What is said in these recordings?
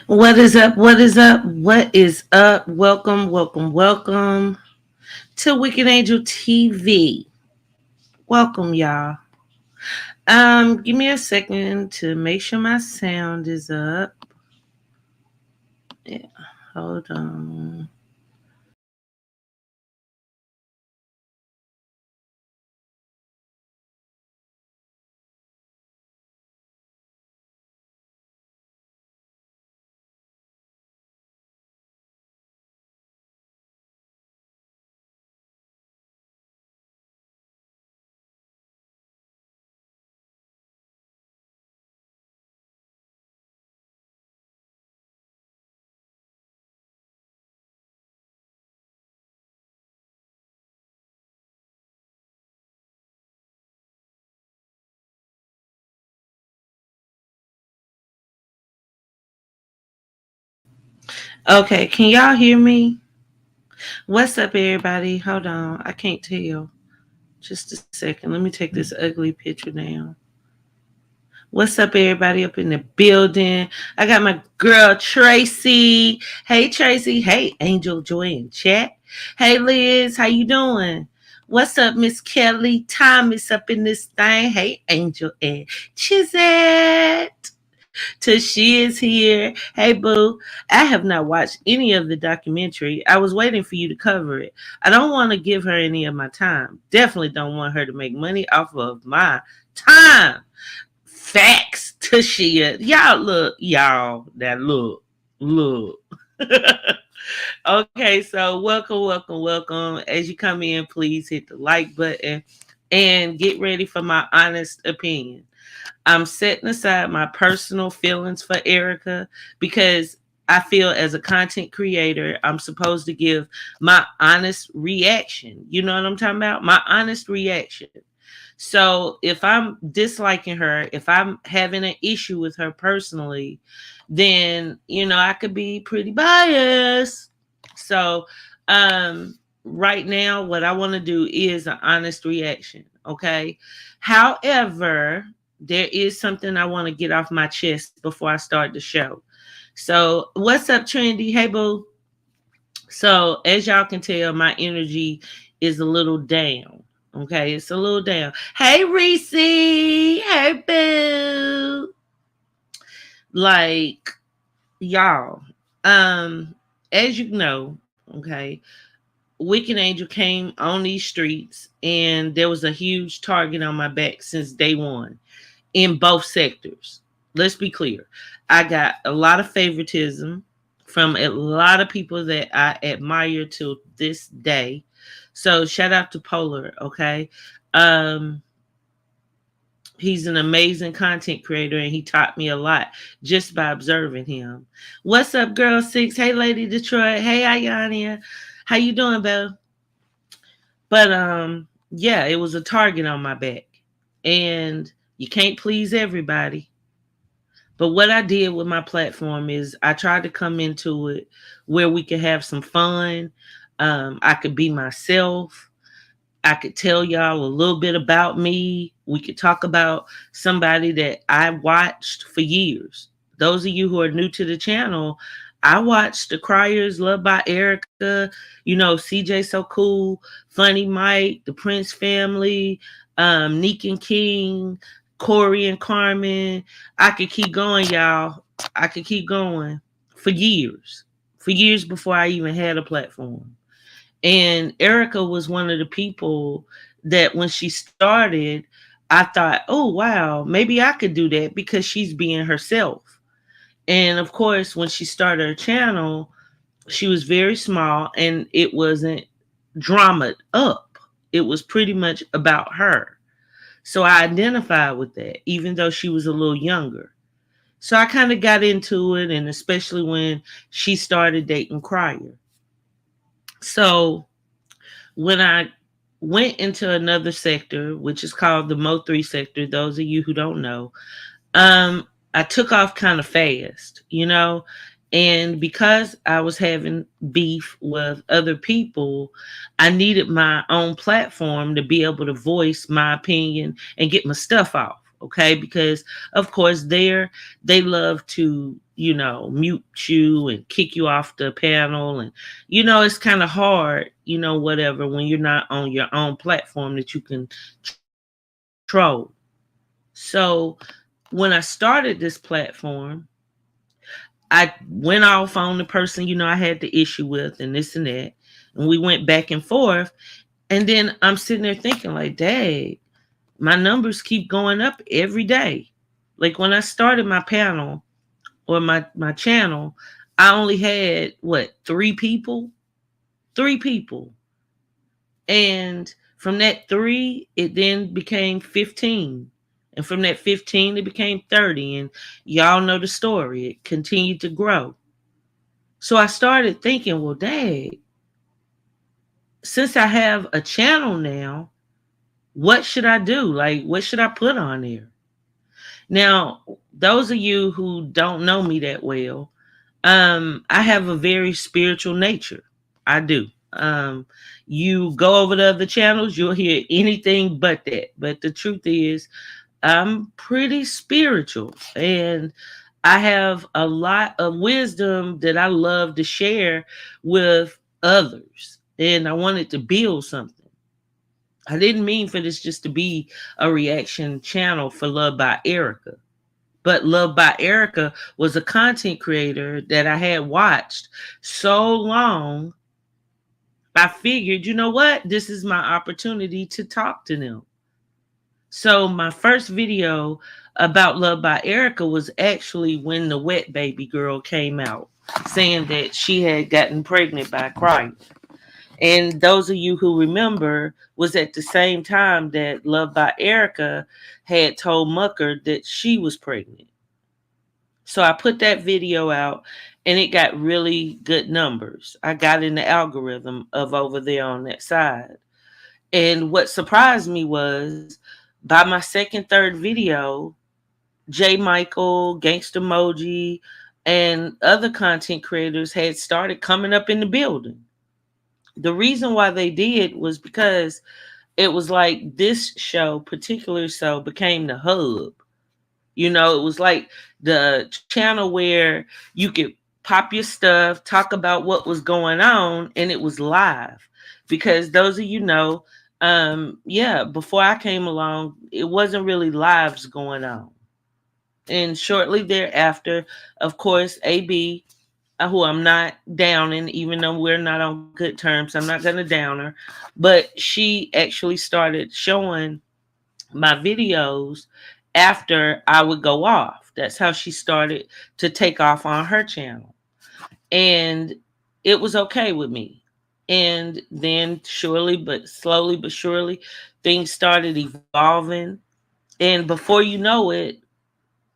What is up? What is up? What is up? Welcome, welcome, welcome to Wicked Angel TV. Welcome, y'all. Give me a second to make sure my sound is up. Yeah, hold on. Okay, can y'all hear me? What's up, everybody? Hold on, I can't tell. Just a second. Let me take this ugly picture down. What's up, everybody up in the building? I got my girl Tracy. Hey, Tracy. Hey, Angel Joy in chat. Hey, Liz. How you doing? What's up, Miss Kelly? Thomas up in this thing. Hey, Angel and Chizette. Tashi is here. Hey, boo. I have not watched any of the documentary. I was waiting for you to cover it. I don't want to give her any of my time. Definitely don't want her to make money off of my time. Facts, Tashia. Y'all look, y'all, that look. Okay, so welcome, welcome, welcome. As you come in, please hit the like button and get ready for my honest opinion. I'm setting aside my personal feelings for Erica because I feel as a content creator, I'm supposed to give my honest reaction. You know what I'm talking about? My honest reaction. So if I'm disliking her, if I'm having an issue with her personally, then I could be pretty biased. So right now what I want to do is an honest reaction, okay? However, there is something I want to get off my chest before I start the show. So, what's up, Trendy? Hey, boo. So, as y'all can tell, my energy is a little down. Okay, it's a little down. Hey, Reese. Hey, boo. Like, y'all, um, as you know, okay, Wicked Angel came on these streets and there was a huge target on my back since day one in both sectors. Let's be clear. I got a lot of favoritism from a lot of people that I admire to this day. So shout out to Polar, okay? Um he's an amazing content creator and he taught me a lot just by observing him. What's up, girl six? Hey, Lady Detroit. Hey, Ayania. How you doing, Belle? But yeah, it was a target on my back. And you can't please everybody. But what I did with my platform is I tried to come into it where we could have some fun. I could be myself. I could tell y'all a little bit about me. We could talk about somebody that I watched for years. Those of you who are new to the channel, I watched The Criers, Loved by Erica, CJ So Cool, Funny Mike, The Prince Family, Neek and King, Corey and Carmen. I could keep going, y'all. I could keep going for years before I even had a platform. And Erica was one of the people that when she started, I thought, oh, wow, maybe I could do that because she's being herself. And of course, when she started her channel, she was very small and it wasn't dramaed up. It was pretty much about her. So I identified with that, even though she was a little younger. So I kind of got into it, and especially when she started dating Crier. So when I went into another sector, which is called the Mo3 sector, those of you who don't know, I took off kind of fast. And because I was having beef with other people, I needed my own platform to be able to voice my opinion and get my stuff off. Okay, because of course they love to, mute you and kick you off the panel, and it's kind of hard, whatever, when you're not on your own platform that you can control. So when I started this platform, I went off on the person, I had the issue with, and this and that, and we went back and forth. And then I'm sitting there thinking, like, dang, my numbers keep going up every day. Like when I started my panel or my channel, I only had what, three people, and from that three, it then became 15. And from that 15, it became 30. And y'all know the story. It continued to grow. So I started thinking, well, dang, since I have a channel now, what should I do? Like, what should I put on there? Now, those of you who don't know me that well, I have a very spiritual nature. I do. You go over the other channels, you'll hear anything but that. But the truth is, I'm pretty spiritual, and I have a lot of wisdom that I love to share with others. And I wanted to build something. I didn't mean for this just to be a reaction channel for Love by Erica. But Love by Erica was a content creator that I had watched so long. I figured, you know what? This is my opportunity to talk to them. So my first video about Love by Erica was actually when the wet baby girl came out, saying that she had gotten pregnant by Christ. And those of you who remember, was at the same time that Love by Erica had told Mucker that she was pregnant. So I put that video out, and it got really good numbers. I got in the algorithm of over there on that side. And what surprised me was, by my second, third video, J. Michael, Gangsta Moji, and other content creators had started coming up in the building. The reason why they did was because it was like this show, particular show, became the hub. It was like the channel where you could pop your stuff, talk about what was going on, and it was live. Because those of you know, yeah, before I came along, it wasn't really lives going on. And shortly thereafter, of course, AB, who I'm not downing, even though we're not on good terms, I'm not going to down her, but she actually started showing my videos after I would go off. That's how she started to take off on her channel. And it was okay with me. And then slowly but surely, things started evolving. And before you know it,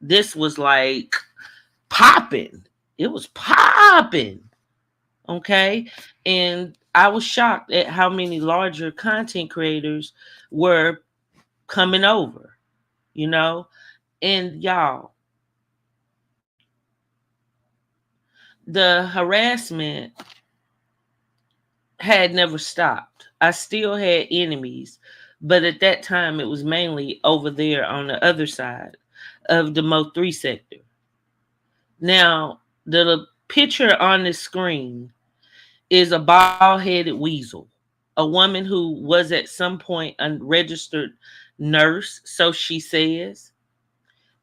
this was like popping. It was popping. Okay. And I was shocked at how many larger content creators were coming over, you know? And y'all, the harassment had never stopped. I still had enemies, but at that time it was mainly over there on the other side of the Mo 3 sector. Now, the picture on the screen is a bald headed weasel, a woman who was at some point a registered nurse, so she says.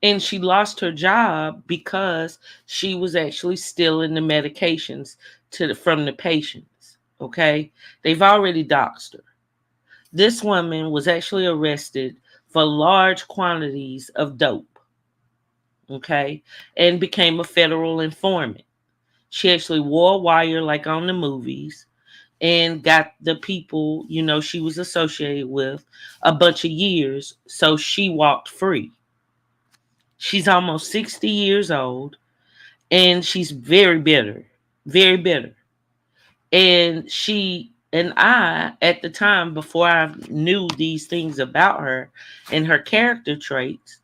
And she lost her job because she was actually stealing the medications from the patients. Okay. They've already doxed her. This woman was actually arrested for large quantities of dope. Okay. And became a federal informant. She actually wore a wire like on the movies, and got the people, she was associated with a bunch of years. So she walked free. She's almost 60 years old, and she's very bitter, very bitter. And she and I, at the time, before I knew these things about her and her character traits,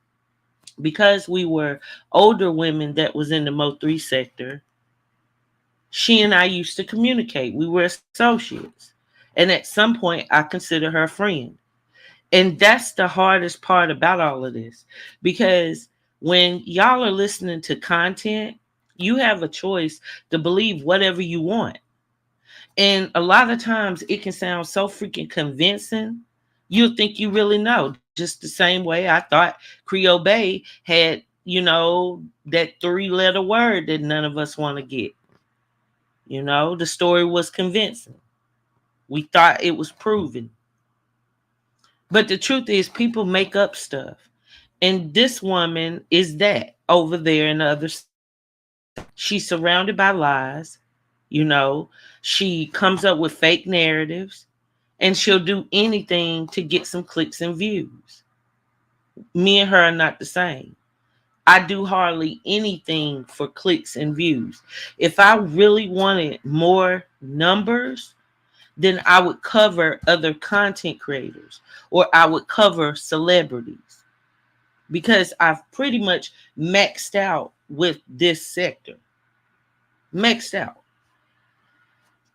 because we were older women that was in the Mo 3 sector, she and I used to communicate. We were associates. And at some point, I considered her a friend. And that's the hardest part about all of this. Because when y'all are listening to content, you have a choice to believe whatever you want. And a lot of times it can sound so freaking convincing. You'll think you really know. Just the same way I thought Creole Bay had, that three-letter word that none of us want to get. The story was convincing. We thought it was proven. But the truth is, people make up stuff. And this woman is that over there in the other side. She's surrounded by lies. You know, she comes up with fake narratives and she'll do anything to get some clicks and views. Me and her are not the same. I do hardly anything for clicks and views. If I really wanted more numbers, then I would cover other content creators or I would cover celebrities because I've pretty much maxed out with this sector. Maxed out.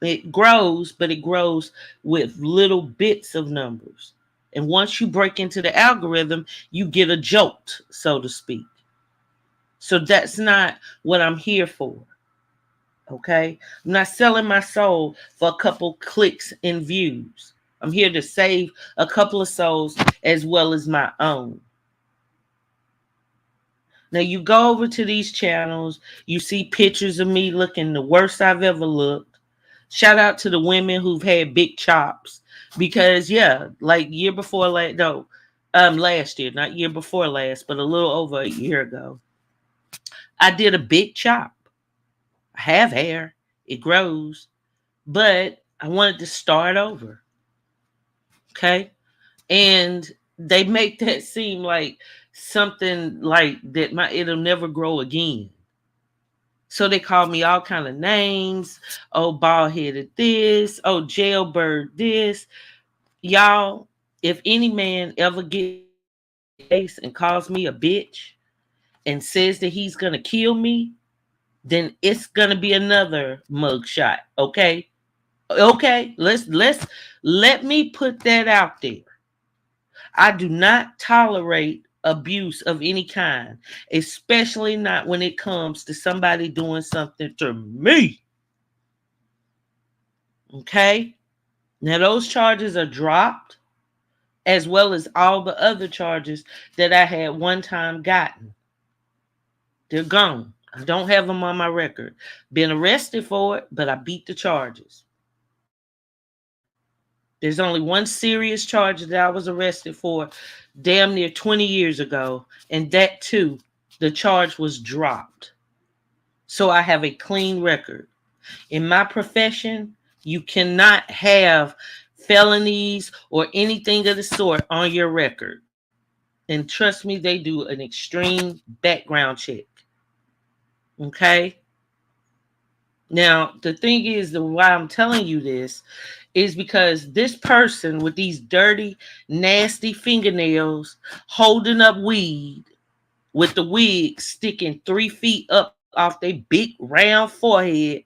It grows, but it grows with little bits of numbers. And once you break into the algorithm, you get a jolt, so to speak. So that's not what I'm here for. Okay? I'm not selling my soul for a couple clicks and views. I'm here to save a couple of souls as well as my own. Now you go over to these channels, you see pictures of me looking the worst I've ever looked. Shout out to the women who've had big chops because yeah, like year before last, no, last year, not year before last, but a little over a year ago, I did a big chop. I have hair, it grows, but I wanted to start over. Okay, and they make that seem like something like that it'll never grow again. So they called me all kind of names. Oh, bald headed this. Oh, jailbird this. Y'all, if any man ever gets in my face and calls me a bitch and says that he's gonna kill me, then it's gonna be another mugshot. Okay, okay. Let me put that out there. I do not tolerate abuse of any kind, especially not when it comes to somebody doing something to me. Okay? Now, those charges are dropped, as well as all the other charges that I had one time gotten. They're gone. I don't have them on my record. Been arrested for it, but I beat the charges. There's only one serious charge that I was arrested for damn near 20 years ago, and that too, the charge was dropped. So I have a clean record. In my profession, you cannot have felonies or anything of the sort on your record. And trust me, they do an extreme background check. Okay? Now, the thing is, the why I'm telling you this is because this person with these dirty, nasty fingernails holding up weed with the wig sticking 3 feet up off their big round forehead,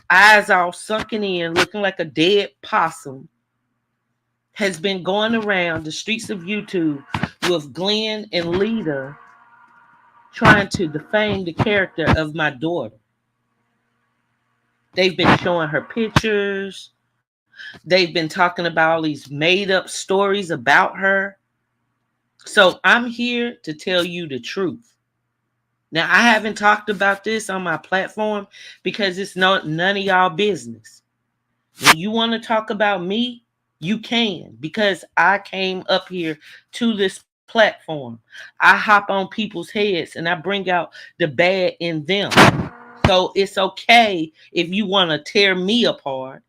eyes all sunken in, looking like a dead possum, has been going around the streets of YouTube with Glenn and Lita trying to defame the character of my daughter. They've been showing her pictures. They've been talking about all these made up stories about her. So I'm here to tell you the truth. Now, I haven't talked about this on my platform because it's none of y'all business. When you want to talk about me, you can because I came up here to this platform. I hop on people's heads and I bring out the bad in them. So it's okay if you want to tear me apart.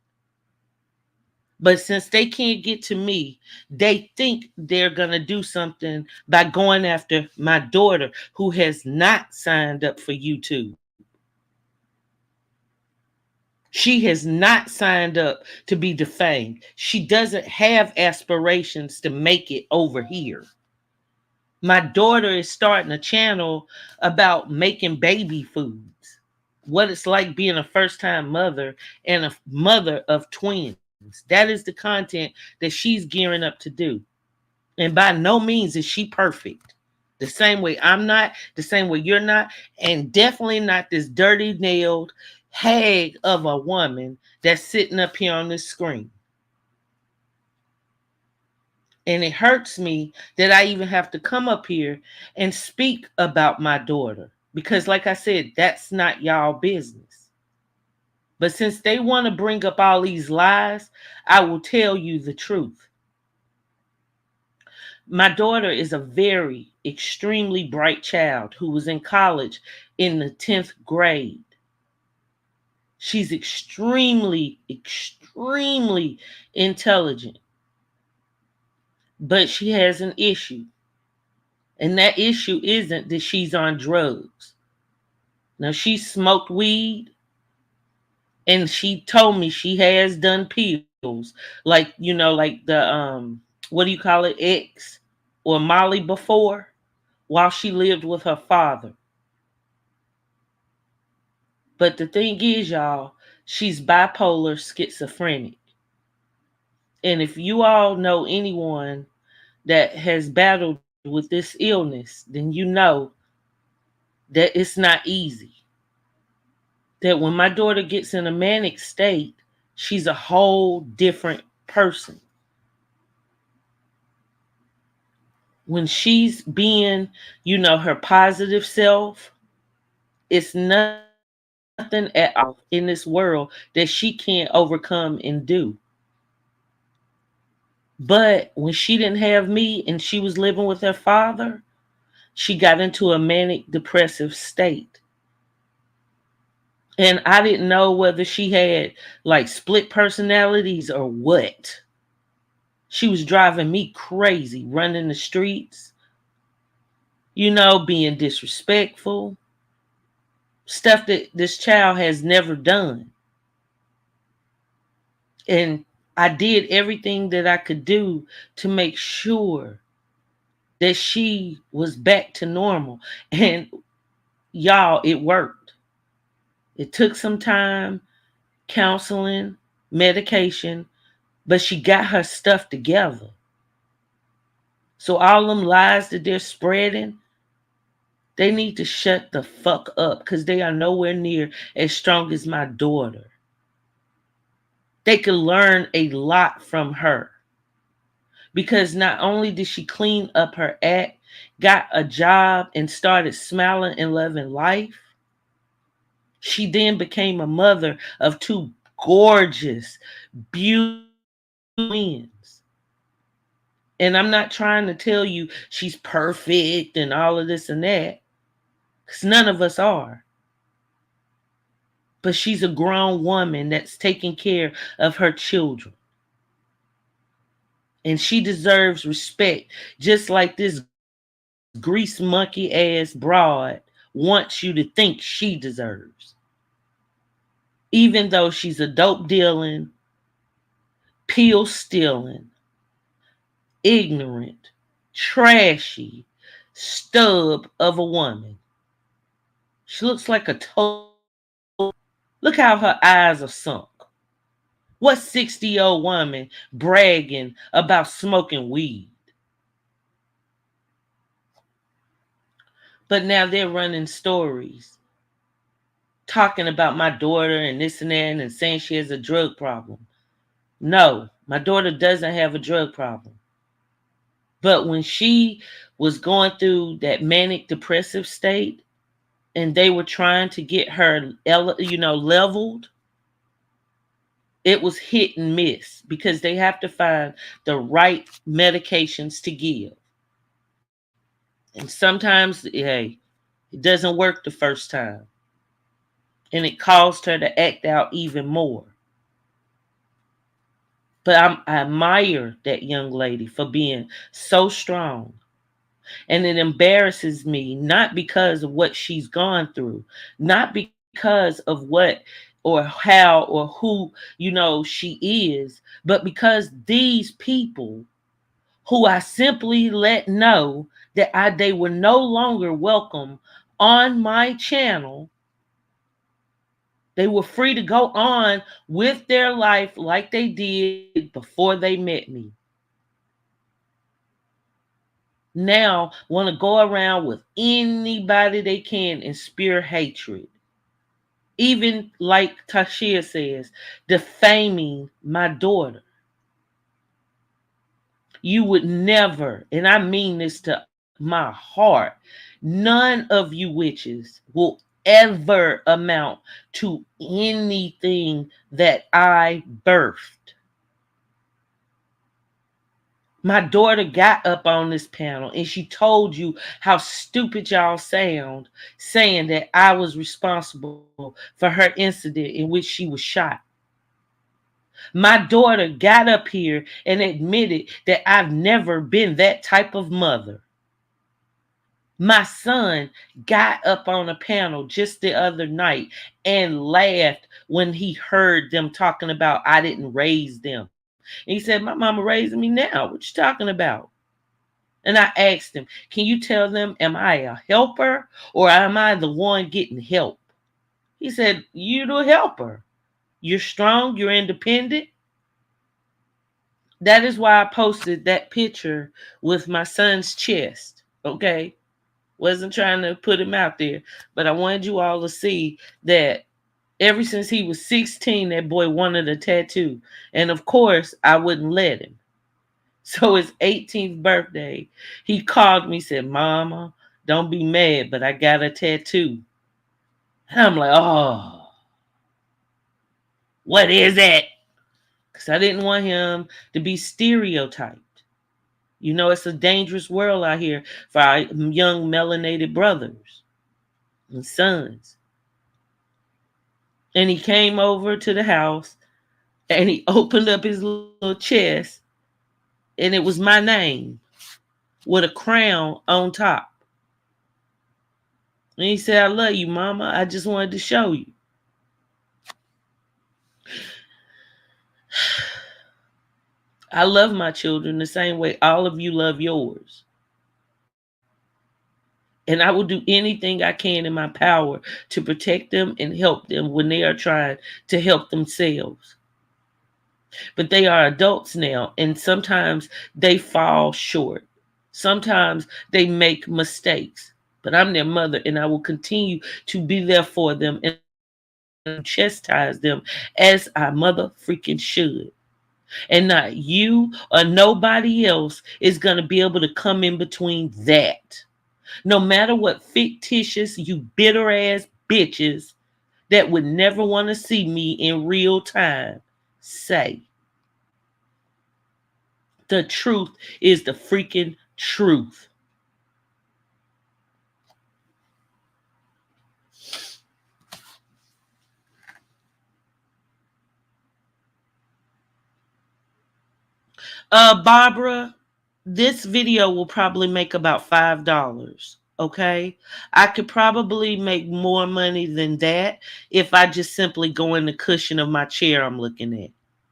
But since they can't get to me, they think they're going to do something by going after my daughter who has not signed up for YouTube. She has not signed up to be defamed. She doesn't have aspirations to make it over here. My daughter is starting a channel about making baby foods, what it's like being a first time mother and a mother of twins. That is the content that she's gearing up to do. And by no means is she perfect. The same way I'm not, the same way you're not, and definitely not this dirty nailed hag of a woman that's sitting up here on this screen. And it hurts me that I even have to come up here and speak about my daughter. Because, like I said, that's not y'all business. But since they want to bring up all these lies, I will tell you the truth. My daughter is a very extremely bright child who was in college in the 10th grade. She's extremely intelligent, but she has an issue. And that issue isn't that she's on drugs. Now, she smoked weed and she told me she has done pills, like, like the, what do you call it, X or Molly before, while she lived with her father. But the thing is, y'all, she's bipolar schizophrenic. And if you all know anyone that has battled with this illness, then you know that it's not easy. That when my daughter gets in a manic state, she's a whole different person. When she's being, her positive self, it's nothing at all in this world that she can't overcome and do. But when she didn't have me and she was living with her father, she got into a manic depressive state. And I didn't know whether she had like split personalities or what. She was driving me crazy, running the streets, being disrespectful, stuff that this child has never done. And I did everything that I could do to make sure that she was back to normal. And y'all, it worked. It took some time, counseling, medication, but she got her stuff together. So all them lies that they're spreading, they need to shut the fuck up because they are nowhere near as strong as my daughter. They could learn a lot from her because not only did she clean up her act, got a job, and started smiling and loving life, she then became a mother of two gorgeous, beautiful twins. And I'm not trying to tell you she's perfect and all of this and that, because none of us are. But she's a grown woman that's taking care of her children. And she deserves respect, just like this grease monkey ass broad wants you to think she deserves. Even though she's a dope dealing, pill stealing, ignorant, trashy stub of a woman. She looks like a total. Look how her eyes are sunk. What 60-year-old woman bragging about smoking weed? But now they're running stories talking about my daughter and this and that and saying she has a drug problem. No, my daughter doesn't have a drug problem. But when she was going through that manic depressive state and they were trying to get her, leveled, it was hit and miss because they have to find the right medications to give. And sometimes, hey, it doesn't work the first time. And it caused her to act out even more. But I admire that young lady for being so strong. And it embarrasses me, not because of what she's gone through, not because of what or how or who, she is, but because these people who I simply let know that they were no longer welcome on my channel. They were free to go on with their life like they did before they met me. Now want to go around with anybody they can and spew hatred. Even like Tashia says, defaming my daughter. You would never, and I mean this to my heart, none of you witches will ever amount to anything that I birthed. My daughter got up on this panel and she told you how stupid y'all sound, saying that I was responsible for her incident in which she was shot. My daughter got up here and admitted that I've never been that type of mother. My son got up on a panel just the other night and laughed when he heard them talking about I didn't raise them. And he said, my mama raising me now. What you talking about? And I asked him, can you tell them, am I a helper or am I the one getting help? He said, you the helper. You're strong, you're independent. That is why I posted that picture with my son's chest. Okay. Wasn't trying to put him out there, but I wanted you all to see that ever since he was 16, that boy wanted a tattoo. And of course, I wouldn't let him. So his 18th birthday, he called me, said, Mama, don't be mad, but I got a tattoo. And I'm like, oh, what is it? Because I didn't want him to be stereotyped. You know, it's a dangerous world out here for our young melanated brothers and sons. And he came over to the house and he opened up his little chest and it was my name with a crown on top. And he said, I love you, Mama. I just wanted to show you. I love my children the same way all of you love yours. And I will do anything I can in my power to protect them and help them when they are trying to help themselves. But they are adults now, and sometimes they fall short. Sometimes they make mistakes. But I'm their mother, and I will continue to be there for them and chastise them as I mother freaking should. And not you or nobody else is going to be able to come in between that. No matter what fictitious, you bitter ass bitches that would never want to see me in real time say. The truth is the freaking truth. Barbara, this video will probably make about $5. Okay. I could probably make more money than that if I just simply go in the cushion of my chair I'm looking at.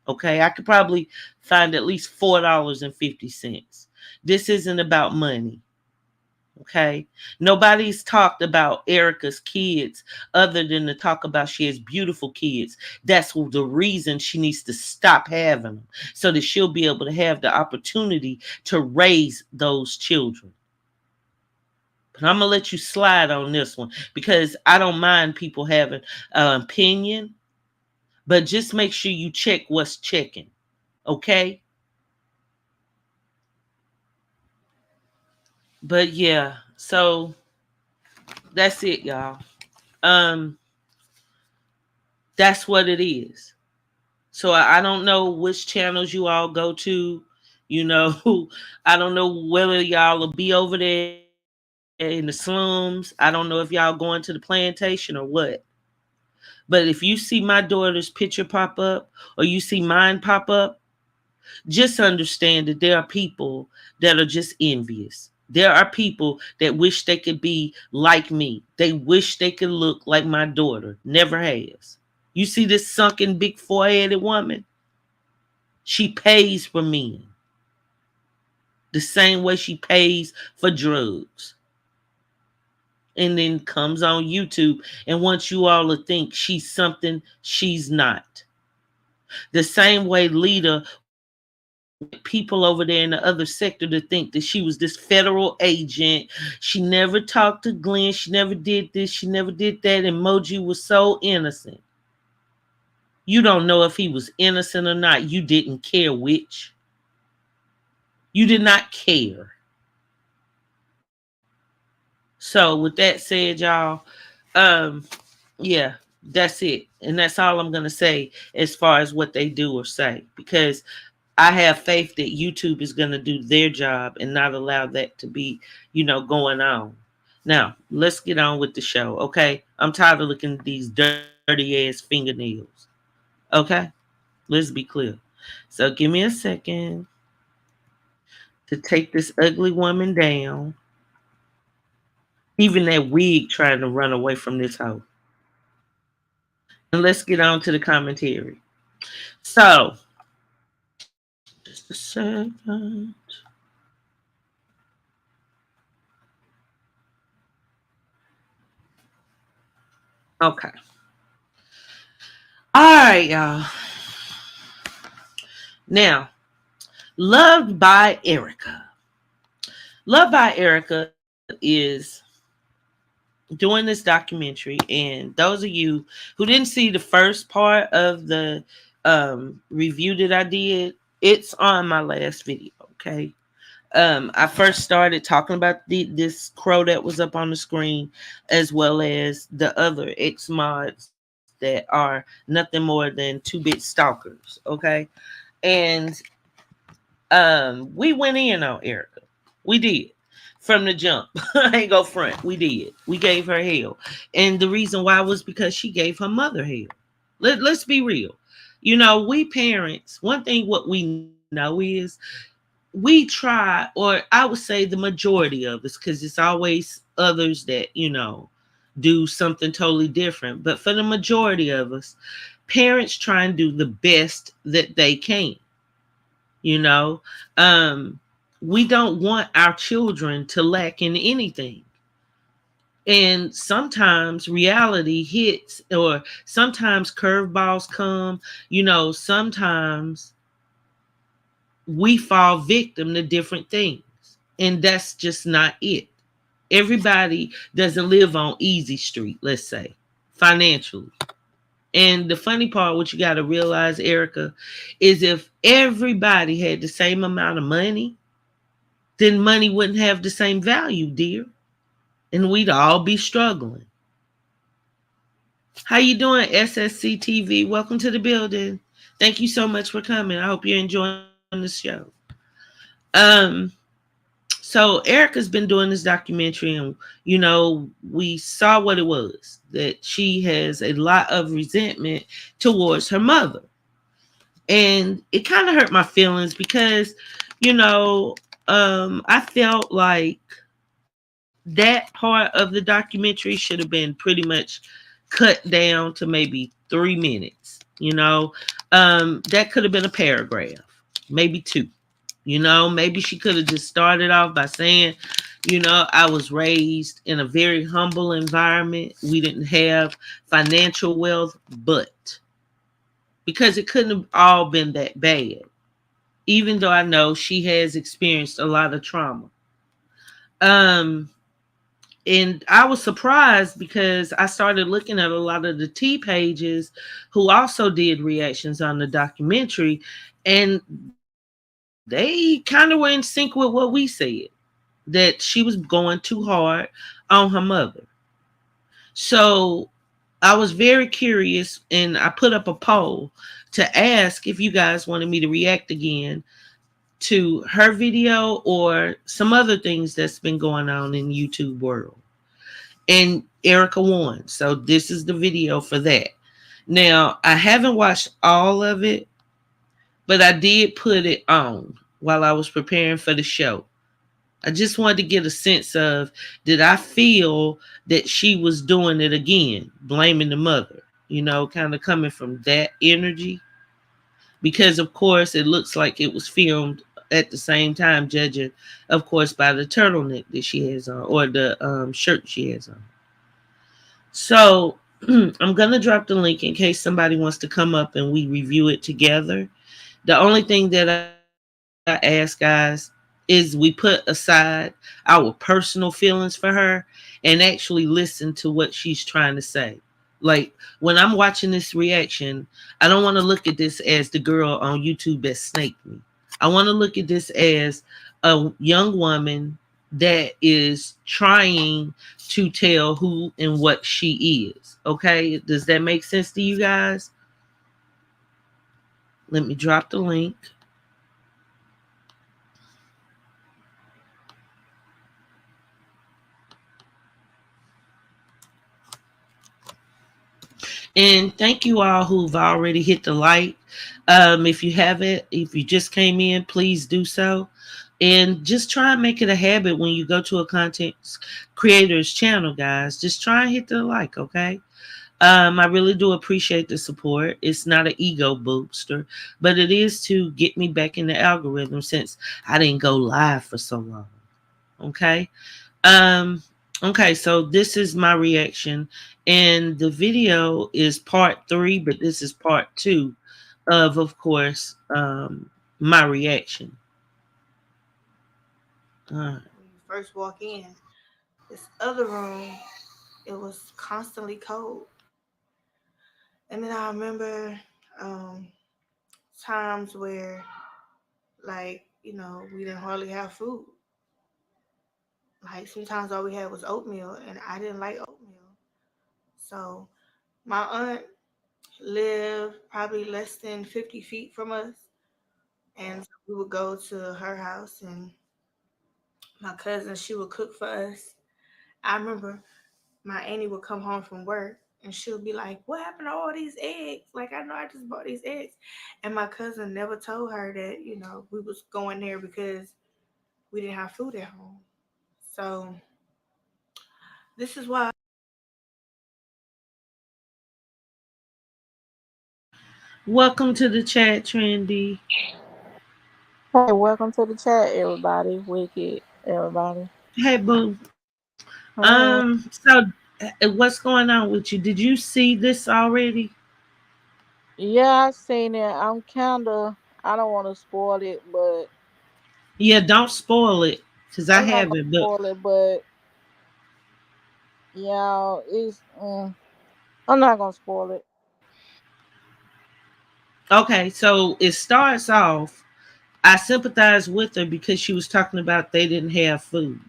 Okay. I could probably find at least $4.50. This isn't about money. Okay. Nobody's talked about Erica's kids other than to talk about she has beautiful kids. That's the reason she needs to stop having them so that she'll be able to have the opportunity to raise those children. But I'm going to let you slide on this one because I don't mind people having an opinion, but just make sure you check what's checking. Okay. But yeah, so that's it, y'all. That's what it is. So I don't know which channels you all go to. You know, I don't know whether y'all will be over there in the slums. I don't know if y'all going to the plantation or what. But if you see my daughter's picture pop up or you see mine pop up, just understand that there are people that are just envious. There are people that wish they could be like me. They wish they could look like my daughter. Never has. You see this sunken big foreheaded woman? She pays for men the same way she pays for drugs. And then comes on YouTube and wants you all to think she's something she's not. The same way Lita people over there in the other sector to think that she was this federal agent. She never talked to Glenn. She never did this. She never did that. And Moji was so innocent. You don't know if he was innocent or not. You didn't care which. You did not care. So with that said, y'all, um, yeah, that's it. And that's all I'm gonna say as far as what they do or say. Because I have faith that YouTube is gonna do their job and not allow that to be, going on. Now, let's get on with the show, okay? I'm tired of looking at these dirty ass fingernails. Okay? Let's be clear. So give me a second to take this ugly woman down. Even that wig trying to run away from this hoe. And let's get on to the commentary. So, just a second. Okay. All right, y'all. Now, Loved by Erica. Loved by Erica is doing this documentary, and those of you who didn't see the first part of the review that I did, it's on my last video. Okay. I first started talking about this crow that was up on the screen, as well as the other X mods that are nothing more than 2-bit stalkers. Okay. And we went in on Erica. We did. From the jump. I ain't go front. We did. We gave her hell. And the reason why was because she gave her mother hell. Let's be real. We parents, one thing what we know is we try, or I would say the majority of us, because it's always others that, do something totally different. But for the majority of us, parents try and do the best that they can. You know, um, we don't want our children to lack in anything. And sometimes reality hits, or sometimes curveballs come, sometimes we fall victim to different things. And that's just not it. Everybody doesn't live on easy street, let's say, financially. And the funny part, what you got to realize, Erica, is if everybody had the same amount of money, then money wouldn't have the same value, dear. And we'd all be struggling. How you doing, SSC TV? Welcome to the building. Thank you so much for coming. I hope you're enjoying the show. Um, so Erica's been doing this documentary, and we saw what it was, that she has a lot of resentment towards her mother. And it kind of hurt my feelings because, I felt like that part of the documentary should have been pretty much cut down to maybe 3 minutes. That could have been a paragraph, maybe two. Maybe she could have just started off by saying, I was raised in a very humble environment. We didn't have financial wealth, but because it couldn't have all been that bad, even though I know she has experienced a lot of trauma. Um, and I was surprised because I started looking at a lot of the T pages who also did reactions on the documentary, and they kind of were in sync with what we said, that she was going too hard on her mother. So I was very curious, and I put up a poll to ask if you guys wanted me to react again to her video or some other things that's been going on in YouTube world. And Erica won. So this is the video for that. Now, I haven't watched all of it, but I did put it on while I was preparing for the show. I just wanted to get a sense of, did I feel that she was doing it again, blaming the mother, kind of coming from that energy? Because, of course, it looks like it was filmed at the same time, judging, of course, by the turtleneck that she has on, or the shirt she has on. So I'm going to drop the link in case somebody wants to come up and we review it together. The only thing that I I ask, guys, is we put aside our personal feelings for her and actually listen to what she's trying to say. Like when I'm watching this reaction, I don't want to look at this as the girl on YouTube that snaked me. I want to look at this as a young woman that is trying to tell who and what she is. Okay? Does that make sense to you guys? Let me drop the link. And thank you all who've already hit the like. If you haven't, if you just came in, please do so. And just try and make it a habit when you go to a content creator's channel, guys. Just try and hit the like, okay? I really do appreciate the support. It's not an ego booster, but it is to get me back in the algorithm since I didn't go live for so long. Okay. Um, okay, so this is my reaction, and the video is part three, but this is part two of course, my reaction. Uh, When you first walk in, this other room, it was constantly cold. And then I remember um, times where, like, we didn't hardly have food. Like, sometimes all we had was oatmeal, and I didn't like oatmeal. So, my aunt lived probably less than 50 feet from us. And so we would go to her house, and my cousin, she would cook for us. I remember my auntie would come home from work and she'll be like, "What happened to all these eggs? Like, I know I just bought these eggs." And my cousin never told her that, we was going there because we didn't have food at home. So this is why welcome to the chat, Trendy. Hey, welcome to the chat, everybody. Wicked, everybody. Hey, boo. Hey. So what's going on with you? Did you see this already? Yeah, I seen it. I don't want to spoil it, but Yeah, don't spoil it because I I'm not gonna haven't. But spoil it. But yeah, I'm not gonna spoil it. okay, so it starts off. I sympathize with her because she was talking about they didn't have food.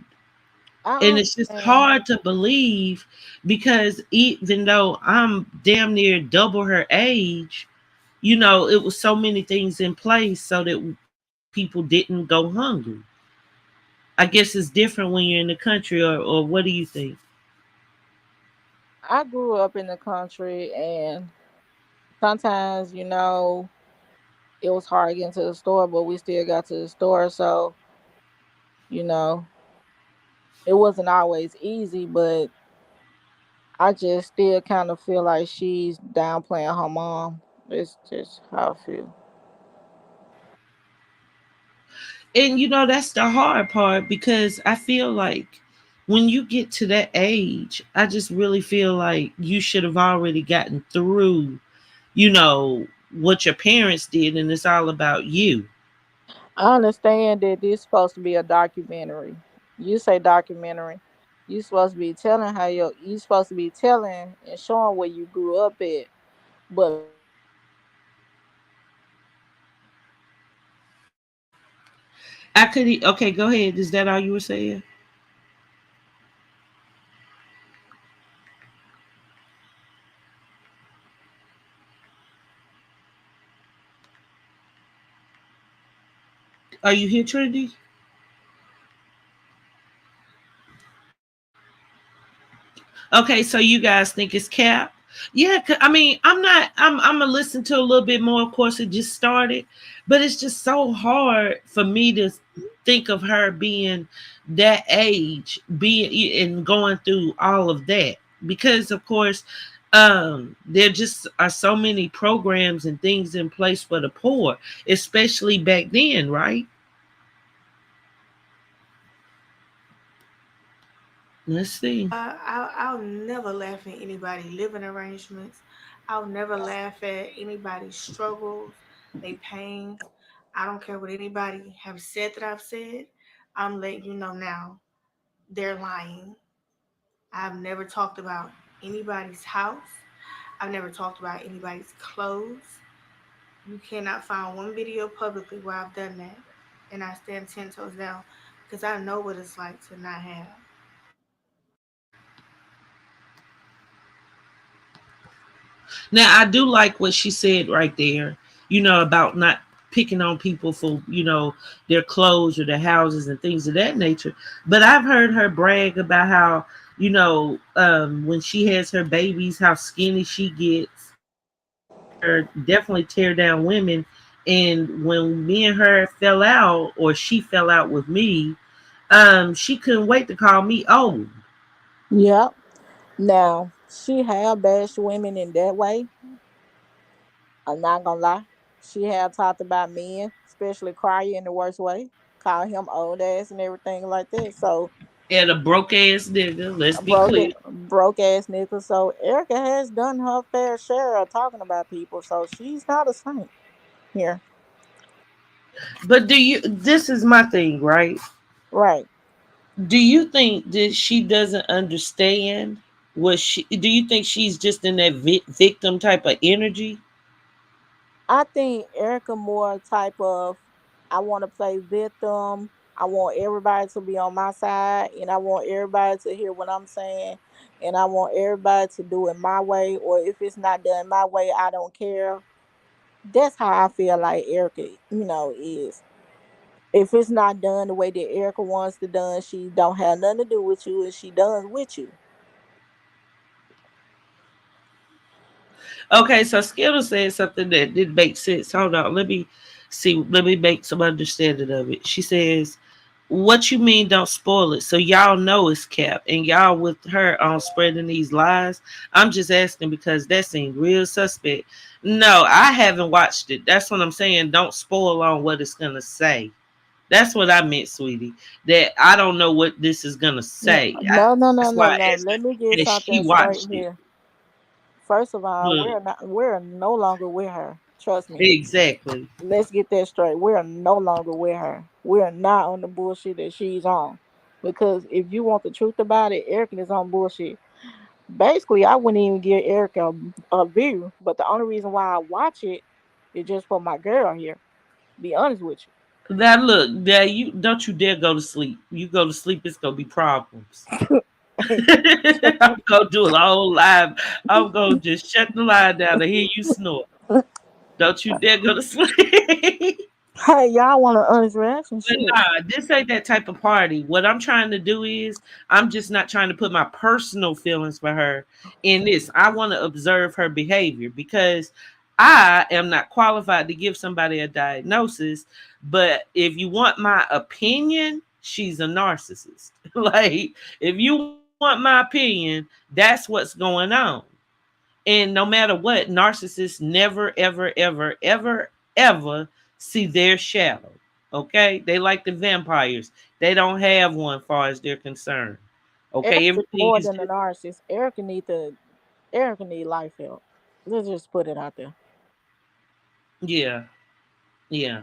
I And it's just understand. hard to believe because even though I'm damn near double her age, it was so many things in place so that people didn't go hungry. I guess it's different when you're in the country, or what do you think? I grew up in the country, and sometimes, it was hard getting to the store, but we still got to the store. So, you know, it wasn't always easy, but I just still kind of feel like she's downplaying her mom. It's just how I feel. And that's the hard part because I feel like when you get to that age, I just really feel like you should have already gotten through, what your parents did, and it's all about you. I understand that this supposed to be a documentary. You say documentary. You supposed to be telling and showing where you grew up at. But me personally, I don't want to show where I grew up at. I could, okay, go ahead. Is that all you were saying? Are you here, Trinity? Okay, so you guys think it's Cap? Yeah, I mean, I'm gonna listen to a little bit more. Of course, it just started, but it's just so hard for me to think of her being that age, being and going through all of that because, of course, there just are so many programs and things in place for the poor, especially back then, right? Let's see. I'll never laugh at anybody living arrangements. I'll never laugh at anybody's struggles, their pains. I don't care what anybody have said that I've said. I'm letting you know now. They're lying. I've never talked about anybody's house. I've never talked about anybody's clothes. You cannot find one video publicly where I've done that. And I stand 10 toes down because I know what it's like to not have. Now I do like what she said right there, about not picking on people for, their clothes or their houses and things of that nature. But I've heard her brag about how, when she has her babies, how skinny she gets. I've heard her definitely tear down women. And when me and her fell out, or she fell out with me, she couldn't wait to call me old. Yep. Now she have bashed women in that way. I'm not gonna lie. She have talked about men, especially Cryer in the worst way. Call him old ass and everything like that. So And a broke ass nigga, let's be broke clear. broke ass nigga. So Erica has done her fair share of talking about people. So she's not a saint here. But this is my thing, right? Right. Do you think that she doesn't understand do you think she's just in that victim type of energy? I think Erica more type of I want to play victim. I want everybody to be on my side, and I want everybody to hear what I'm saying, and I want everybody to do it my way. Or if it's not done my way, I don't care. That's how I feel like Erica, is. If it's not done the way that Erica wants to done, she don't have nothing to do with you, and she done with you. Okay, so Skittle said something that didn't make sense. Hold on, let me make some understanding of it. She says, "What you mean? Don't spoil it." So y'all know it's Cap, and y'all with her on spreading these lies. I'm just asking because that seemed real suspect. No, I haven't watched it. That's what I'm saying. Don't spoil on what it's gonna say. That's what I meant, sweetie. That I don't know what this is gonna No, say. no, no, no, That's why no, I no. asked Let me get her. Has she something straight watched it? here. First of all, Look, we're no longer with her. Trust me. exactly. Let's get that straight. We're no longer with her. We're not on the bullshit that she's on. Because if you want the truth about it, Erica is on bullshit. Basically, I wouldn't even give Erica a view, but the only reason why I watch it is just for my girl here. Be honest with Now look, now you don't you dare go to sleep. You go to sleep, it's gonna be problems. you. I'm gonna do a whole live. I'm gonna just shut the line down to hear you snort. Don't you dare go to sleep. Hey, y'all want an honest reaction? But Shit. nah, this ain't that type of party. What I'm trying to do is, I'm just not trying to put my personal feelings for her in this. I want to observe her behavior because I am not qualified to give somebody a diagnosis. But if you want my opinion, she's a narcissist. Like, if you want my opinion, that's what's going on. And no matter what, narcissists never, ever, ever, ever, ever see their shadow. Okay? They like the vampires. They don't have one far as they're concerned. Okay, Erica is everything more is than a just narcissist. Erica need life help. Let's just put it out there. yeah, yeah.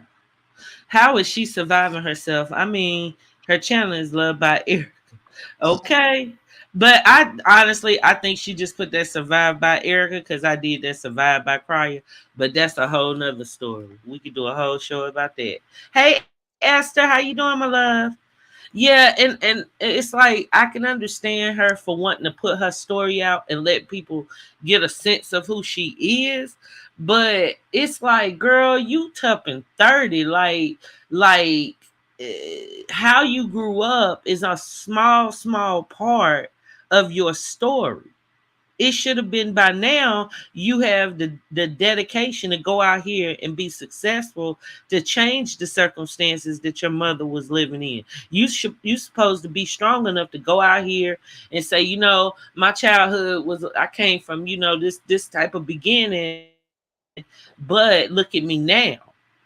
How is she surviving herself? I mean, her channel is loved by Erica. Okay. But I honestly, I think she just put that survived by Erica because I did that survived by Cryer. But that's a whole nother story. We could do a whole show about that. Hey Esther, how you doing, my love? Yeah, and it's like I can understand her for wanting to put her story out and let people get a sense of who she is. But it's like, girl, you topping 30. How you grew up is a small, small part of your story. It should have been by now. You have the dedication to go out here and be successful to change the circumstances that your mother was living in. You supposed to be strong enough to go out here and say, my childhood was, I came from, this type of beginning, but look at me now.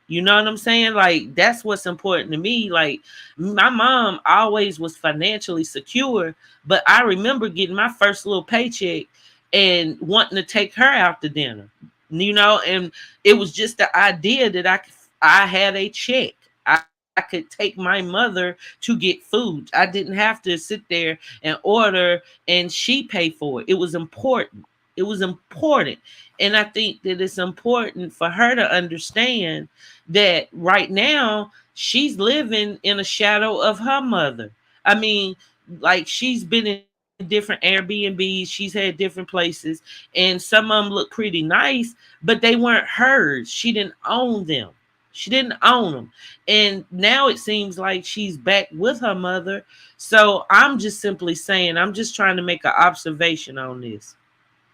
You know what I'm saying? Like, that's what's important to me. Like, my mom always was financially secure, but I remember getting my first little paycheck and wanting to take her out to dinner. And it was just the idea that I could I had a check. I could take my mother to get food. I didn't have to sit there and order and she pay for it. It was important. It was important. And I think that it's important for her to understand that right now she's living in a shadow of her mother. I mean, like she's been in different Airbnbs, she's had different places, and some of them look pretty nice, but they weren't hers. She didn't own them. She didn't own them. And now it seems like she's back with her mother. So I'm just simply saying, I'm just trying to make an observation on this.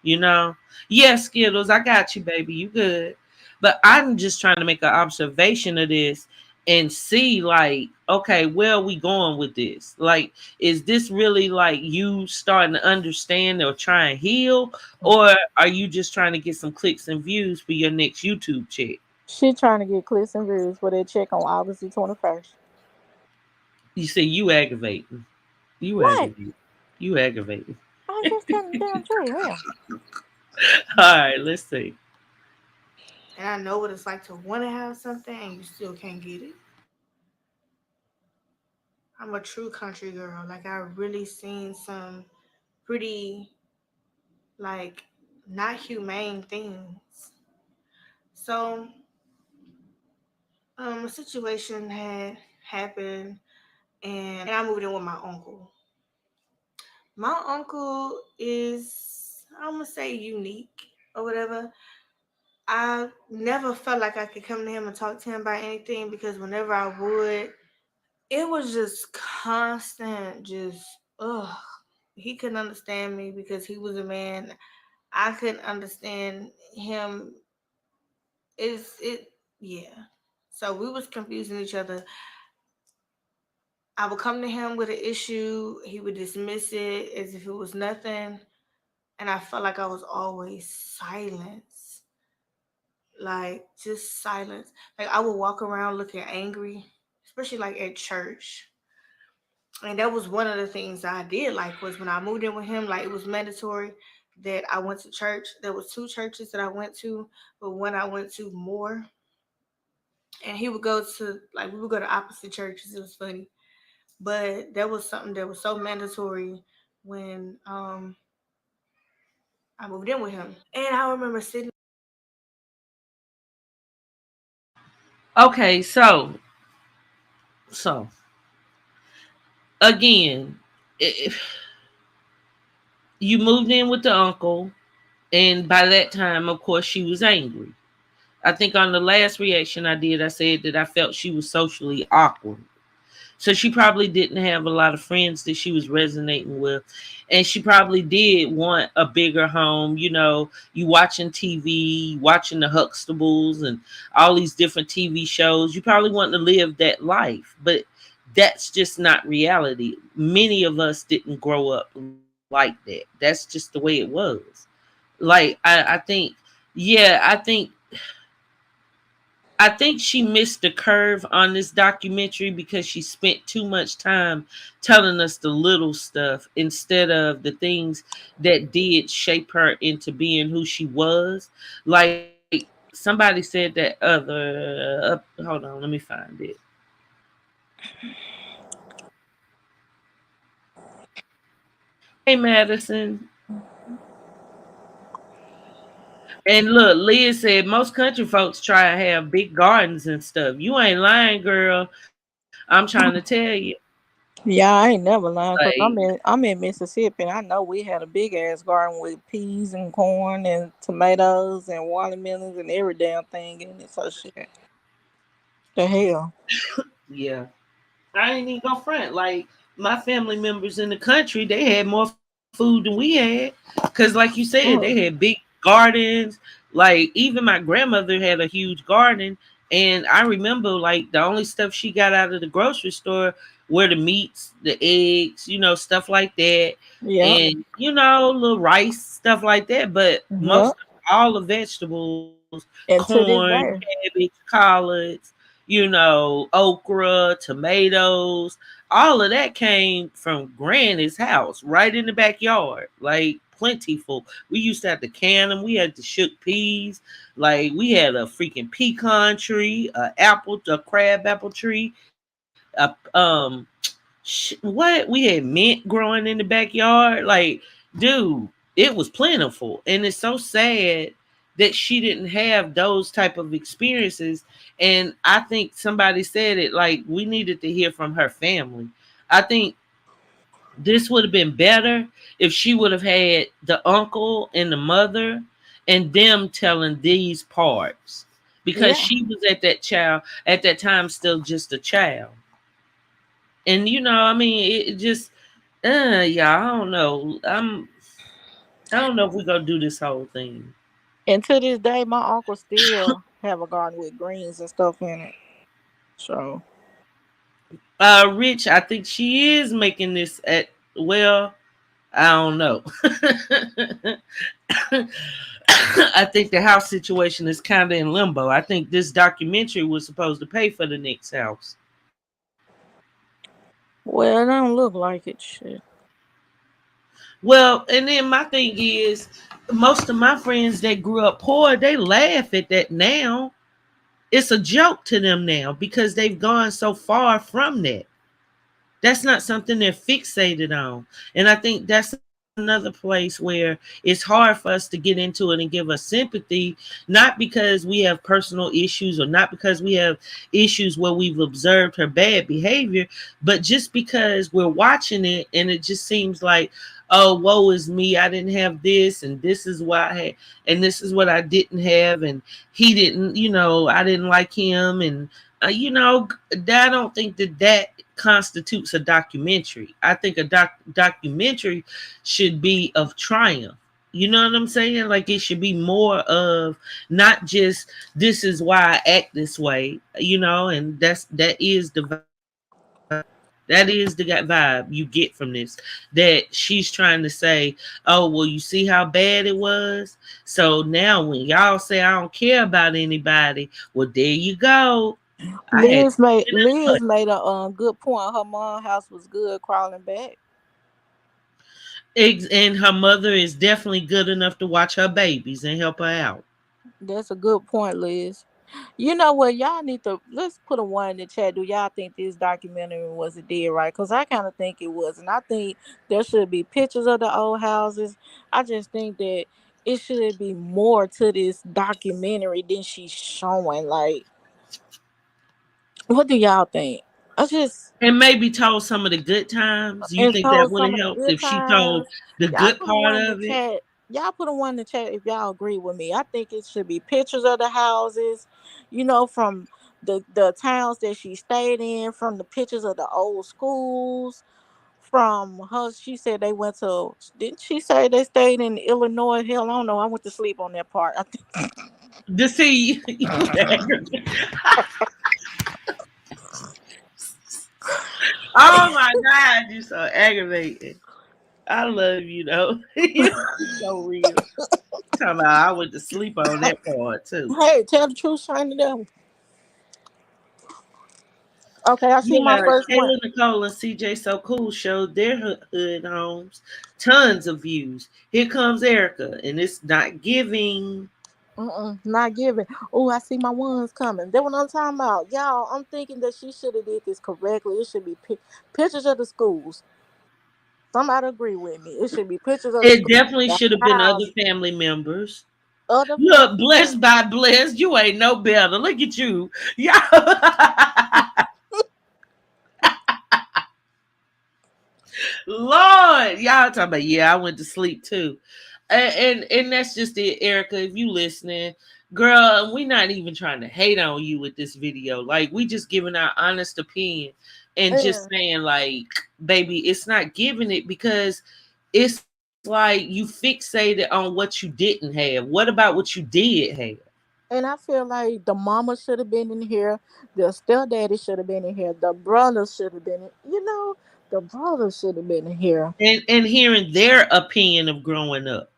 You know? Yes, Skittles, I got you, baby. You good. But I'm just trying to make an observation of this and see, like, okay, where are we going with this? Like, is this really like you starting to understand or try and heal? Or are you just trying to get some clicks and views for your next YouTube check? She trying to get clicks and views for that check on August the 21st. You say you aggravating. You What? aggravating. You aggravating. I'm just telling the damn truth. Hell. All right, let's see. And I know what it's like to want to have something and you still can't get it. I'm a true country girl. Like I really seen some pretty like not humane things. So a situation had happened and I moved in with my uncle. My uncle is I'm gonna say unique or whatever. I never felt like I could come to him and talk to him about anything because whenever I would, it was just constant, just ugh. He couldn't understand me because he was a man. I couldn't understand him. Is it yeah. So we was confusing each other. I would come to him with an issue, he would dismiss it as if it was nothing, and I felt like I was always silence. Like just silence. Like I would walk around looking angry, especially like at church. And that was one of the things I did like was when I moved in with him, like it was mandatory that I went to church. There was two churches that I went to, but one I went to more. And he would go to like we would go to opposite churches. It was funny. But that was something that was so mandatory when I moved in with him. And I remember sitting. Okay, so again, if you moved in with the uncle, and by that time, of course, she was angry. I think on the last reaction I did, I said that I felt she was socially awkward. So she probably didn't have a lot of friends that she was resonating with. And she probably did want a bigger home. You know, you watching TV, watching the Huxtables and all these different TV shows. You probably want to live that life. But that's just not reality. Many of us didn't grow up like that. That's just the way it was. Like, I think, yeah, I think she missed the curve on this documentary because she spent too much time telling us the little stuff instead of the things that did shape her into being who she was. Like somebody said that other hold on, let me find it. Hey Madison. And look, Leah said most country folks try to have big gardens and stuff. You ain't lying, girl. I'm trying to tell you. Yeah, I ain't never lying because Like, I'm in Mississippi and I know we had a big ass garden with peas and corn and tomatoes and watermelons and every damn thing in it. So shit. The hell. yeah. I ain't even gonna front. Like my family members in the country, they had more food than we had. Cause like you said, they had Oh, big gardens. Like even my grandmother had a huge garden. And I remember like the only stuff she got out of the grocery store were the meats, the eggs, stuff like that. yeah. And little rice, stuff like that. But Yeah. most all the vegetables, And to corn, this day. cabbage, collards, okra, tomatoes, all of that came from Granny's house right in the backyard. Like plentiful. We used to have to can them. We had the shook peas. Like we had a freaking pecan tree, a crab apple tree, what we had mint growing in the backyard. Like, dude, it was plentiful, and it's so sad that she didn't have those type of experiences. And I think somebody said it, like we needed to hear from her family. I think this would have been better if she would have had the uncle and the mother and them telling these parts, because Yeah. she was at that time still just a child. And I mean, it just, yeah, I don't know. I don't know if we're gonna do this whole thing. And to this day, my uncle still have a garden with greens and stuff in it. So Rich, I think she is making this at, well, I don't know. I think the house situation is kind of in limbo. I think this documentary was supposed to pay for the next house. well, it don't look like it. Shit. Well, and then my thing is, most of my friends that grew up poor, they laugh at that now. It's a joke to them now because they've gone so far from that. That's not something they're fixated on. And I think that's another place where it's hard for us to get into it and give us sympathy, not because we have personal issues or not because we have issues where we've observed her bad behavior, but just because we're watching it and it just seems like, oh, woe is me. I didn't have this, and this is what I had, and this is what I didn't have, and he didn't, I didn't like him. And, I don't think that constitutes a documentary. I think a documentary should be of triumph. You know what I'm saying? Like it should be more of not just this is why I act this way, and that is the vibe. That is the vibe you get from this. That she's trying to say, oh, well, you see how bad it was. So now when y'all say I don't care about anybody, well, there you go. I had Liz made a good point. Her mom house was good crawling back. eggs, and her mother is definitely good enough to watch her babies and help her out. That's a good point, Liz. You know what? Y'all need to let's put a one in the chat. Do y'all think this documentary was a dead right? Because I kind of think it was, and I think there should be pictures of the old houses. I just think that it should be more to this documentary than she's showing. Like, what do y'all think? I just And maybe told some of the good times. You and think that show would some have of the helped good if she told times. the Y'all good put a part one in the of it? chat. Y'all put a one in the chat if y'all agree with me. I think it should be pictures of the houses, from the towns that she stayed in, from the pictures of the old schools, from her. She said they went to. Didn't she say they stayed in Illinois? Hell, I don't know. I went to sleep on that part. I think. To see you oh my God, you're so aggravating. I love you though. You're so real. Talking about I went to sleep on that part too. Hey, tell the truth, shine the devil. Okay, I see my Yeah, first one. Kayla Nicole and CJ So Cool showed their hood homes. Tons of views. Here comes Erica, and it's not giving. Not giving. Oh, I see my ones coming. That what I'm talking about, y'all. I'm thinking that she should have did this correctly. It should be pictures of the schools. Somebody agree with me. It should be pictures of the It school, definitely the should have been other house, family members. other family Look, blessed members. by blessed, you ain't no better. Look at you. Yeah. Lord, y'all talking about, yeah, I went to sleep too. And that's just it, Erica. If you listening, girl, we not even trying to hate on you with this video. Like we just giving our honest opinion and just Yeah. saying, like, baby, it's not giving it because it's like you fixated on what you didn't have. What about what you did have? And I feel like the mama should have been in here. The stepdaddy should have been in here. The brother should have been in. The brother should have been in here. And hearing their opinion of growing up.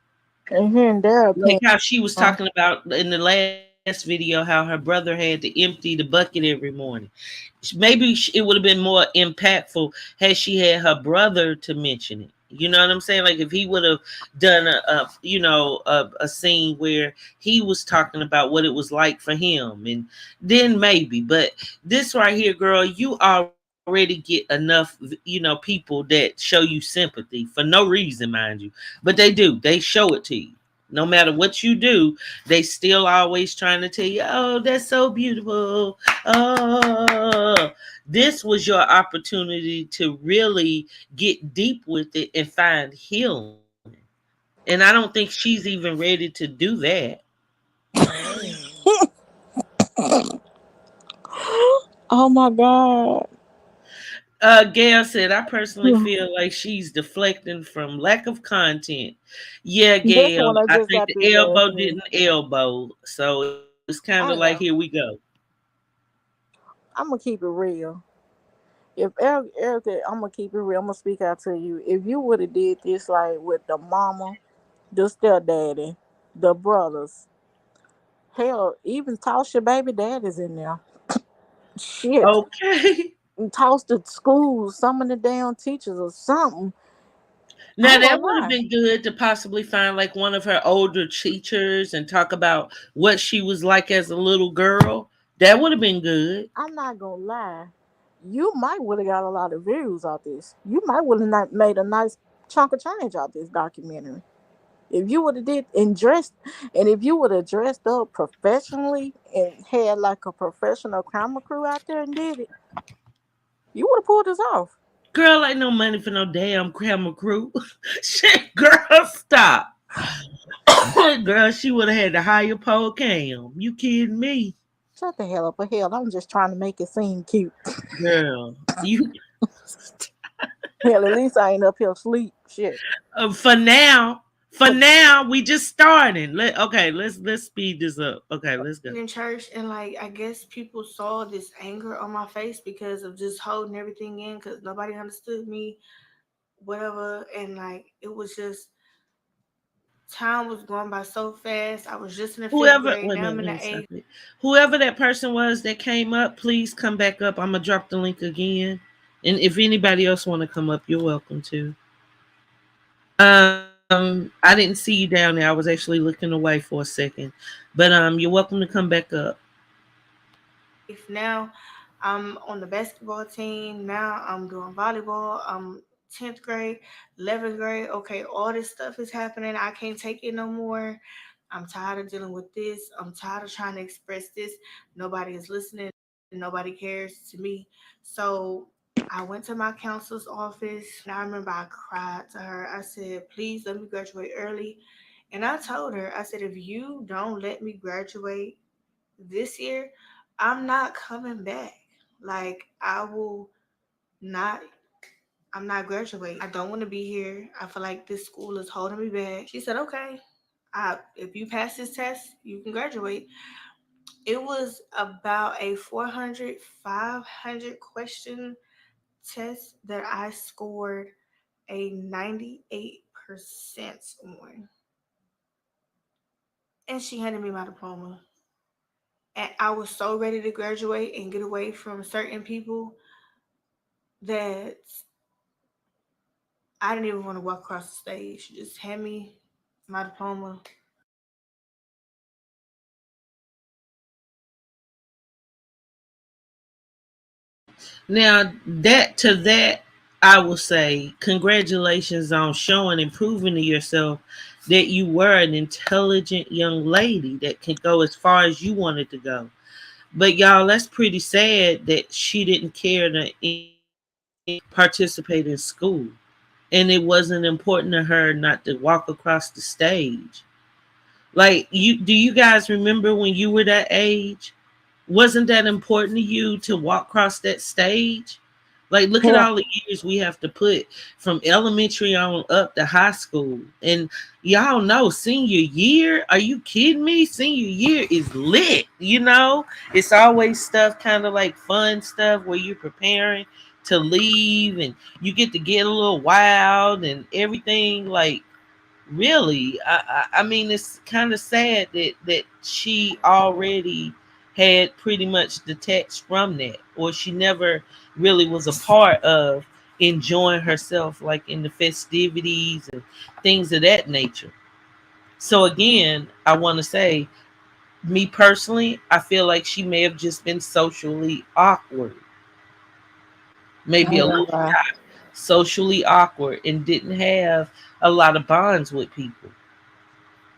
And hearing their Like opinion. how she was talking about in the last video how her brother had to empty the bucket every morning. Maybe it would have been more impactful had she had her brother to mention it. You know what I'm saying? Like if he would have done a scene where he was talking about what it was like for him, and then maybe. But this right here, girl, you already get enough, people that show you sympathy for no reason, mind you. But they do. They show it to you. No matter what you do, they still always trying to tell you, "Oh, that's so beautiful." Oh, this was your opportunity to really get deep with it and find healing. And I don't think she's even ready to do that. Oh my God. Gail said, I personally feel like she's deflecting from lack of content. Yeah, That's the Gail, one I I just think got the through last elbow night. didn't elbow. So it's kind of like, I here we know. go. I'm gonna keep it real. If Erica, I'm gonna keep it real. I'm gonna speak out to you. If you would have did this like with the mama, the stepdaddy, the brothers, hell, even toss your baby daddies in there. Shit, Okay. and toss the schools, some of the damn teachers or something. I Now ain't gonna that would have lie. been good to possibly find like one of her older teachers and talk about what she was like as a little girl. That would have been good. I'm not gonna lie. You might would have got a lot of views out this. You might would have not made a nice chunk of change out this documentary. If you would have did and dressed, and if you would have dressed up professionally and had like a professional camera crew out there and did it, you would have pulled this off. Girl, ain't no money for no damn camera crew. Shit, girl, stop. Girl, she would have had to hire pole cam. You kidding me? Shut the hell up, but hell, I'm just trying to make it seem cute. Girl, you Hell, at least I ain't up here asleep. Shit. for now, for For now, we just starting. Let's speed this up. Okay, let's go. in church, and like I guess people saw this anger on my face because of just holding everything in because nobody understood me, whatever. And like it was just time was going by so fast. I was just in the fifth Whoever, grade. wait a Now I'm minute, in let me the stop eighth. it. Whoever that person was that came up, please come back up. I'm gonna drop the link again. And if anybody else want to come up, you're welcome to. I didn't see you down there. I was actually looking away for a second. But you're welcome to come back up. Eighth now. I'm on the basketball team. Now I'm doing volleyball. I'm 10th grade, 11th grade. Okay, all this stuff is happening. I can't take it no more. I'm tired of dealing with this. I'm tired of trying to express this. Nobody is listening. Nobody cares to me. So I went to my counselor's office and I remember I cried to her. I said, please let me graduate early. And I told her, I said, if you don't let me graduate this year, I'm not coming back. Like I will not I'm not graduating. I don't want to be here. I feel like this school is holding me back. She said, okay, if you pass this test, you can graduate. It was about a 400, 500 question test that I scored a 98% on. And she handed me my diploma. And I was so ready to graduate and get away from certain people that I didn't even want to walk across the stage. She just hand me my diploma. Now that I will say congratulations on showing and proving to yourself that you were an intelligent young lady that can go as far as you wanted to go. But y'all, that's pretty sad that she didn't care to participate in school. And it wasn't important to her not to walk across the stage. Like do you guys remember when you were that age? Wasn't that important to you to walk across that stage? Like, look at hell, all the years we have to put from elementary on up to high school. And y'all know, senior year, are you kidding me? Senior year is lit, you know? It's always stuff kind of like fun stuff where you're preparing to leave and you get to get a little wild and everything. Like, really, I mean, it's kind of sad that she already had pretty much detached from that, or she never really was a part of enjoying herself, like in the festivities and things of that nature. So again, I want to say, me personally, I feel like she may have just been socially awkward, I maybe a ain't gonna little lie. socially awkward, and didn't have a lot of bonds with people.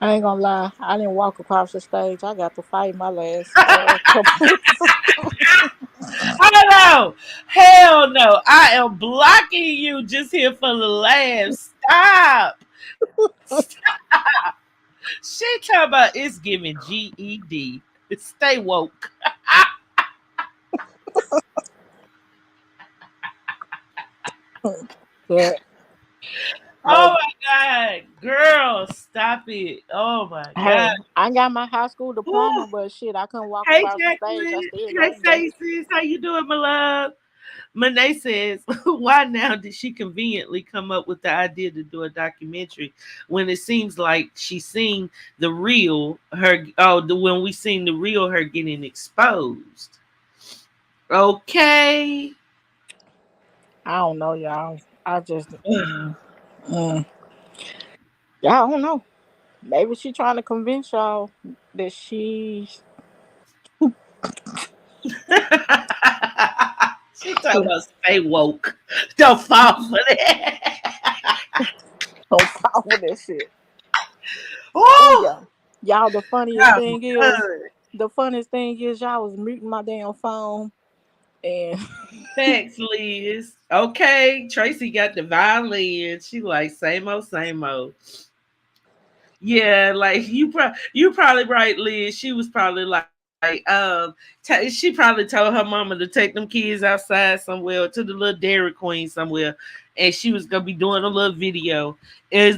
I ain't gonna lie. I didn't walk across the stage. I got to fight my last couple weeks. Hello, hell no! I am blocking you just here for the laugh. Stop, stop. She talking about it's giving GED. Stay woke. But Oh hey, my god, girl, stop it! Oh my god. hey, I got my high school Woo. diploma, but shit, I couldn't walk Hey across the stage. I Jacqueline. still Hey got to go. say sis, how you doing, my love? Monet says, why now did she conveniently come up with the idea to do a documentary when it seems like she seen the real her? Oh, when we seen the real her getting exposed. Okay. I don't know, y'all. I just, mm, yeah, I don't know. Maybe she trying to convince y'all that she's She talking about stay woke. Don't fall for that. on fire with that shit. Oh Oh, yeah, y'all. I'm done. The funniest thing is y'all was muting my damn phone, and Thanks, Liz. Okay, Tracy got the violin. She like same old, same old. Yeah, like you probably right, Liz. She was probably like, she probably told her mama to take them kids outside somewhere to the little Dairy Queen somewhere, and she was gonna be doing a little video.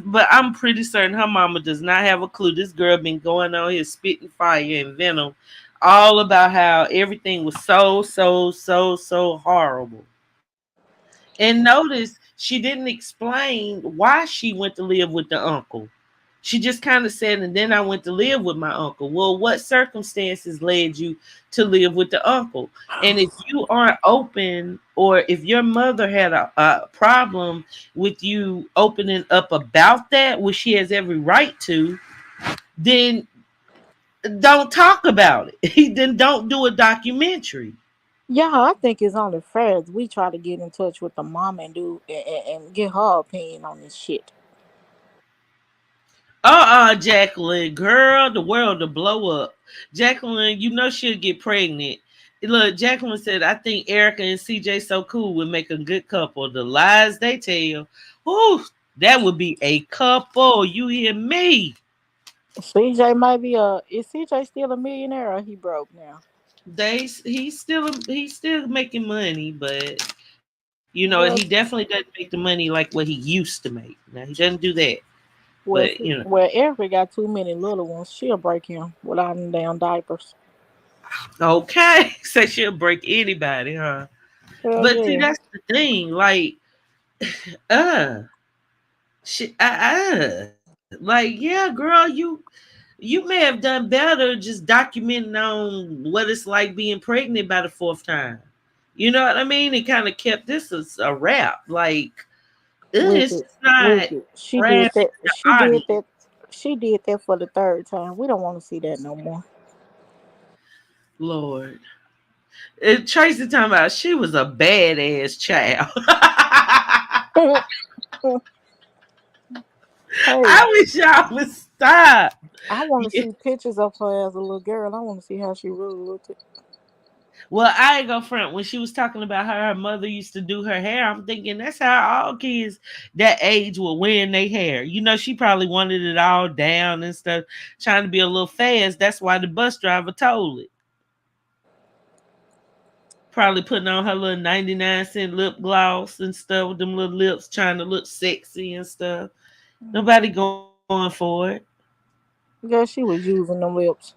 But I'm pretty certain her mama does not have a clue. This girl been going on here spitting fire and venom, all about how everything was so horrible. And notice she didn't explain why she went to live with the uncle. She just kind of said, and then I went to live with my uncle. Well, what circumstances led you to live with the uncle? And if you aren't open, or if your mother had a problem with you opening up about that, which she has every right to, then don't talk about it. Then don't do a documentary. yeah, I think it's only fair as we try to get in touch with the mom and and get her opinion on this shit. Jacqueline, girl, the world to blow up. Jacqueline, you know she'll get pregnant. Look, Jacqueline said, I think Erica and CJ So Cool would make a good couple. The lies they tell, whoo, that would be a couple. You hear me? CJ might be is CJ still a millionaire or he broke now? He's still making money, but he Well, definitely doesn't make the money like what he used to make. Now he doesn't do that, but well, Erica got too many little ones. She'll break him without them damn diapers. okay. So she'll break anybody, huh? Hell But see, yeah. that's the thing. Like, uh, like, yeah, girl, you may have done better just documenting on what it's like being pregnant by the fourth time. You know what I mean? It kind of kept this as a wrap. Like, it's Wicked, just not wicked. grabbing the audience. She did that for the third time. We don't want to see that no more. Lord, Tracy talking about she was a badass child. Hey, I wish y'all would stop. I want to Yeah. see pictures of her as a little girl. I want to see how she really looked. Well, I ain't go front. When she was talking about how her mother used to do her hair, I'm thinking that's how all kids that age were wearing their hair. She probably wanted it all down and stuff, trying to be a little fast. That's why the bus driver told it. Probably putting on her little 99-cent lip gloss and stuff with them little lips, trying to look sexy and stuff. Nobody going for it. Girl, she was using them lips.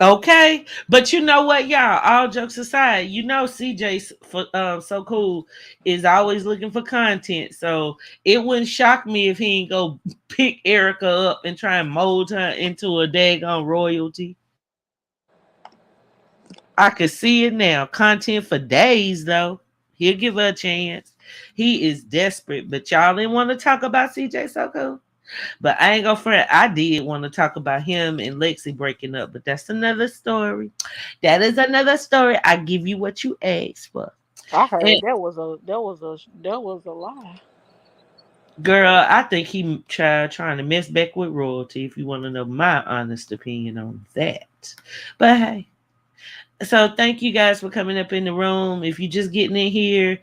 Okay, but you know what, y'all? All jokes aside, CJ for so cool is always looking for content. So it wouldn't shock me if he ain't go pick Erica up and try and mold her into a daggone royalty. I could see it now. Content for days though. He'll give her a chance. He is desperate, but y'all didn't want to talk about CJ Soko. But I ain't gonna front. I did want to talk about him and Lexi breaking up, but that's another story. That is another story. I give you what you asked for. I And heard that was a lie. girl, I think he trying to mess back with royalty. If you want to know my honest opinion on that, but hey. So thank you guys for coming up in the room. If you're just getting in here,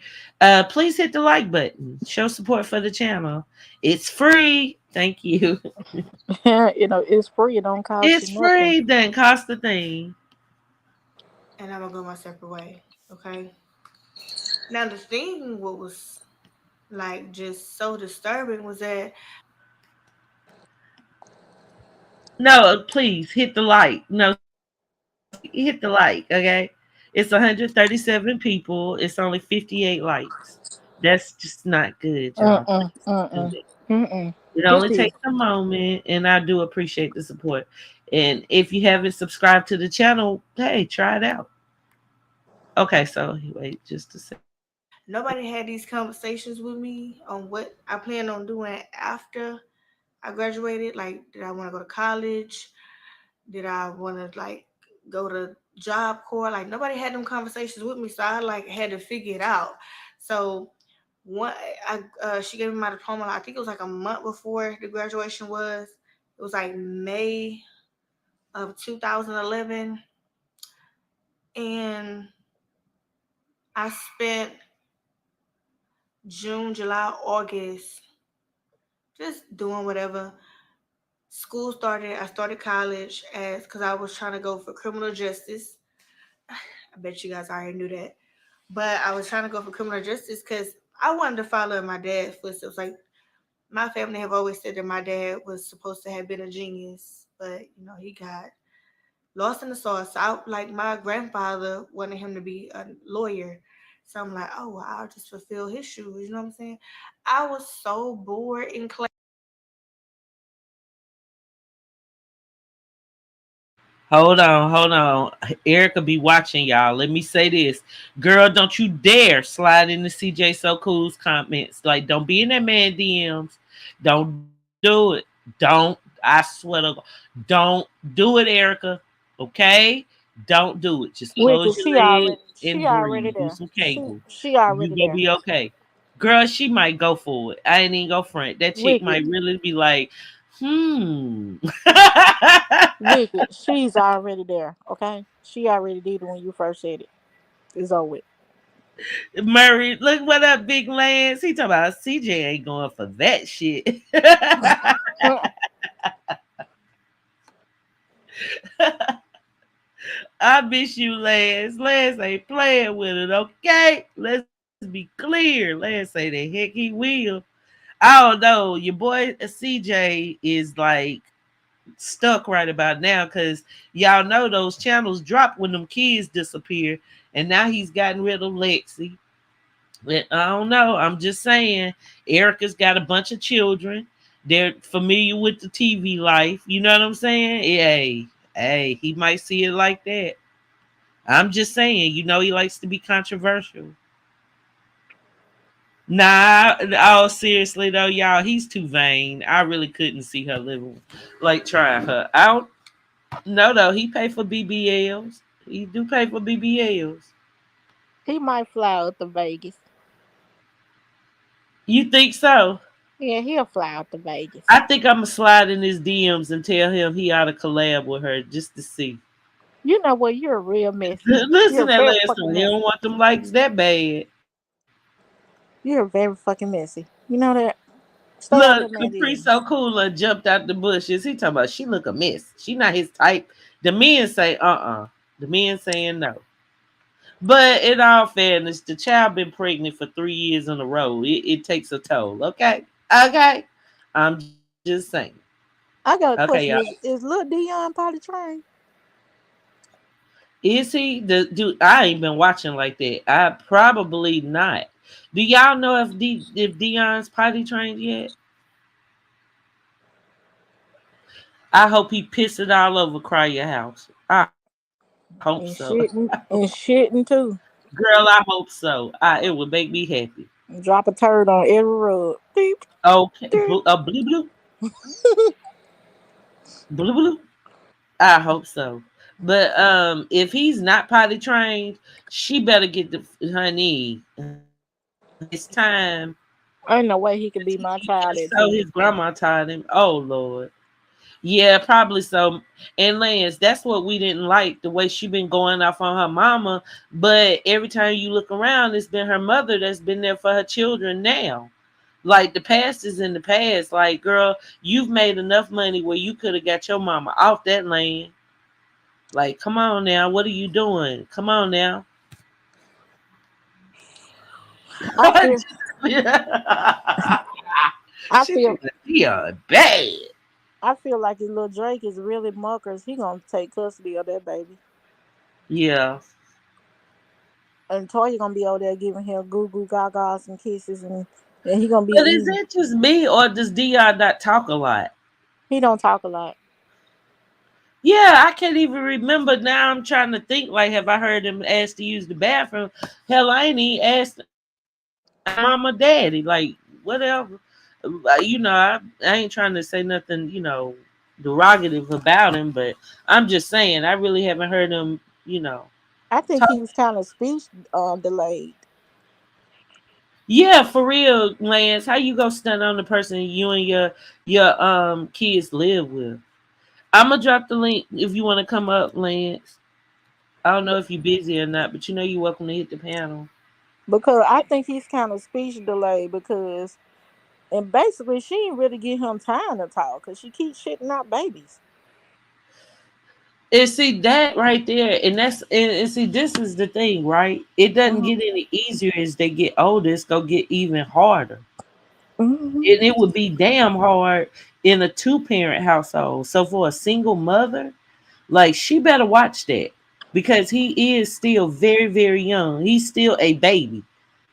please hit the like button. Show support for the channel. It's free. Thank you. It's free. It don't cost you It's nothing. free. Doesn't cost a thing. And I'm gonna go my separate way. Okay. Now the thing what was like just so disturbing was that No, please hit the like. No, hit the like. Okay. It's 137 people. It's only 58 likes. That's just not good, y'all. Mm-mm, Please do mm-mm, that. mm-mm. It This only is takes a moment, and I do appreciate the support. And if you haven't subscribed to the channel, hey, try it out. Okay, so wait just a second. nobody had these conversations with me on what I plan on doing after I graduated. Like, did I want to go to college? Did I want to like go to Job Corps? Like, nobody had them conversations with me, so I like had to figure it out. So one, she gave me my diploma. I think it was like a month before the graduation was. It was like May of 2011, and I spent June, July, August just doing whatever. School started. I started college as because I was trying to go for criminal justice. I bet you guys already knew that, but I was trying to go for criminal justice because I wanted to follow in my dad's footsteps. Like my family have always said that my dad was supposed to have been a genius, but he got lost in the sauce. Like my grandfather wanted him to be a lawyer. So I'm like, oh, well, I'll just fulfill his shoes. You know what I'm saying? I was so bored in class. Hold on, hold on. Erica be watching y'all. Let me say this. Girl, don't you dare slide into CJ So Cool's comments. Like, don't be in that man DMs. Don't do it. Don't. I swear to God. Don't do it, Erica. Okay? Don't do it. Just close wicked. your She legs already and she already breathe. Do there. some She Kegel. she You already gonna there. be okay. Girl, she might go for it. I ain't even go front. That chick Wicked, might really be like, hmm. wicked. She's already there. Okay, she already did it when you first said it. It's over with. Murray, look what up, Big Lance. He talking about CJ ain't going for that shit. I miss you, Lance. Lance ain't playing with it, okay? Let's be clear. Lance say the heck he will. I don't know. Your boy CJ is like stuck right about now because y'all know those channels drop when them kids disappear, and now he's gotten rid of Lexi. But I don't know. I'm just saying, Erica's got a bunch of children. They're familiar with the TV life. You know what I'm saying? Hey, he might see it like that. I'm just saying, he likes to be controversial. Nah, oh, seriously though, y'all, he's too vain. I really couldn't see her living, like trying her out. No, though, he pay for BBLs. He do pay for BBLs. He might fly out to Vegas. You think so? Yeah, he'll fly out to Vegas. I think I'm gonna slide in his DMs and tell him he ought to collab with her just to see. You know what? You're real messy. Listen You're that very last fucking one. He don't messy. want them likes that bad. You're very fucking messy. You know that? Stay out Look, that man Capri DMs. so cool jumped out the bushes. He talking about she look a mess. She not his type. The men say The men saying no. But in all fairness, the child been pregnant for 3 years in a row. It takes a toll. Okay, okay. I'm just saying. I got a Okay, y'all. question. Is Lil Dion potty trained? Is he the dude? I ain't been watching like that. I probably not. Do y'all know if Dion's potty trained yet? I hope he pissed it all over Cry Your House. I hope so. And shitting too. Girl, I hope so. It would make me happy. Drop a turd on every rug. Beep, Okay, beep. blue, blue, blue, blue. I hope so. But if he's not potty trained, she better get the honey. It's time. Ain't no way he could be my child at So 10. his grandma taught him. Oh Lord. Yeah, probably so. And Lance, that's what we didn't like, the way she been going off on her mama. But every time you look around, it's been her mother that's been there for her children now. Like the past is in the past. Like, girl, you've made enough money where you could have got your mama off that land. Like, come on now, what are you doing? Come on now. I feel I She feel thinks she bad. I feel like his little Drake is really muckers. He gonna take custody of that baby. Yeah. And Toya gonna be over there giving him goo goo gagas and kisses and he gonna be But is eating. that just me or does Dion not talk a lot? He don't talk a lot. Yeah, I can't even remember now. I'm trying to think. Like, have I heard him ask to use the bathroom? Hell, I ain't even asked mama, daddy. Like, whatever. I ain't trying to say nothing, derogative about him, but I'm just saying, I really haven't heard him, I think talk. he was kind of speech delayed. Yeah, for real, Lance. How you go stunt on the person you and your kids live with? I'm gonna drop the link if you want to come up, Lance. I don't know if you're busy or not, but you're welcome to hit the panel. Because I think he's kind of speech delayed because and basically she didn't really give him time to talk because she keeps shitting out babies. And see that right there, and see this is the thing, right? It doesn't Hmm. get any easier as they get older. It's gonna get even harder, Hmm. and it would be damn hard in a two-parent household. So for a single mother, like she better watch that because he is still very, very young. He's still a baby.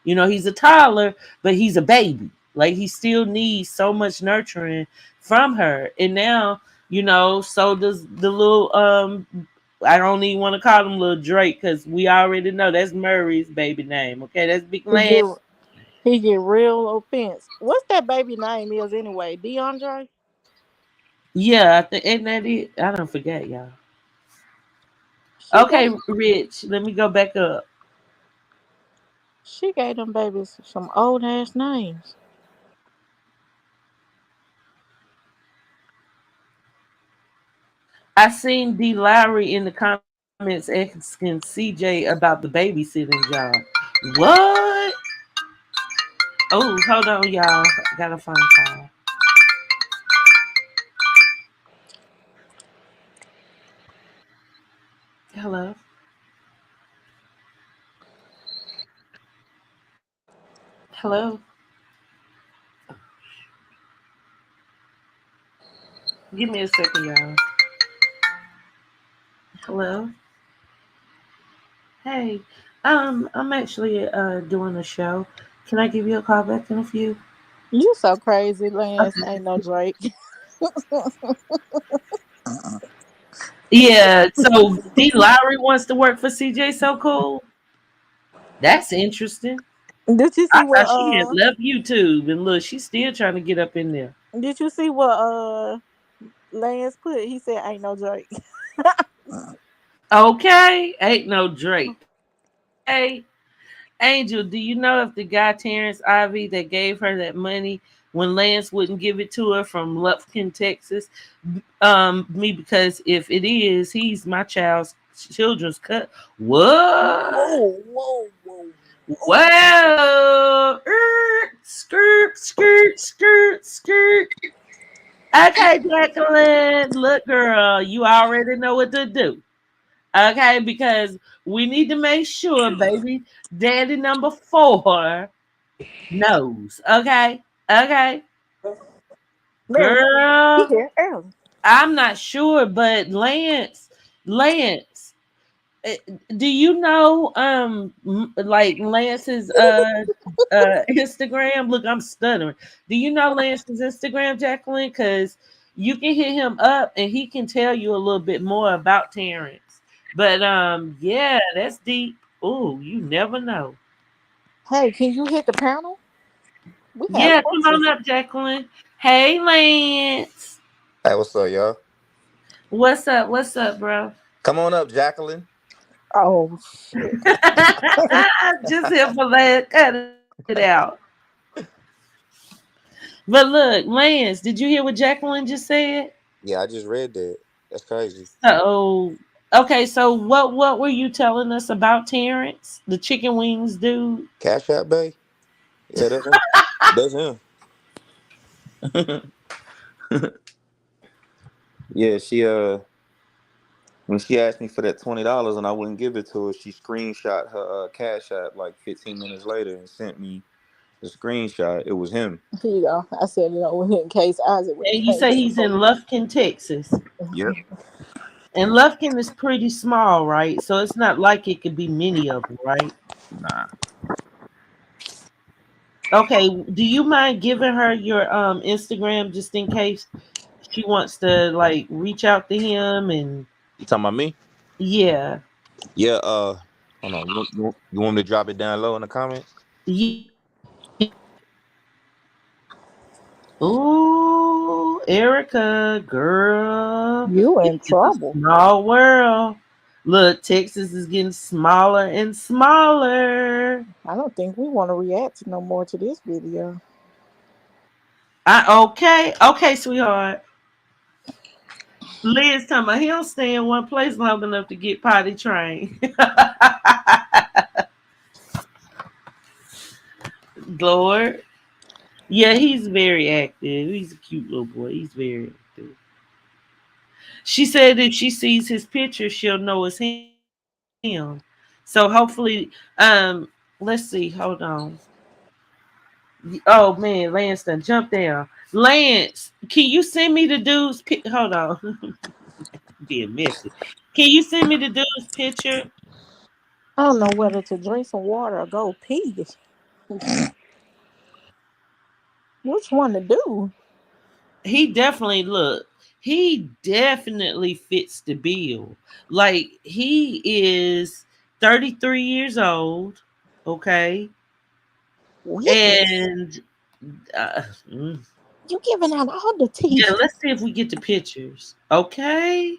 He's a toddler, but he's a baby. Like he still needs so much nurturing from her. And now, so does the little I don't even want to call him little Drake because we already know that's Murray's baby name. Okay, that's Big He Land. get he get real offense. What's that baby name is anyway? DeAndre. Yeah, I think isn't that it? I don't forget, y'all. She Okay, gave Rich, let me go back up. she gave them babies some old ass names. I seen D Lowry in the comments asking CJ about the babysitting job. What? Oh, hold on, y'all. Got a phone call. Hello. Hello. Give me a second, y'all. Hello. Hey. I'm actually doing a show. Can I give you a call back in a few? You so crazy, Lance. Okay. Ain't no Drake. Yeah. So D Lowry wants to work for CJ. So cool. That's interesting. Did you I see what thought she had left YouTube, and look, she's still trying to get up in there. did you see what Lance put? He said ain't no Drake. Okay, ain't no Drake. Okay, Angel, do you know if the guy Terrence Ivy that gave her that money when Lance wouldn't give it to her from Lufkin, Texas? Me because if it is, he's my children's cut. What? Whoa, whoa, whoa, whoa. Well, skirt, skirt, skirt, skirt. Okay, Jacqueline, look, girl, you already know what to do. Okay, because we need to make sure, baby, daddy number 4 knows. Okay, okay, Mary, he girl, here early. I'm not sure, but Lance, eh, do you know like Lance's Instagram? Look, I'm stuttering. Do you know Lance's Instagram, Jacqueline? Because you can hit him up and he can tell you a little bit more about Terrence. But yeah, that's deep. Oh, you never know. Hey, can you hit the panel? We have Yeah, come on questions. up, Jacqueline. Hey, Lance. Hey, what's up, y'all? What's up? What's up, bro? Come on up, Jacqueline. Oh shit. Just here for that. Cut it out. But look, Lance, did you hear what Jacqueline just said? Yeah, I just read that. That's crazy. So, okay, so what were you telling us about Terrence, the chicken wings dude? Cash App Bay? Yeah, that's him. That's him. Yeah, she when she asked me for that $20 and I wouldn't give it to her, she screenshot her Cash App like 15 minutes later and sent me the screenshot. It was him. Here you go. I said it over here in case Isaac would have And you came say to the he's in phone. Lufkin, Texas. Yep. And Lufkin is pretty small, right? So it's not like it could be many of them, right? Nah. Okay, do you mind giving her your Instagram just in case she wants to like reach out to him and You talking about me? yeah. Yeah, hold on. You want me to drop it down low in the comments? Ooh, Erica, girl. You It in is a trouble. small world. Look, Texas is getting smaller and smaller. I don't think we want to react no more to this video. Okay, sweetheart. Liz talking about he don't stay in one place long enough to get potty trained. Lord. Yeah, he's very active. He's a cute little boy. He's very active. She said if she sees his picture, she'll know it's him. So hopefully, let's see. Hold on. Oh man, Lance done jump down. Lance, can you send me the dude's hold on. Being messy. Can you send me the dude's picture? I don't know whether to drink some water or go pee. Which one to do? He definitely look. He definitely fits the bill. Like he is 33 years old, okay? Witness. And uh, mm, You giving out all the tea. yeah, let's see if we get the pictures. Okay?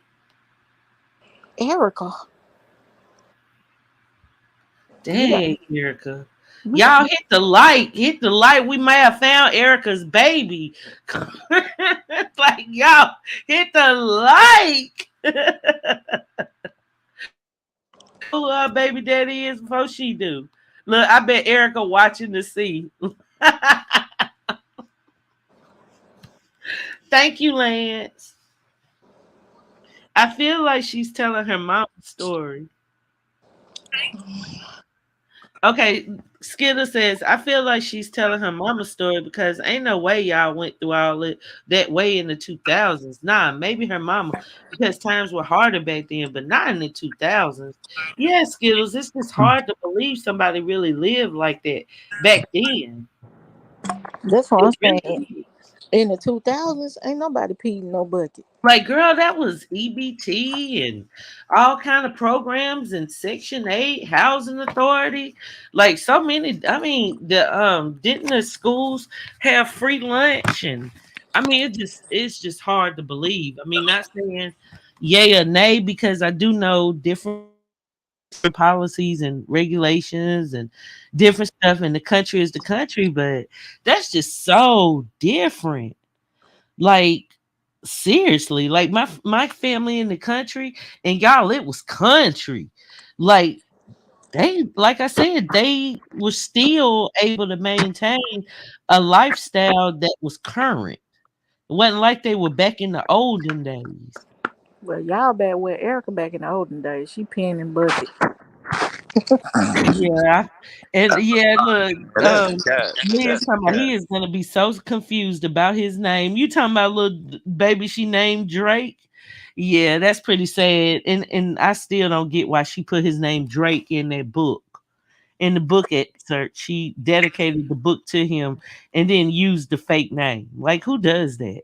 Erica. You got Dang, Erica. you got Y'all hit the like. Hit the like. We may have found Erica's baby. Like, y'all hit the like. We know who her baby daddy is before she do. Look, I bet Erica watching to see. Thank you, Lance. I feel like she's telling her mom's story. Okay, Skidder says, I feel like she's telling her mama's story because ain't no way y'all went through all it that way in the 2000s. Nah, maybe her mama, because times were harder back then, but not in the 2000s. Yeah, Skittles, it's just hard to believe somebody really lived like that back then. that's what It I'm really saying. is. In the 2000s, ain't nobody peed in no bucket. Like, girl, that was EBT and all kind of programs and Section 8, Housing Authority. Like so many, I mean, the didn't the schools have free lunch? And I mean it's just hard to believe. I mean, not saying yay or nay, because I do know different policies and regulations and different stuff, and the country is the country, but that's just so different. Like seriously, like my family in the country, and y'all, it was country. Like they, like I said, they were still able to maintain a lifestyle that was current. It wasn't like they were back in the olden days. Well, y'all bad with Erica back in the olden days. She peeing in bucket. Yeah, and yeah, look, Man, that's cat. Liz That's talking about cat. he is gonna be so confused about his name. You talking about little baby she named Drake? Yeah, that's pretty sad. And I still don't get why she put his name Drake in that book. In the book excerpt, she dedicated the book to him and then used the fake name. Like, who does that?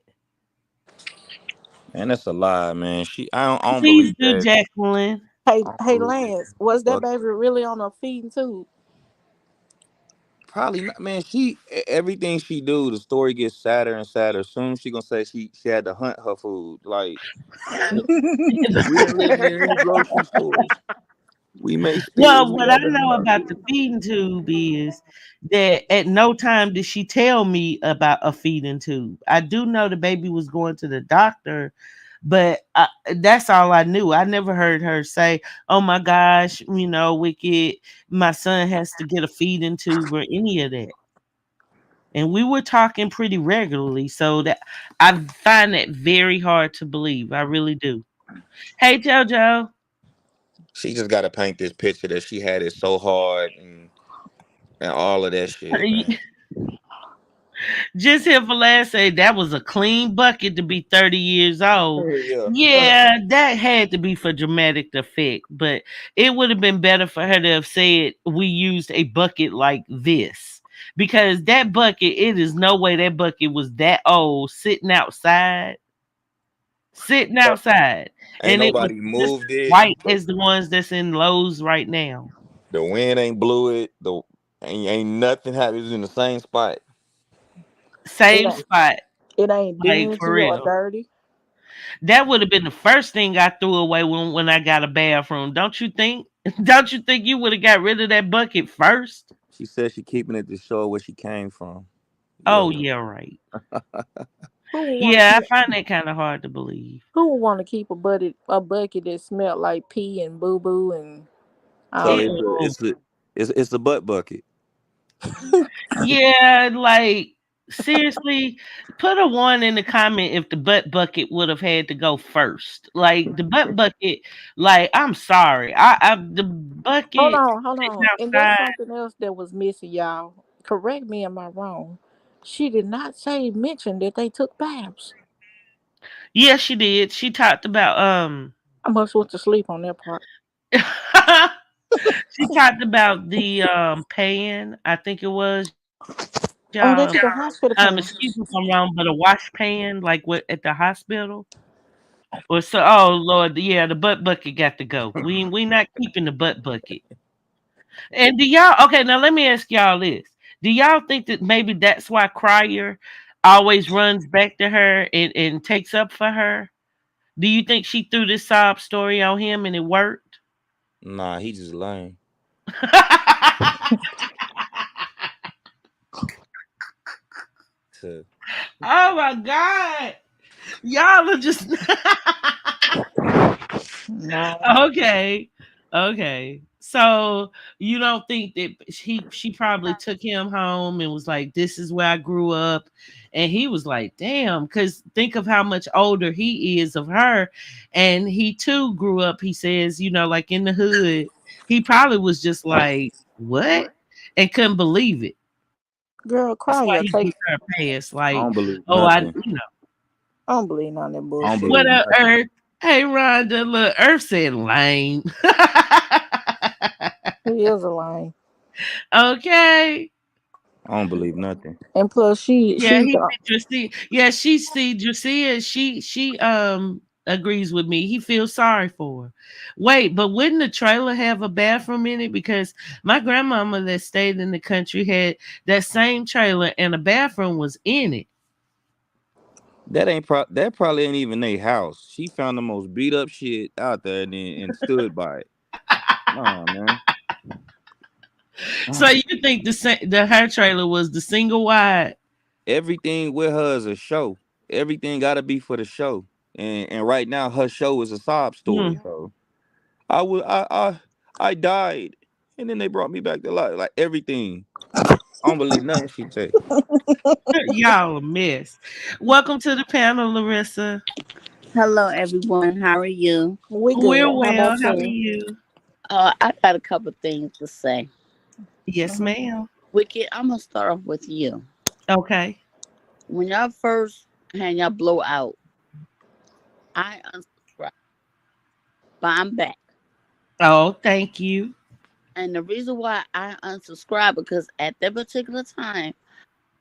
Man, that's a lie, man. I don't Please believe do, that. Jacqueline. Hey, On hey, food Lance, was that bucket. baby really on a feeding tube? Probably not, man. Everything she do, the story gets sadder and sadder. Soon she gonna say she had to hunt her food. Like we didn't live near any grocery stores. We made spills. Well, We what I had to hunt know our about the food. feeding tube is that at no time did she tell me about a feeding tube. I do know the baby was going to the doctor, but that's all I knew. I never heard her say, "Oh my gosh, Wicked, my son has to get a feeding tube" or any of that. And we were talking pretty regularly, so that I find that very hard to believe. I really do. Hey, JoJo. She just got to paint this picture that she had it so hard and all of that shit, man. Just here for last say that was a clean bucket to be 30 years old. Hell yeah. Yeah, that had to be for dramatic effect, but it would have been better for her to have said we used a bucket like this. Because that bucket, it is no way that bucket was that old sitting outside, Ain't and it was nobody just moved it. white as the ones that's in Lowe's right now. The wind ain't blew it. The ain't nothing happened. It was in the same spot. It Same ain't, spot, it ain't like for dingy or real. dirty. That would have been the first thing I threw away when I got a bathroom. Don't you think? Don't you think you would have got rid of that bucket first? She said she keeping it to show where she came from. Oh Yeah. yeah, right. Who would want to Yeah, keep? I find that kind of hard to believe. Who would want to keep a bucket that smelled like pee and boo boo and So all Ew. that? it's a butt bucket. Yeah, like seriously, put a one in the comment if the butt bucket would have had to go first. Like the butt bucket, like I'm sorry, I the Hold bucket on, hold sitting on. And there's outside. something else that was missing, y'all. Correct me, am I wrong? She did not say mention that they took baths. Yeah, she did. She talked about I must went to sleep on that part. she talked about the pan, I think it was, y'all. Oh, they took a Excuse hospital me if pan. I'm wrong, but a wash pan, like what at the hospital. Or so oh Lord, yeah, the butt bucket got to go. We not keeping the butt bucket. And do y'all okay, now let me ask y'all this. Do y'all think that maybe that's why Crier always runs back to her and takes up for her? Do you think she threw this sob story on him and it worked? Nah, he just lying. To Oh my God. Y'all are just No. okay. Okay. So you don't think that she probably took him home and was like, "This is where I grew up," and he was like, "Damn," because think of how much older he is of her, and he too grew up. He says, like in the hood. He probably was just like, "What?" and couldn't believe it. Girl, That's cry why your he take. gives her a pass. I Like, don't believe oh, nothing. I don't believe none of that I don't bullshit. what believe up, nothing. Earth? Hey, Rhonda. Look, Earth said lame. He is a lie. Okay. I don't believe nothing. And plus, she Yeah, she's he the did see. Yeah, she see Jusia. She agrees with me. He feels sorry for her. Wait, but wouldn't the trailer have a bathroom in it? Because my grandmama that stayed in the country had that same trailer and a bathroom was in it. That probably ain't even their house. She found the most beat up shit out there and stood by it. Nah, man. So Ah. you think the her trailer was the single wide? Everything with her is a show. Everything gotta be for the show. And right now her show is a sob story. Hmm. So I would I died. And then they brought me back to life. Like everything. I don't believe nothing she say. Y'all a mess. Welcome to the panel, Larissa. Hello, everyone. How are you? we We're good. How well. about How are you? you? I got a couple things to say. Yes, Mhm. ma'am. Wicked, I'm gonna start off with you. Okay. When y'all first had y'all blow out, I unsubscribed, but I'm back. Oh, thank you. And the reason why I unsubscribed because at that particular time,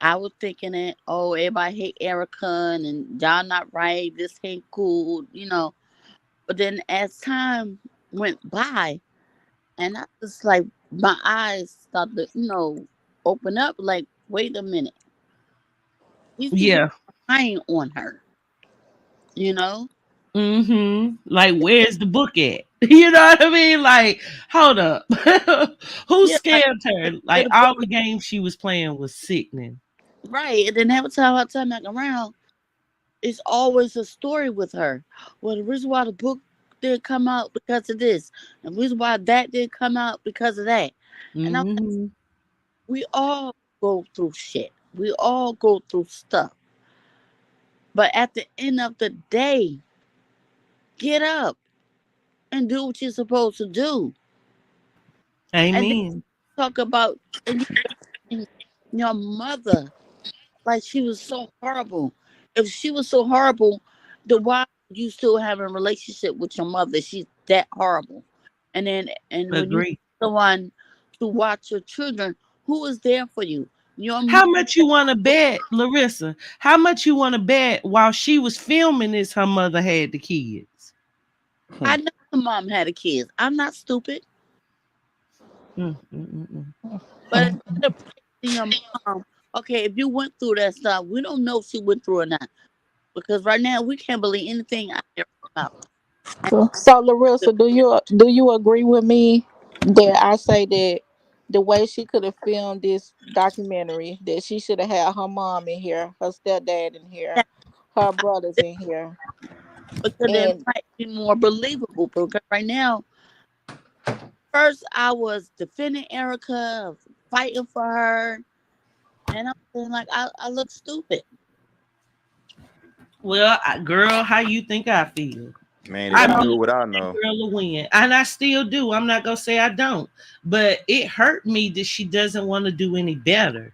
I was thinking that everybody hate Erica and y'all not right. This ain't cool. But then as time went by, and I was like, my eyes started to, open up. Like, wait a minute, these people Yeah. lying on her. You know? Like, where's the book at? You know what I mean? Like, hold up. Who Yeah, like scammed her? get Like, a book, all the games she was playing was sickening. right? And then every time I turn back around, it's always a story with her. Well, the reason why the book did come out because of this, and the reason why that did come out because of that. And Hmm we all go through shit. We all go through stuff. But at the end of the day, get up and do what you're supposed to do. And then Amen. talk about and your mother like she was so horrible. If she was so horrible, then why you still having a relationship with your mother? She's that horrible. And when you Agree. someone to watch your children, who is there for you? Your mom. How much you want to bet, Larissa? How much you want to bet while she was filming this, her mother had the kids? I Hmm. know the mom had a kid. I'm not stupid. Mm. But instead of praising your mom, okay, if you went through that stuff, we don't know if she went through or not. Because right now we can't believe anything I hear about. And So Larissa, do you agree with me that I say that the way she could have filmed this documentary, that she should have had her mom in here, her stepdad in here, that, her brothers in here, because it and might be more believable. Because right now, first I was defending Erica, fighting for her, and I'm feeling like I look stupid. Well, girl, how you think I feel? Man, if I you right, knew believe what I that know, girl will win, and I still do. I'm not gonna say I don't, but it hurt me that she doesn't want to do any better.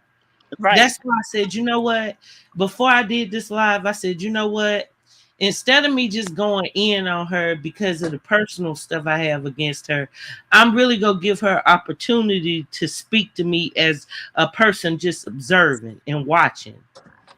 Right. That's why I said, you know what? Before I did this live, I said, you know what? Instead of me just going in on her because of the personal stuff I have against her, I'm really gonna give her opportunity to speak to me as a person just observing and watching,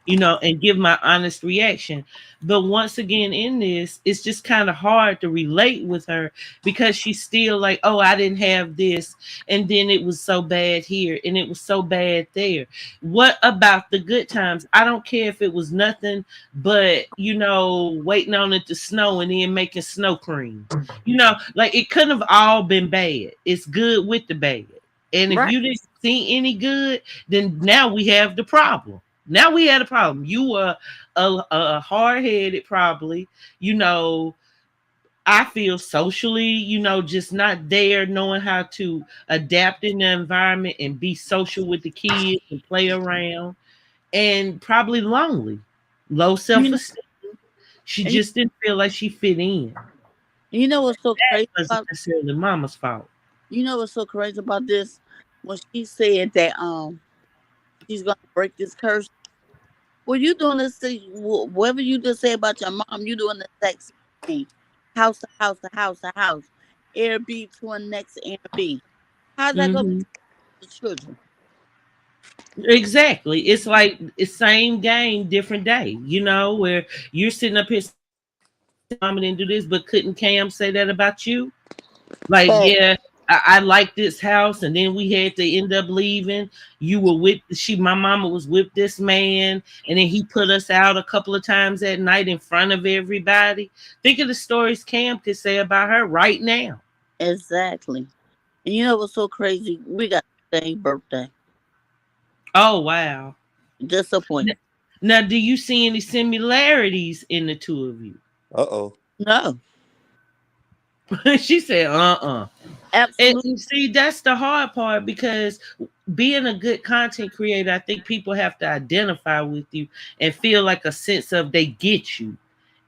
and give my honest reaction. But once again, in this, it's just kind of hard to relate with her because she's still like, oh, I didn't have this. And then it was so bad here and it was so bad there. What about the good times? I don't care if it was nothing but, waiting on it to snow and then making snow cream. Like it couldn't have all been bad. It's good with the bad. And if Right. you didn't see any good, then now we have the problem. Now we had a problem. You were a hard headed, probably, you know. I feel socially, just not there, knowing how to adapt in the environment and be social with the kids and play around, and probably lonely, low You self know, esteem. She and just didn't feel like she fit in. you know what's so That crazy wasn't about necessarily mama's fault. this? When she said that she's gonna break this curse. Well, you doing this thing, whatever you just say about your mom, you doing the exact same thing. House to house to house to house. Airbnb to a next Airbnb. How's that gonna be Hmm to the children? Exactly. It's like it's same game, different day. Where you're sitting up here saying, "Mama didn't do this," but couldn't Cam say that about you? Like, fact, yeah, I like this house, and then we had to end up leaving. You were with my mama was with this man, and then he put us out a couple of times at night in front of everybody. Think of the stories Cam could say about her right now. Exactly. And you know what's so crazy? We got the same birthday. Oh wow. Disappointing. Now, do you see any similarities in the two of you? uh-oh. No, She said, And absolutely you see, that's the hard part because being a good content creator, I think people have to identify with you and feel like a sense of they get you.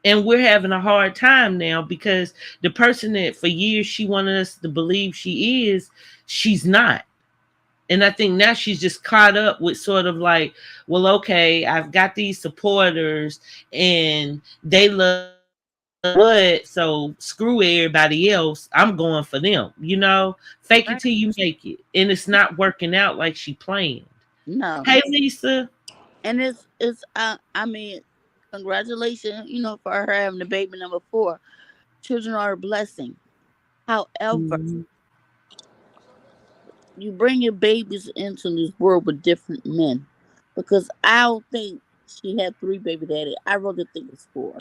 And we're having a hard time now because the person that for years she wanted us to believe she is, she's not. And I think now she's just caught up with sort of like, well, okay, I've got these supporters and they love what, so screw everybody else. I'm going for them, fake it right. till you make it. And it's not working out like she planned. No, Hey, Lisa. and it's I mean, congratulations, for her having the baby number 4. Children are a blessing. However, Mhm. you bring your babies into this world with different men. Because I don't think she had three baby daddy. I really think it's four.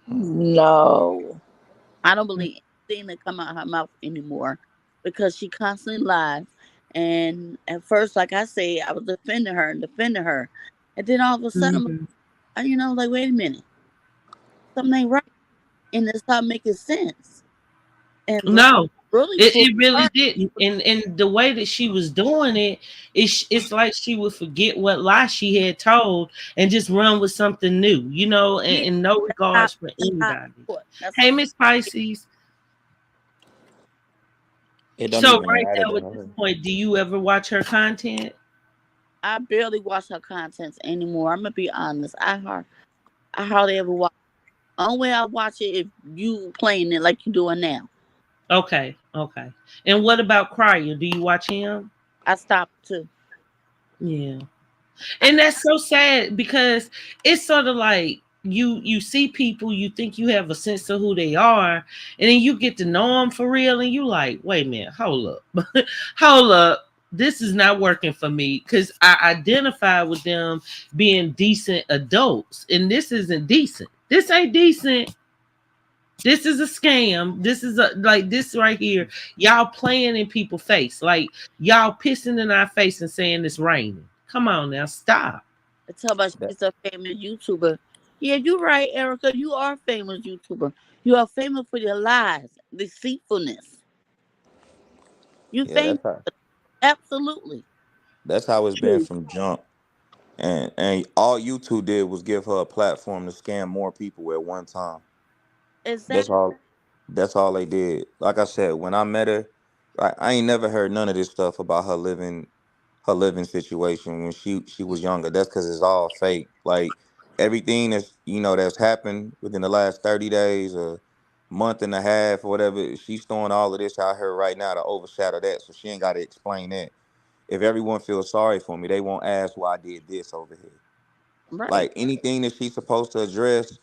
No. I don't believe anything that come out her mouth anymore because she constantly lies. And at first, like I say, I was defending her and defending her. And then all of a sudden, Mhm. like, wait a minute, something ain't right. And it started making sense. And life No, really it, pulled it really her. didn't. And the way that she was doing it, it's like she would forget what lie she had told and just run with something new, Yeah, and no that's how, regards for that's how I anybody. do it. That's Hey, Miss Pisces. It don't So even right matter now to at this her. point, do you ever watch her content? I barely watch her contents anymore. I'm gonna be honest. I hardly ever watch. Only way I watch it if you playing it like you doing now. Okay, okay. And what about Cryer? Do you watch him? I stopped too. Yeah. And that's so sad because it's sort of like you see people, you think you have a sense of who they are, and then you get to know them for real, and you like, wait a minute, hold up, hold up, this is not working for me because I identify with them being decent adults, and this isn't decent. This ain't decent. This is a scam. This is a like this right here. Y'all playing in people's face, like y'all pissing in our face and saying it's raining. Come on now, stop. I tell about That she's a famous YouTuber. Yeah, you're right, Erica. You are a famous YouTuber. You are famous for your lies, deceitfulness. You yeah, famous, absolutely that's how it's been True. from jump. And all you two did was give her a platform to scam more people at one time. That's exactly. all. That's all they did. Like I said, when I met her, I ain't never heard none of this stuff about her living situation when she was younger. That's because it's all fake. Like everything that's happened within the last 30 days, a month and a half, or whatever. She's throwing all of this out here right now to overshadow that, so she ain't got to explain that. If everyone feels sorry for me, they won't ask why I did this over here. Right. Like anything that she's supposed to address,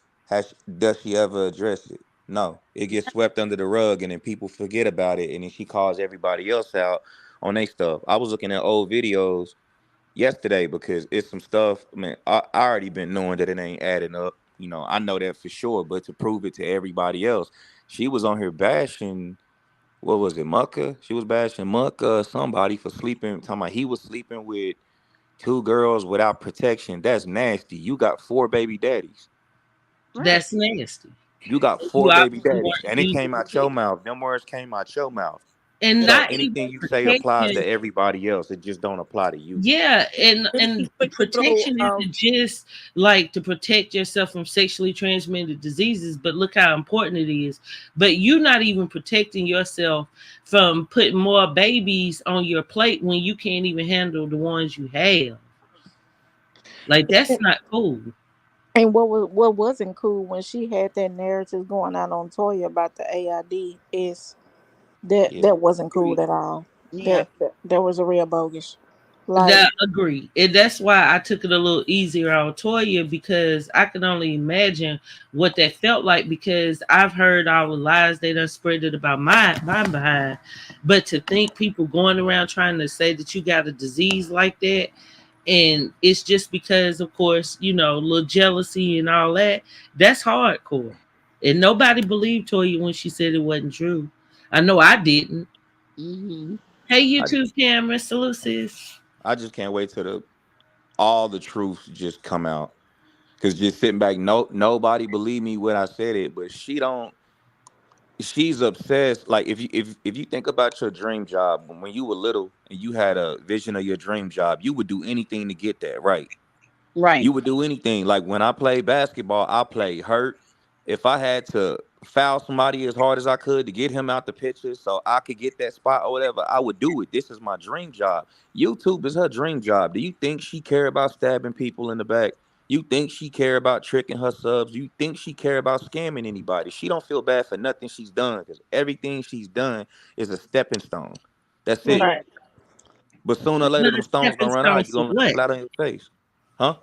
does she ever address it? No, it gets swept under the rug, and then people forget about it, and then she calls everybody else out on their stuff. I was looking at old videos yesterday because it's some stuff. Man, I already been knowing that it ain't adding up. I know that for sure. But to prove it to everybody else, she was on here bashing. What was it, Mucka? She was bashing Mucka, somebody for sleeping. Talking about he was sleeping with two girls without protection. That's nasty. You got four baby daddies. Right. That's nasty. You got You four baby obviously daddies. weren't And it using came out your protection. mouth. Them words came out your mouth. And So not even anything you say applies to protection. everybody else. It just don't apply to you. Yeah, and Really quick to throw. protection isn't just like to protect yourself from sexually transmitted diseases, but look how important it is. But you're not even protecting yourself from putting more babies on your plate when you can't even handle the ones you have. Like that's not cool. And what wasn't cool when she had that narrative going out on Toya about the AID is that Yeah. that wasn't cool Agreed. at all. Yeah. That was a real bogus. Like That agree. And that's why I took it a little easier on Toya because I can only imagine what that felt like because I've heard all the lies they done spread it about my behind. But to think people going around trying to say that you got a disease like that and it's just because of course, a little jealousy and all that, that's hardcore. And nobody believed Toya when she said it wasn't true. I know I didn't. Mm-hmm. Hey I YouTube camera, salute sis. I just can't wait till all the truth just come out. Cause just sitting back, nobody believe me when I said it, but she's obsessed. Like if you think about your dream job when you were little and you had a vision of your dream job, you would do anything to get that, right? Right. You would do anything. Like when I played basketball, I played hurt. If I had to foul somebody as hard as I could to get him out the picture so I could get that spot or whatever, I would do it. This is my dream job. YouTube is her dream job. Do you think she care about stabbing people in the back? You think she care about tricking her subs? You think she care about scamming anybody? She don't feel bad for nothing she's done because everything she's done is a stepping stone. That's it. right. But sooner or later, But them a stones stepping gonna run stone out. You for gonna land what? flat on your face, huh?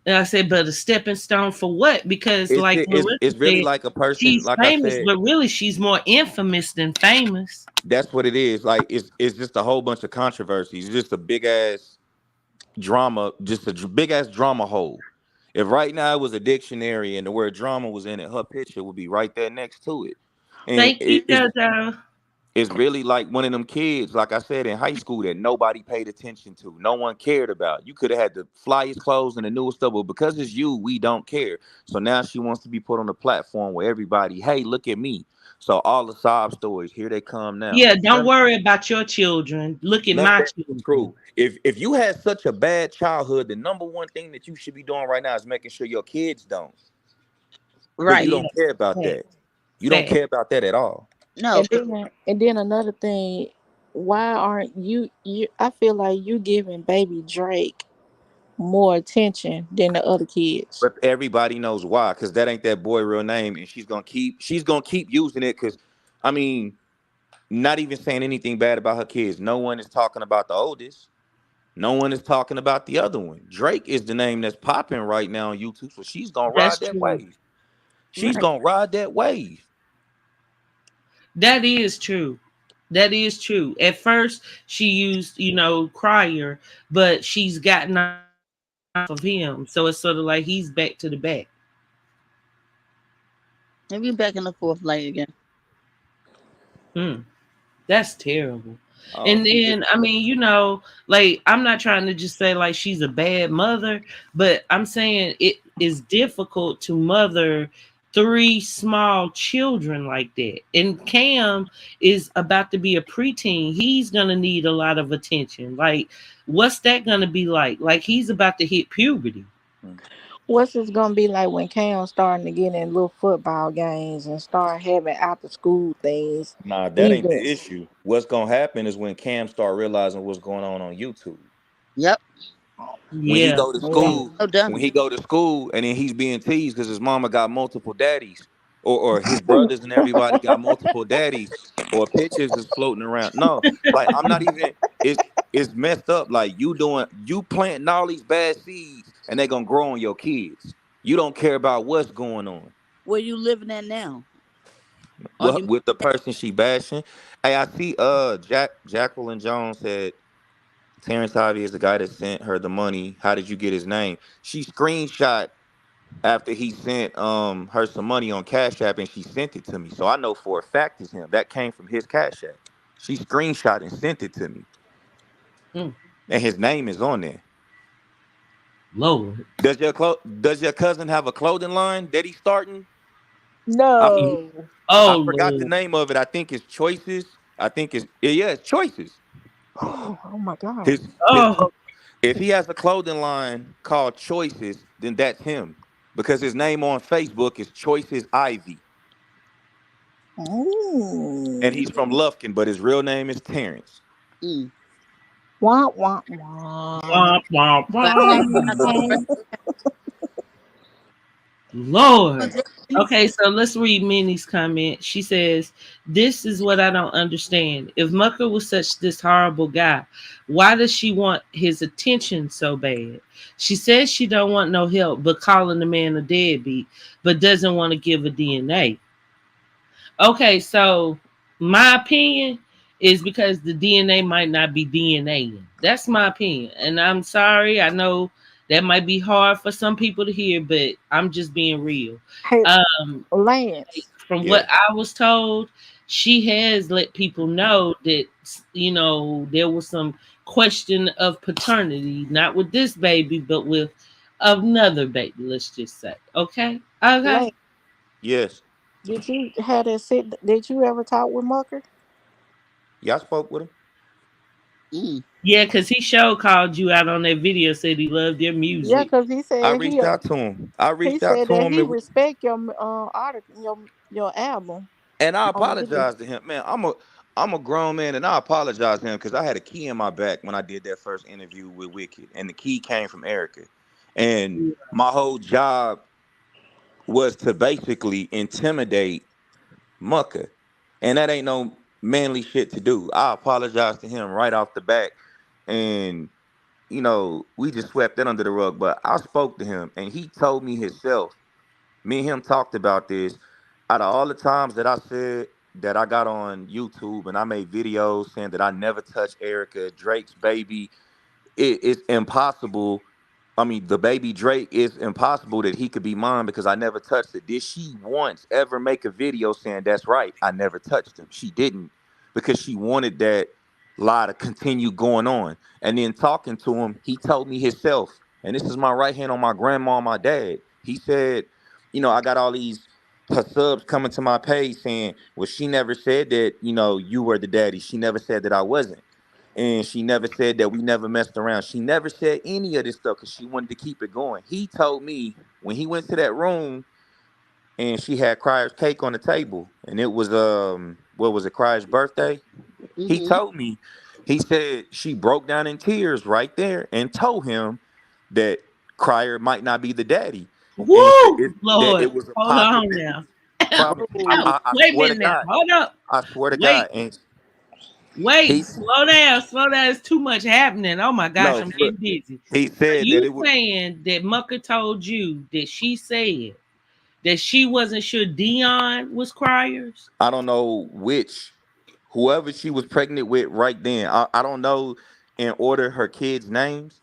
And I said, but a stepping stone for what? Because like Melissa It's really said, like a person, she's like I famous, said. but really she's more infamous than famous. That's what it is. Like it's just a whole bunch of controversies. It's just a big ass drama, just a big ass drama hole. If right now it was a dictionary and the word drama was in it, her picture would be right there next to it. And Thank you, JoJo. it's really like one of them kids, like I said, in high school that nobody paid attention to. No one cared about. You could have had the flyest clothes and the newest stuff, but because it's you, we don't care. So now she wants to be put on a platform where everybody, hey, look at me. So all the sob stories, here they come now. Yeah, don't worry about your children. Look at None of my that is children. true. If you had such a bad childhood, the number one thing that you should be doing right now is making sure your kids don't. But you Right. Yeah, don't care about fact, that. You don't fact. care about that at all. No, And 'cause then another thing, why aren't you? I feel like you giving baby Drake more attention than the other kids. But everybody knows why, because that ain't that boy real name, and she's gonna keep using it. Because I mean, not even saying anything bad about her kids. No one is talking about the oldest. No one is talking about the other one. Drake is the name that's popping right now on YouTube, so she's gonna That's ride that true. wave. She's right. gonna ride that wave. That is true. That is true. At first, she used, Crier, but she's gotten off of him. So it's sort of like he's back to the back. Maybe back in the fourth light again. Hmm. That's terrible. Oh, And she just then, I mean, like, I'm not trying to just say like she's a bad mother, but I'm saying it is difficult to mother three small children like that. And Cam is about to be a preteen. He's going to need a lot of attention. Like, what's that going to be like? Like, he's about to hit puberty. mm. What's this gonna be like when Cam starting to get in little football games and start having after school things, Nah, that ain't the events? issue. What's gonna happen is when Cam start realizing what's going on YouTube. Yep. When he Yeah. go to Yeah. school, So when dumb. he go to school, and then he's being teased because his mama got multiple daddies, or his brothers and everybody got multiple daddies, or pictures is floating around. No, like I'm not even. It's messed up. Like you planting all these bad seeds, and they gonna grow on your kids. You don't care about what's going on. Where you living at now? Are What you with the person she bashing? Hey, I see. Jacqueline Jones said Terrence Harvey is the guy that sent her the money. How did you get his name? She screenshot after he sent her some money on Cash App, and she sent it to me. So I know for a fact it's him. That came from his Cash App. She screenshot and sent it to me. Mm, And his name is on there. Lord. Does your cousin have a clothing line that he's starting? I No. Oh, I forgot the Lord. name of it. I think it's Choices. I think it's yeah, it's Choices. Oh my God. His Oh, If he has a clothing line called Choices, then that's him. Because his name on Facebook is Choices Ivy. And Mm. he's from Lufkin, but his real name is Terrence. mm. Wah wah wah. womp, womp, Glad that I got womp. Lord. corrections? Okay, so let's read Minnie's comment. She says, "This is what I don't understand. If Mucker was such this horrible guy, why does she want his attention so bad? She says she don't want no help, but calling the man a deadbeat, but doesn't want to give a DNA. Okay, so my opinion is because the DNA might not be DNA. That's my opinion. And I'm sorry, I know that might be hard for some people to hear, but I'm just being real. Hey, Um, Lance. from Yeah. what I was told, she has let people know that there was some question of paternity, not with this baby, but with another baby, let's just say. Okay? Okay. Lance. Yes. Did you have that sit? Did you ever talk with Mucker? Y'all spoke with him. Mm. Yeah, because he show called you out on that video, said he loved your Yeah, music. cause he I said reached out to him. I he reached out said to that him he and respect your article, your album I on the video. apologized to him. Man, I'm a grown man and I apologize to him because I had a key in my back when I did that first interview with Wicked. And the key came from Erica. And my whole job was to basically intimidate Mucker. And that ain't no manly shit to do. I apologized to him right off the bat. And we just swept that under the rug. But I spoke to him, and he told me himself. Me and him talked about this. Out of all the times that I said that I got on YouTube and I made videos saying that I never touched Erica, Drake's baby, it's impossible. I mean, the baby Drake, is impossible that he could be mine because I never touched it. Did she once ever make a video saying that's right? I never touched him. She didn't, because she wanted that lie to continue going on. And then talking to him, he told me himself, and this is my right hand on my grandma and my dad. He said, I got all these her subs coming to my page saying, well, she never said that, you were the daddy. She never said that I wasn't. And she never said that we never messed around. She never said any of this stuff because she wanted to keep it going. He told me when he went to that room and she had Cryer's cake on the table, and it was what was it, Cryer's birthday? He Mm-hmm. told me, he said she broke down in tears right there and told him that Cryer might not be the daddy, and Woo, that Lord, it was a hold on now. possibility. Promise. Oh, I Wait a swear to minute now. God. Hold up. I swear to Wait, God. And wait. he Slow down. Slow down. It's too much happening. Oh my gosh, no I'm look. getting dizzy. He So said that you it was. saying that Mucker told you that she said that she wasn't sure Dion was Cryers? I don't know whoever she was pregnant with right then. I don't know in order her kids' names,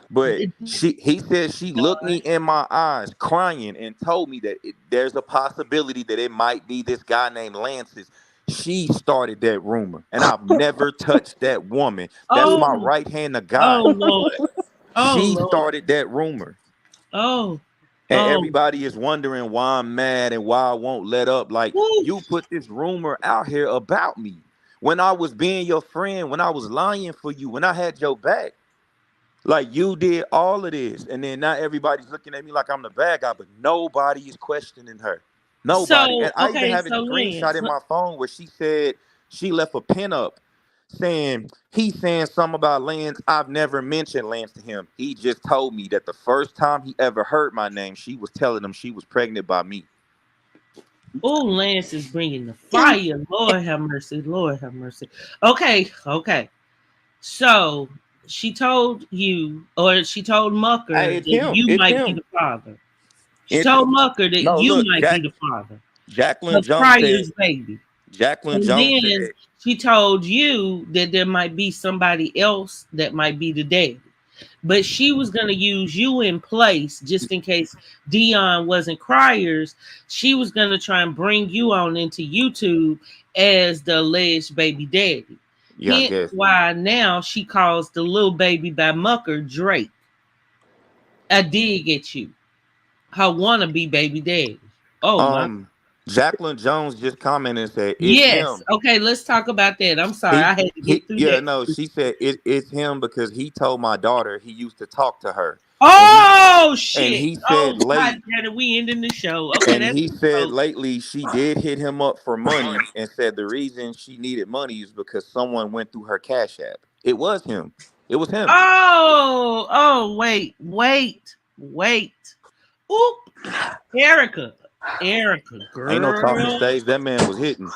but he said she looked me in my eyes crying and told me that there's a possibility that it might be this guy named Lance's. She started that rumor, and I've never touched that woman. That's my Oh, right hand of oh God. Lord. Oh She Lord. started that rumor. Oh, And oh. everybody is wondering why I'm mad and why I won't let up. Like, Woo. you put this rumor out here about me when I was being your friend, when I was lying for you, when I had your back. Like, you did all of this. And then now everybody's looking at me like I'm the bad guy, but nobody is questioning her. Nobody. And So I even okay, have it so screenshot Lance. in my phone where she said she left a pin up saying he's saying something about Lance. I've never mentioned Lance to him. He just told me that the first time he ever heard my name, she was telling him she was pregnant by me. Oh, Lance is bringing the fire. Lord have mercy. Lord have mercy. Okay, okay. So she told you, or she told Mucker Hey, it's that him. you It's might be him. the father. She It's told Mucker that no you look, might be the father Jacqueline of Jones said Pryor's baby. Jacqueline And Jones said then she told you that there might be somebody else that might be the daddy. But she was going to use you in place just in case Dion wasn't Cryers. She was going to try and bring you on into YouTube as the alleged baby daddy. yeah, I Hence guess. why now she calls the little baby by Mucker Drake. I dig at you. Her wannabe baby daddy. Oh my. Um Jacqueline Jones just commented and said it's Yes. him. Okay, let's talk about that. I'm sorry. I had to get He through yeah, that. no, she said it's him because he told my daughter he used to talk to her. And Oh and shit. he Oh said god late damn it. We ending the show. Okay, and that's he said so lately she did hit him up for money and said the reason she needed money is because someone went through her cash app. It was him. It was him. wait. Oop. Erica. Erica, Ain't no talking girl. stage. That man was hitting.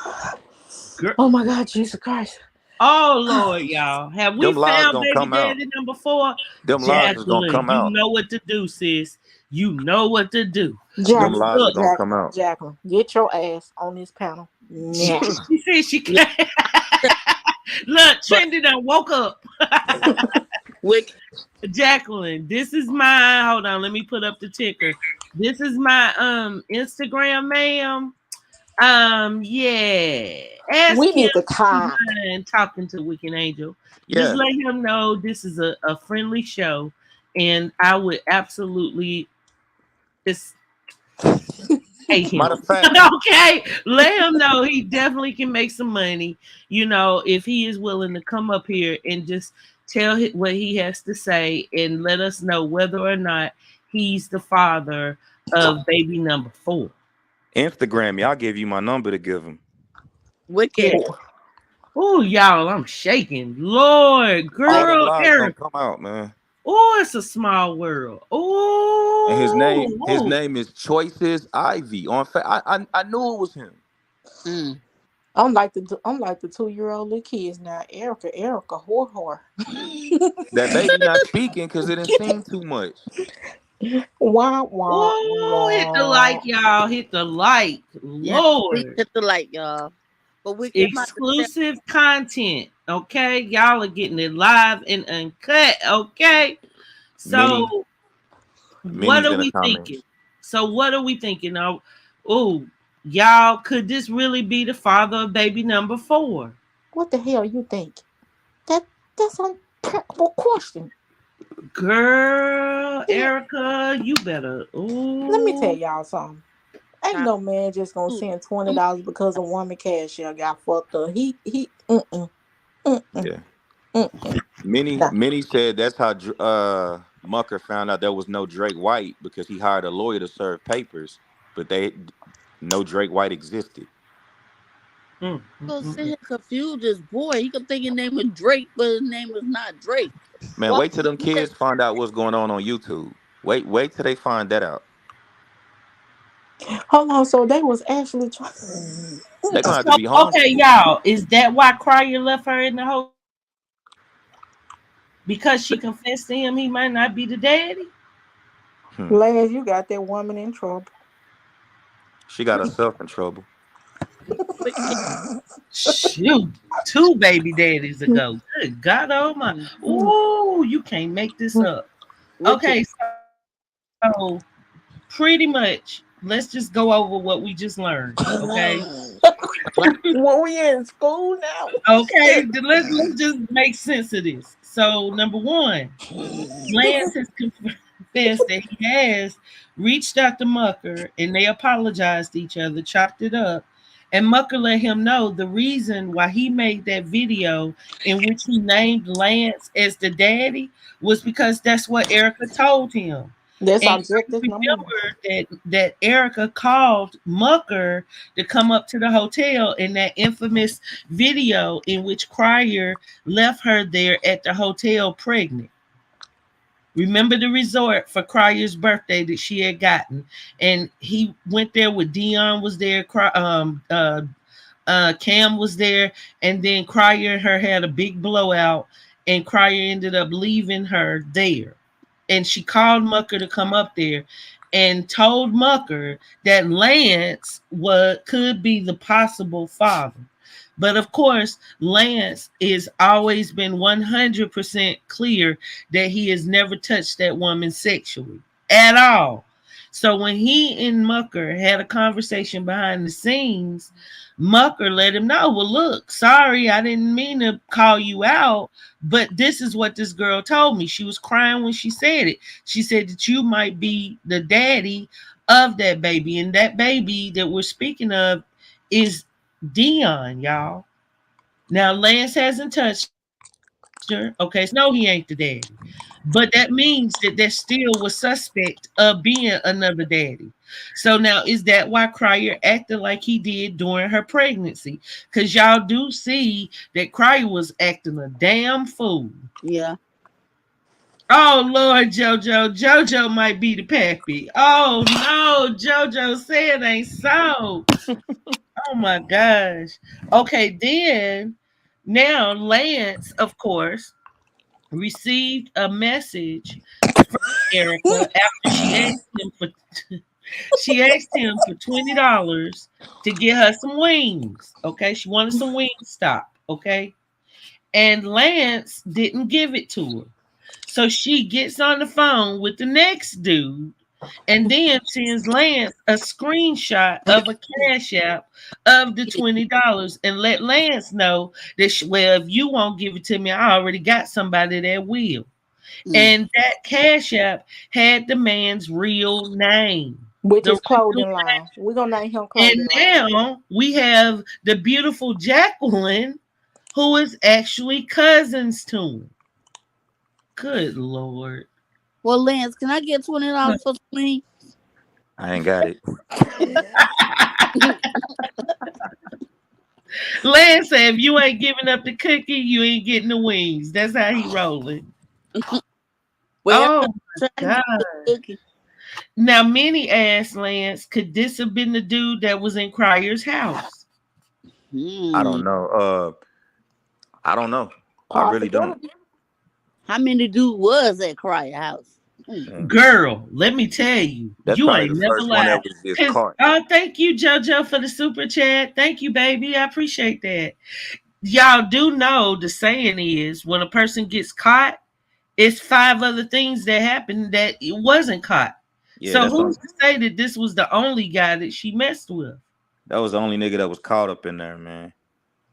Girl. Oh my God, Jesus Christ. Oh Lord, y'all. Have we Them lies found gonna baby come out. daddy number 4? Them lies is gonna Jacqueline, come you out. know what to do, sis. You know what to do. Them Jacqueline, lies is Look, gonna come Jacqueline, out. Jacqueline, get your ass on this panel she, now. she said she yeah. can't. Look, But Trendy done woke up. Wick, Jacqueline, this is my hold on, let me put up the ticker. This is my Instagram, ma'am. Yeah. Ask We him need to if he talk. mind talking to Weekend Angel. Just Yeah. let him know this is a friendly show, and I would absolutely just pay him. Matter of fact, Okay, let him know he definitely can make some money. You know, if he is willing to come up here and just tell what he has to say and let us know whether or not he's the father of baby number 4. Instagram me. I'll give you my number to give him. Yeah. Wicked. Oh, y'all, I'm shaking. Lord, All them girl, lies gonna Eric. come out, man. Oh, it's a small world. And his Oh, name is Choices Ivy. I knew it was him. Mm. I'm like the 2-year-old little kids now. Erica, whore. That baby not speaking because it didn't seem too much. Wah wah Oh, hit the like, wah. y'all. Hit the like. Yeah, please Lord. hit the like, y'all. But we can about to tell. Exclusive content. Okay. Y'all are getting it live and uncut. Okay. Many, So what many's are in the we thinking? comments. So what are we thinking? Oh, y'all, could this really be the father of baby number 4? What the hell you think? That's an impeccable question. Girl, See, Erica, you better. let me tell Ooh. y'all something. Ain't no man just gonna send $20 because a woman cash out got fucked up. He mm-mm, Yeah. mm-mm. Nah. Many said that's how Mucker found out there was no Drake White because he hired a lawyer to serve papers, but they no Drake White existed. Mm, mm, Go mm, sit mm. here confused this boy. He could think his name was Drake, but his name is not Drake. Man, Why wait till them would he kids find out what's going on YouTube. Wait till they find that out. Hold on, so they was actually trying. They're gonna have to So, be okay, homeschooled. y'all, is that why Cryer left her in the hotel? Because she confessed to him he might not be the daddy? Hmm. Last, you got that woman in trouble. She got herself in trouble. quit Shoot, 2 baby daddies ago. Good God, oh my. Ooh, you can't make this up. with your Okay, so pretty much, let's just go over what we just learned. Okay. what? Well, we in school now. Okay, Shit. let's just make sense of this. So, number one, Lance has confessed that he has reached Dr. Mucker and they apologized to each other, chopped it up. And Mucker let him know the reason why he made that video in which he named Lance as the daddy was because that's what Erica told him. That's And objective number one. remember that Erica called Mucker to come up to the hotel in that infamous video in which Cryer left her there at the hotel pregnant. Remember the resort for Cryer's birthday that she had gotten, and he went there with Dion was there, Cam was there, and then Cryer and her had a big blowout, and Cryer ended up leaving her there. And she called Mucker to come up there and told Mucker that Lance could be the possible father. But of course, Lance is always been 100% clear that he has never touched that woman sexually at all. So when he and Mucker had a conversation behind the scenes, Mucker let him know, well, look, sorry, I didn't mean to call you out, but this is what this girl told me. She was crying when she said it. She said that you might be the daddy of that baby. And that baby that we're speaking of is Dion, y'all. Now, Lance hasn't touched her. Okay, so no, he ain't the daddy. But that means that there still was suspect of being another daddy. So now, is that why Cryer acted like he did during her pregnancy? Because y'all do see that Cryer was acting a damn fool. Yeah. Oh Lord, Jojo. Jojo might be the pappy. Oh no, Jojo said ain't so. Oh my gosh. Okay, then now Lance, of course, received a message from Erica after she asked him for $20 to get her some wings. Okay, she wanted some wing stop. Okay, and Lance didn't give it to her. So she gets on the phone with the next dude and then sends Lance a screenshot of a cash app of the $20 and let Lance know that, well, if you won't give it to me, I already got somebody that will. Mm. And that cash app had the man's real name. With The his real clothing line. We're gonna name him And clothing line. now we have the beautiful Jacqueline, who is actually cousins to him. Good Lord. Well, Lance, can I get $20 for me? I ain't got it. Lance said, if you ain't giving up the cookie, you ain't getting the wings. That's how he rolling. Well, Oh trying my to get God. the cookie. Now, many asked Lance, could this have been the dude that was in Cryer's house? I don't Hmm. know. I don't know. I really don't. Possibility. How many dude was at Cry House? Hmm. Mm. Girl, let me tell you, That's you probably ain't the never first one lied. that was just Cause caught. oh, thank you, JoJo, for the super chat. Thank you, baby. I appreciate that. Y'all do know the saying is when a person gets caught, it's five other things that happened that it wasn't caught. Yeah, So that's who's on. to say that this was the only guy that she messed with? That was the only nigga that was caught up in there, man.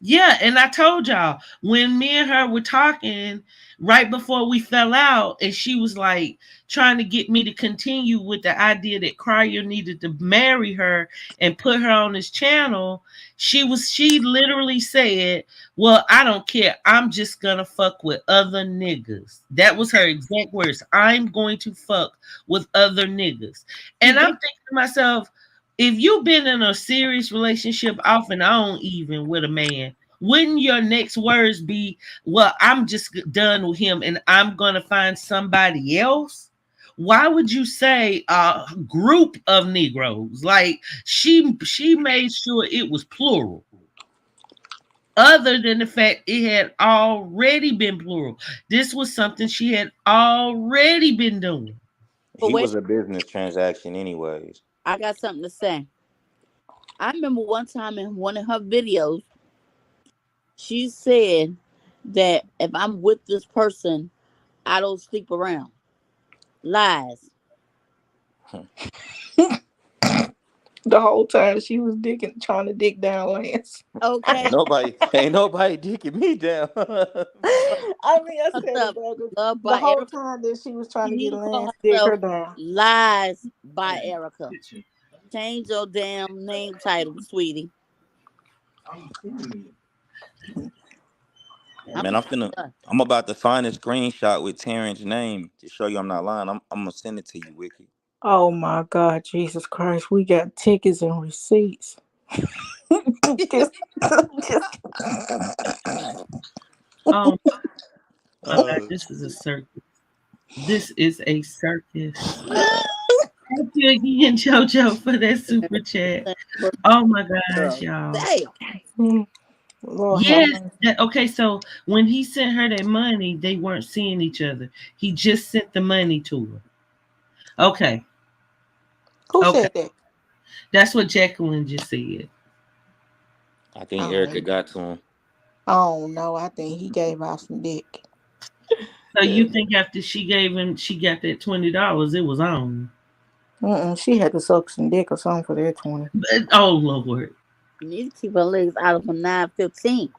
Yeah, and I told y'all when me and her were talking right before we fell out, and she was like trying to get me to continue with the idea that Cryer needed to marry her and put her on his channel. She literally said, "Well, I don't care. I'm just gonna fuck with other niggas." That was her exact words. I'm going to fuck with other niggas, and I'm thinking to myself, if you've been in a serious relationship off and on even with a man, wouldn't your next words be, well, I'm just done with him and I'm gonna find somebody else? Why would you say a group of Negroes? Like she made sure it was plural, other than the fact it had already been plural. This was something she had already been doing. But He wait, was a business transaction, anyways. I got something to say. I remember one time in one of her videos, she said that if I'm with this person, I don't sleep around. Lies. The whole time she was digging, trying to dig down Lance. Okay. Ain't nobody dicking me down. I mean, I Call said it, herself but Love the by whole Erica. time that she was trying She to get need to call Lance to dig herself her down. Lies by Erica. Change your damn name title, sweetie. I'm Man, done. I'm about to find a screenshot with Terrence's name to show you I'm not lying. I'm gonna send it to you, Wiki. Oh my God, Jesus Christ, we got tickets and receipts. just, just. Oh my God, Uh, this is a circus. This is a circus. Thank you again, JoJo, for that super chat. Oh my gosh, Girl, y'all. damn. Lord have Yes. mercy. Okay, so when he sent her that money, they weren't seeing each other. He just sent the money to her. Okay. Who Okay. said that? That's what Jacqueline just said. I think Erica Oh, got to him. oh no, I think he gave out some dick. So you think after she gave him, she got that $20, it was on. She had to suck some dick or something for that 20. But, oh Lord. You need to keep her legs out of her 9:15.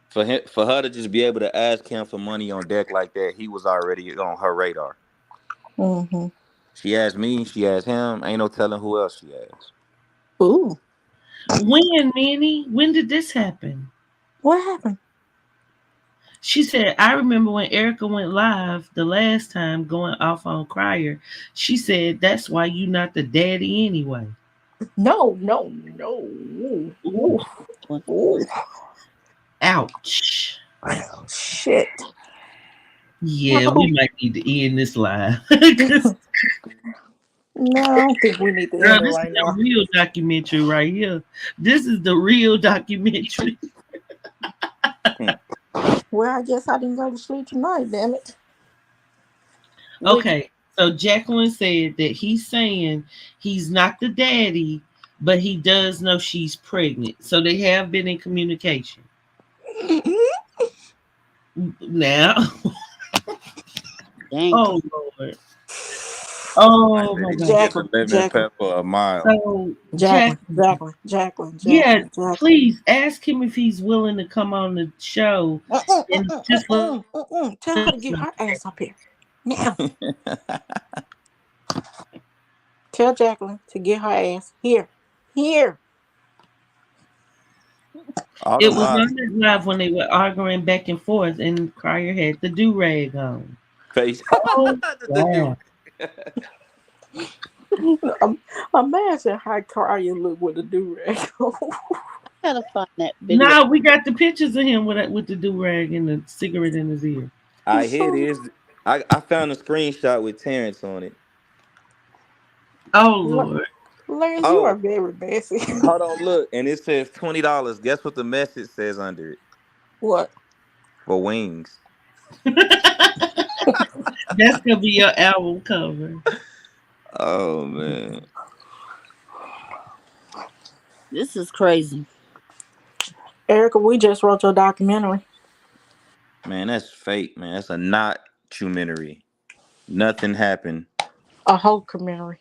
For her to just be able to ask him for money on deck like that, he was already on her radar. Mm-hmm. She asked me, she asked him. Ain't no telling who else she asked. Ooh, When, Manny? When did this happen? what happened? She said, I remember when Erica went live the last time going off on Crier. She said, that's why you not the daddy anyway. No, no, no. Ooh, Ooh, ooh, ooh. ouch. Shit. Yeah, How we might need to end this live. Because, No, I don't think we need to girl, end it this is right the now. real documentary right here. This is the real documentary. Hmm. Well, I guess I didn't go to sleep tonight, damn it. Which Okay, so Jacqueline said that he's saying he's not the daddy, but he does know she's pregnant. So they have been in communication. Now, dang. oh Lord. I Oh said my he God. can get Jacqueline, the lemon Jacqueline, pepper a mile. So Jacqueline, Jacqueline, Jacqueline, Jacqueline, yeah, Jacqueline, Jacqueline. please ask him if he's willing to come on the show and just let Tell her to us get know. her ass up here. Now, tell Jacqueline to get her ass here. Here. All It them was lies. on that live when they were arguing back and forth, and Crier had the do rag on. Face. Oh The God. dude. Um, Imagine how Kaya look with a do-rag on. Gotta find that video. No, we got the pictures of him with the do rag and the cigarette in his ear. I here it is. I found a screenshot with Terrence on it. Oh What? Lord. Lance, you are Oh, very messy. hold on, look, and it says $20. Guess what the message says under it? What? For wings. That's gonna be your album cover. Oh man, This is crazy. Erica, we just wrote your documentary. man, that's fake, man. That's a not documentary. Nothing happened. A whole documentary.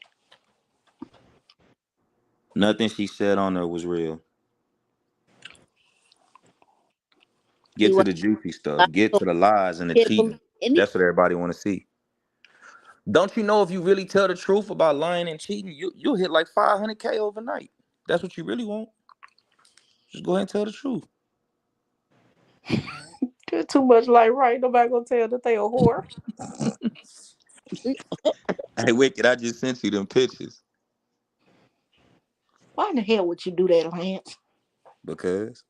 Nothing she said on there was real. See Get to what the juicy I stuff. Get to the lies and the can't believe cheating. any That's what everybody want to see. Don't you know if you really tell the truth about lying and cheating, you'll hit like 500K overnight. That's what you really want. Just go ahead and tell the truth. You're too much like right. Nobody gonna tell that they a whore. Hey, Wicked, I just sent you them pictures Why in the hell would you do that, Lance? because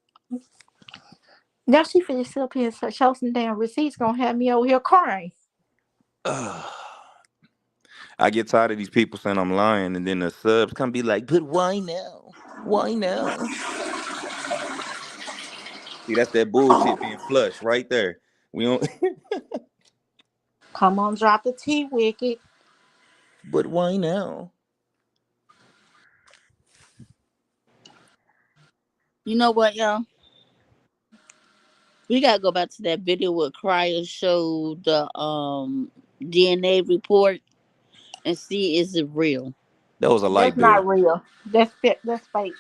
Now she finna sit up here and show some damn receipts. Gonna have me over here crying. I get tired of these people saying I'm lying, and then the subs come be like, "But why now? Why now?" See, that's that bullshit being flushed right there. We don't. Come on, drop the T, Wicked. But why now? you know what, y'all? We gotta go back to that video where Cryer showed the DNA report and see is it real. That was a That's light bill. not real. That's fake.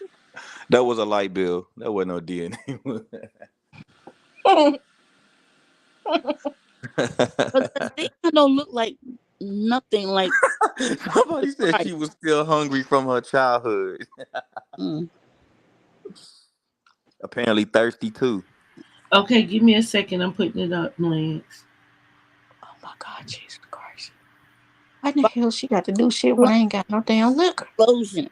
That was a light bill. That wasn't no DNA. But the thing I don't look like nothing like Somebody said Cryer. she was still hungry from her childhood. Mm. Apparently thirsty too. Okay, give me a second. I'm putting it up, Lance. Oh my God, Jesus Christ. Why the hell she got to do shit when I ain't got no damn liquor? Explosion.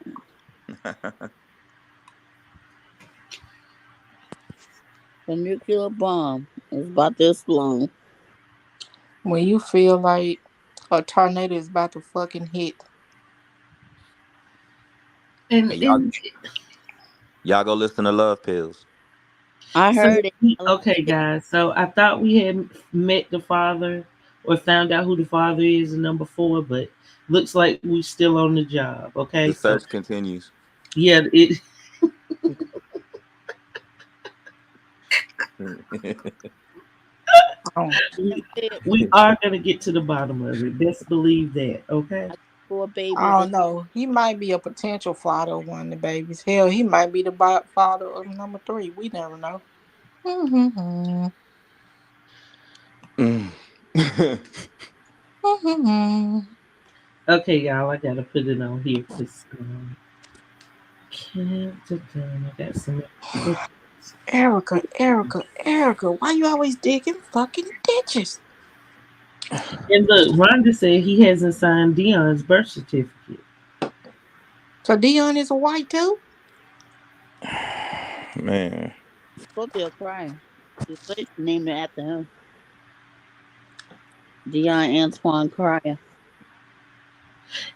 The nuclear bomb is about to explode. When you feel like a tornado is about to fucking hit. And Hey, y'all, and y'all go listen to Love Pills. I so heard it. okay, guys. So I thought we had met the father or found out who the father is in number four, but looks like we still on the job. Okay, The so search continues. yeah, it. Oh. We, Said, we are gonna get to the bottom of it. Best believe that. Okay. four I babies. don't know. He might be a potential father of one of the babies. Hell, he might be the father of number three. We never know. Mm-hmm. Mm. Mm-hmm. Okay, y'all. I gotta put it on here because I got some pictures. Erica, why you always digging fucking ditches? And look, Rhonda said he hasn't signed Dion's birth certificate. So Dion is a white too? Man, Scorpio crying. She said she named it after him. Dion Antoine Cryer.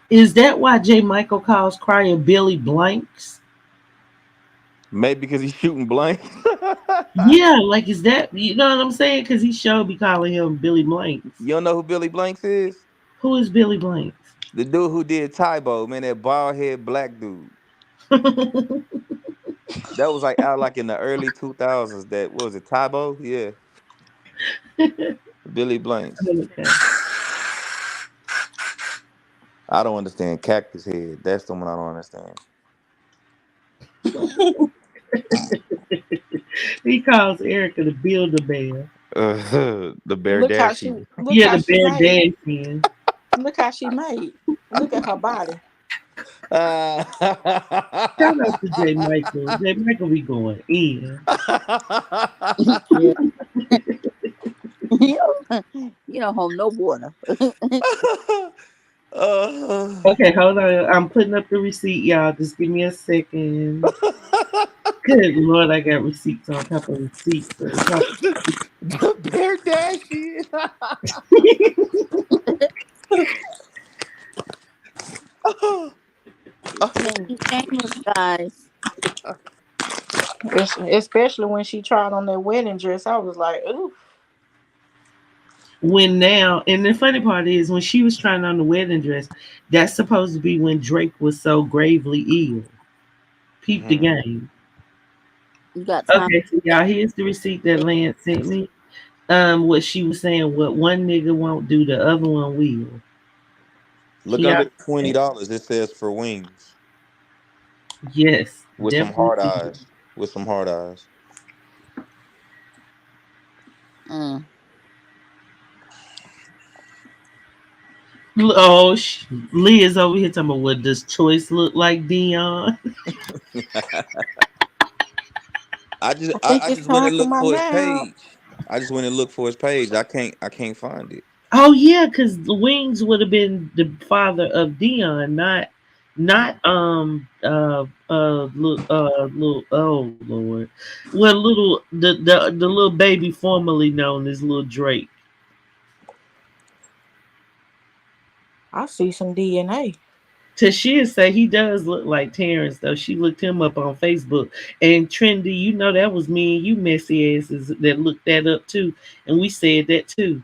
Is that why J. Michael calls Cryer Billy Blanks? maybe because he's shooting blank. Yeah, like is that you know what I'm saying? Because he should be calling him Billy Blanks. You don't know who Billy Blanks is? Who is Billy Blanks? The dude who did Tybo, man, that bald head black dude. That was like out like in the early 2000s. That what was it, Tybo? Yeah, Billy Blanks. Okay. I don't understand Cactus Head. That's the one I don't understand. He calls Erica the Builder Bear. The Bear Look how she Dashy. look Yeah, how the she Bear made. Dancing. Look how she made. Look at her body. Shout out to J. Michael. J. Michael be going in. Yeah. you don't hold no water. Okay, hold on. I'm putting up the receipt, y'all. Just give me a second. Good Lord, I got receipts on top of receipts. On top The Bear Dashy. Can't famous, guys. Especially when she tried on that wedding dress, I was like, ooh. When now, and the funny part is when she was trying on the wedding dress, that's supposed to be when Drake was so gravely ill. Peep the Mhm. game. You got time Okay, so for y'all, here's the receipt that Lance sent me. What she was saying, what one nigga won't do, the other one will. Can Look y'all under see the $20. that? It says for wings Yes, with some definitely hard will. eyes. With some hard eyes. that. Oh, Leah's over here talking about what does Choice look like, Dion? I think I it's just went time and for looked my for his nap. page. I just went and looked for his page. I can't find it. Oh yeah, because the Wings would have been the father of Dion, not little oh Lord, well little the little baby formerly known as little Drake. I see some DNA. Tashia say he does look like Terrence though. She looked him up on Facebook. And Trendy, you know that was me and you messy asses that looked that up too. And we said that too.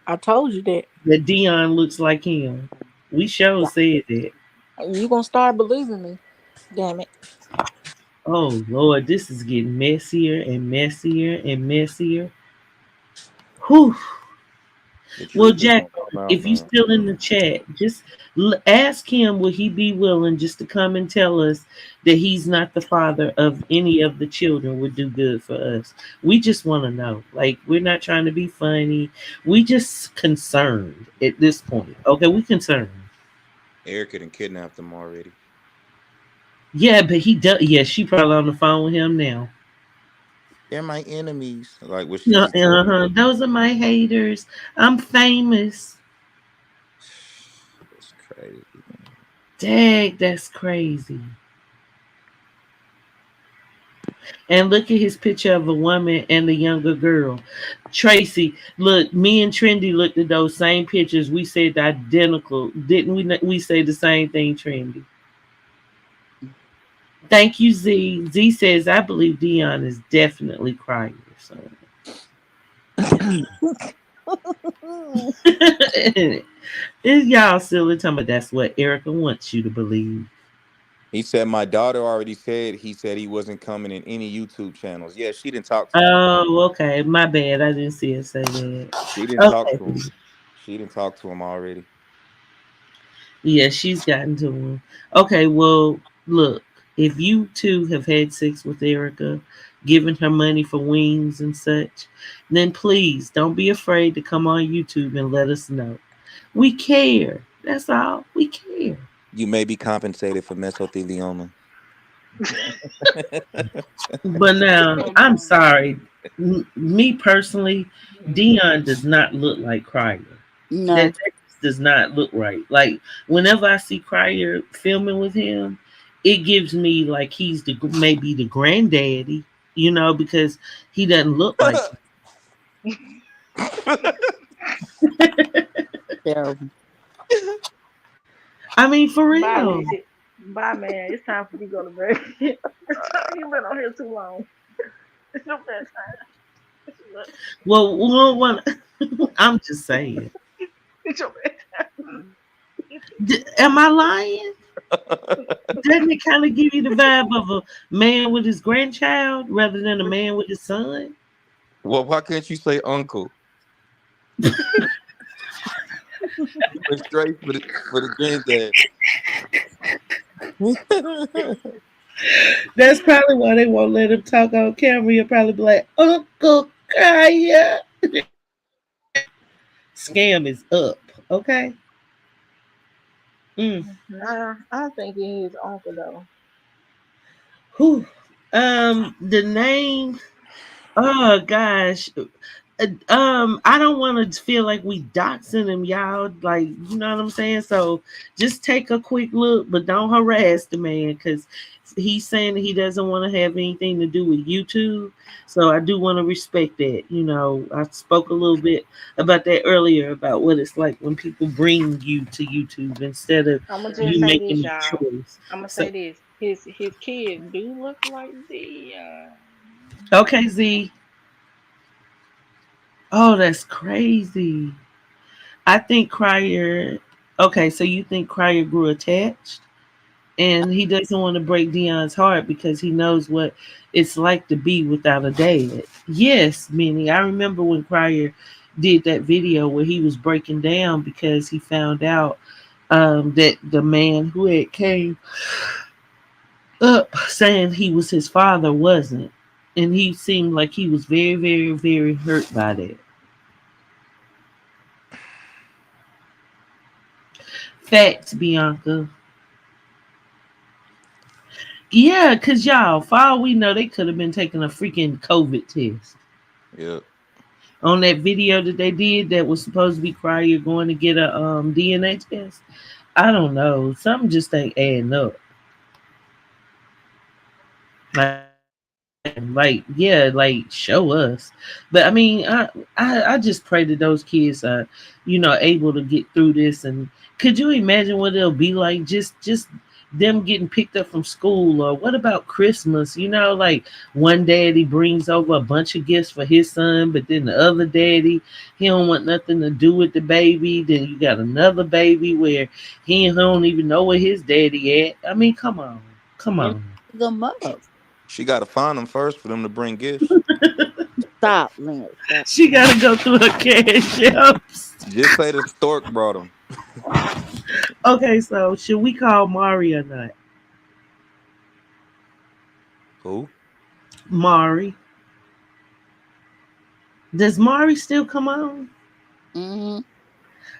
I told you that. That Dion looks like him. We sure Yeah. said that. You gonna start believing me. Damn it. Oh Lord, this is getting messier and messier and messier. Whew. The Well, truth is Jack, gonna come out, if you man. still in the chat, just ask him would he be willing just to come and tell us that he's not the father of any of the children would do good for us. We just want to know. Like we're not trying to be funny. We just concerned at this point. Okay, we concerned. Erica done kidnapped them already. Yeah, but he does. Yeah, she probably on the phone with him now. They're my enemies. Like what she Yeah, be saying. uh-huh. Those are my haters. I'm famous. It's crazy, man. Dang, that's crazy. And look at his picture of a woman and the younger girl. Tracy, look, me and Trendy looked at those same pictures. We said identical. Didn't we? We say the same thing, Trendy. Thank you, Z. Z says, I believe Dion is definitely crying. So. Is y'all silly talking about that's what Erica wants you to believe? He said my daughter already said he wasn't coming in any YouTube channels. Yeah, she didn't talk to him. Oh, okay. My bad. I didn't see it say that. She didn't talk Okay. to him. She didn't talk to him already. Yeah, she's gotten to him. Okay, well, look, if you two have had sex with Erica, giving her money for wings and such, then please don't be afraid to come on YouTube and let us know. We care. That's all. We care. You may be compensated for mesothelioma. But now, I'm sorry. Me personally, Dion does not look like Crier. No. That just does not look right. Like whenever I see Crier filming with him, it gives me like he's the maybe the granddaddy, because he doesn't look like. Terrible. I mean, for Bye, real. Lizzie. Bye, man. It's time for you to go to bed. You've been on here too long. It's your bedtime. It's Well, I'm just saying. your bedtime. Am I lying? Doesn't it kind of give you the vibe of a man with his grandchild rather than a man with his son? Well, why can't you say uncle? You went straight for the granddad. That's probably why they won't let him talk on camera. He'll probably be like, Uncle Kaya. Scam is up. Okay. Mm. I think he is uncle though. Whew. The name. Oh gosh. I don't want to feel like we doxing him, y'all. Like, you know what I'm saying? So just take a quick look, but don't harass the man, because he's saying that he doesn't want to have anything to do with YouTube. So I do want to respect that. You know, I spoke a little bit about that earlier about what it's like when people bring you to YouTube instead of I'm gonna just you say making this, a y'all. choice. I'm gonna So say this. His kid do look like the. okay, Z. Oh, that's crazy. I think Crier. Okay, so you think Crier grew attached? And he doesn't want to break Dion's heart because he knows what it's like to be without a dad. Yes, Minnie. I remember when Crier did that video where he was breaking down because he found out that the man who had came up saying he was his father wasn't, and he seemed like he was very, very, very hurt by that. Facts, Bianca. Yeah, cause y'all, for all we know, they could have been taking a freaking COVID test. Yep. On that video that they did that was supposed to be Crier going to get a DNA test. I don't know. Something just ain't adding up. Like yeah, like show us. But I mean, I just pray that those kids are, able to get through this. And could you imagine what it'll be like just them getting picked up from school? Or what about Christmas? Like one daddy brings over a bunch of gifts for his son, but then the other daddy, he don't want nothing to do with the baby. Then you got another baby where he don't even know where his daddy at. I mean, come on, come And on. pick them up. She got to find them first for them to bring gifts. Stop, Lance. Stop. She gotta go through her cash apps. Just say the stork brought them. Okay, so should we call Mari or not? Who? Mari. Does Mari still come on? Mm-hmm.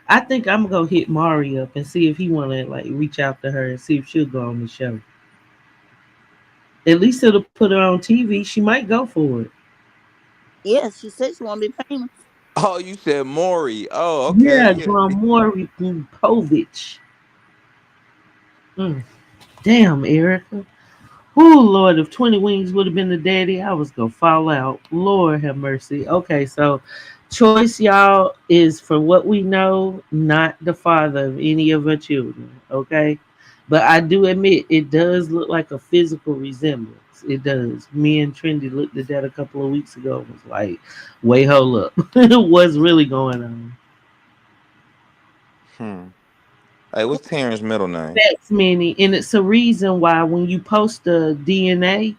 I think I'm gonna hit Mari up and see if he wanna like reach out to her and see if she'll go on the show. At least it'll put her on TV. She might go for it. Yeah, she said she want to be famous. Oh, you said Maury. Oh, okay. Yeah, Yeah. Mari Povich. Mm. Damn, Erica. Oh Lord, if 20 Wings would have been the daddy, I was gonna fall out. Lord have mercy. Okay, so choice, y'all, is for what we know, not the father of any of her children. Okay. But I do admit it does look like a physical resemblance. It does. Me and Trendy looked at that a couple of weeks ago and was like, wait, hold up. What's really going on? Hmm. Hey, what's Terrence's middle name? That's many. And it's a reason why when you post the DNA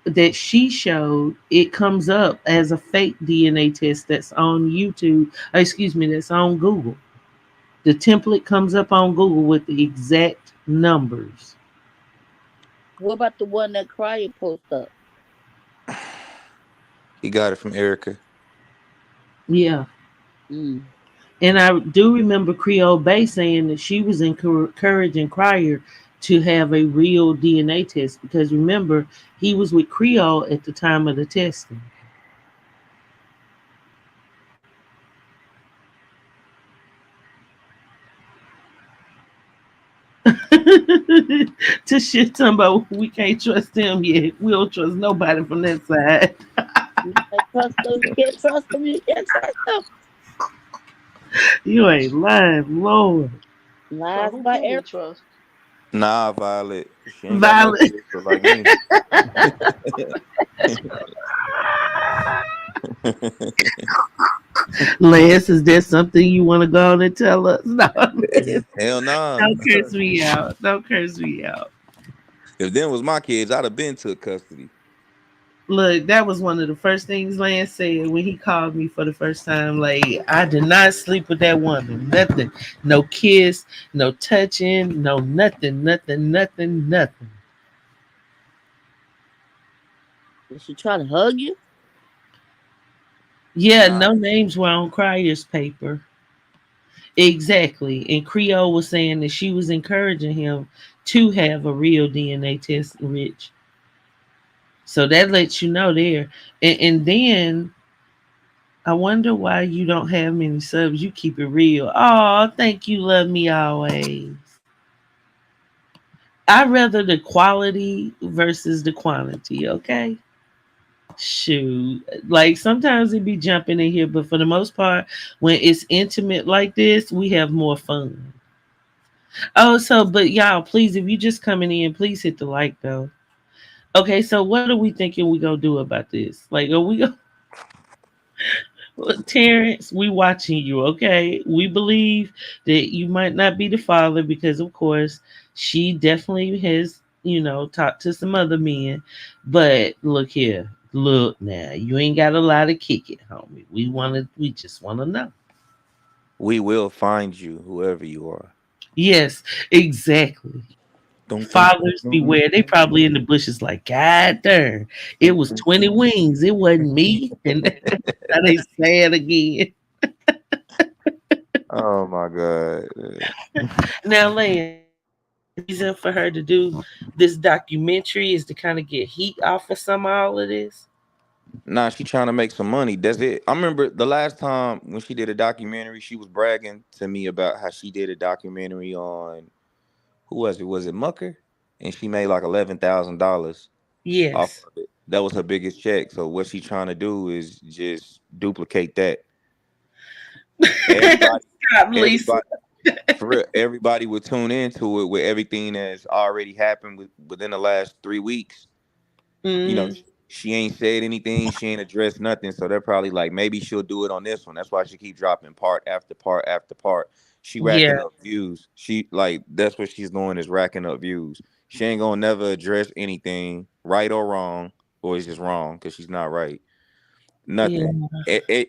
that she showed, it comes up as a fake DNA test that's on YouTube. Excuse me, that's on Google. The template comes up on Google with the exact numbers. What about the one that Crier post up? He got it from Erica. Yeah. Mm. And I do remember Creole Bay saying that she was encouraging Crier to have a real DNA test because remember, he was with Creole at the time of the testing. To shit talking about we can't trust them yet. We don't trust nobody from that side. You can't trust them. You can't trust them. You can't trust them. You ain't lying, Lord. So Lies who by can we Eric. trust? Nah, Violet. She ain't got no Violet. sister like me. Lance, is there something you want to go on and tell us? No, Lance, Hell nah. don't curse me out. Don't curse me out. If them was my kids, I'd have been took custody. Look, that was one of the first things Lance said when he called me for the first time. Like, I did not sleep with that woman. Nothing. No kiss, no touching, no nothing, nothing, nothing, nothing. Did she try to hug you? Yeah, Nah. no names were on Crier's paper. Exactly. And Creole was saying that she was encouraging him to have a real DNA test, Rich. So that lets you know there. And then I wonder why you don't have many subs. You keep it real. Oh, thank you, love me always. I rather the quality versus the quantity. Okay. Shoot, like sometimes it be jumping in here, but for the most part, when it's intimate like this, we have more fun. Oh, so but y'all, please, if you just coming in, please hit the like though. Okay, so what are we thinking we gonna do about this? Like, are we gonna Terrence? We watching you, okay? We believe that you might not be the father because, of course, she definitely has, talked to some other men. But look here, look now, you ain't got a lot to kick it, homie. We just wanna know. We will find you, whoever you are. Yes, exactly. Dun, dun, dun, Fathers dun, beware. They probably in the bushes like, God darn, it dun, was dun. 20 wings. It wasn't me. And now they say it again. Oh my God. Now, Lance, do you think the reason for her to do this documentary is to kind of get heat off of some of all of this? Nah, she trying to make some money. That's it. I remember the last time when she did a documentary, she was bragging to me about how she did a documentary on who was it? Was it Mucker? And she made like $11,000 off Yes. of it. That was her biggest check. So what she trying to do is just duplicate that. Everybody, Stop, Lisa. everybody, for real, everybody would tune into it with everything that's already happened within the last 3 weeks. You know, Mm, she ain't said anything, she ain't addressed nothing. So they're probably like, maybe she'll do it on this one. That's why she keep dropping part after part after part. She yeah, racking up views. She like that's what she's doing is racking up views. She ain't gonna never address anything, right or wrong, or it's just wrong because she's not right. yeah, Nothing.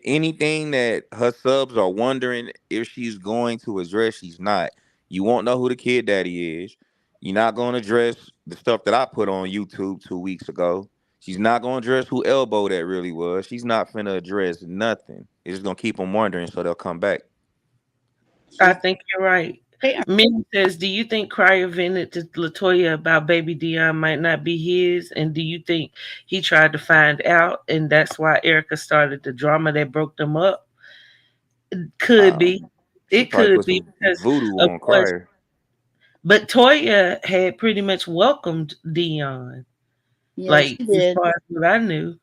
Anything that her subs are wondering if she's going to address, she's not. You won't know who the kid daddy is. You're not going to address the stuff that I put on YouTube 2 weeks ago. She's not going to address who elbow that really was. She's not finna address nothing. It's just going to keep them wondering so they'll come back. I She think you're right. say, Minnie says, do you think Cryer vented to Latoya about baby Dion might not be his? And do you think he tried to find out and that's why Erica started the drama that broke them up? Could Uh, be. she It probably could put be some because, voodoo of on course, Crier. but Toya had pretty much welcomed Dion, yeah, like she as did. far as what I knew.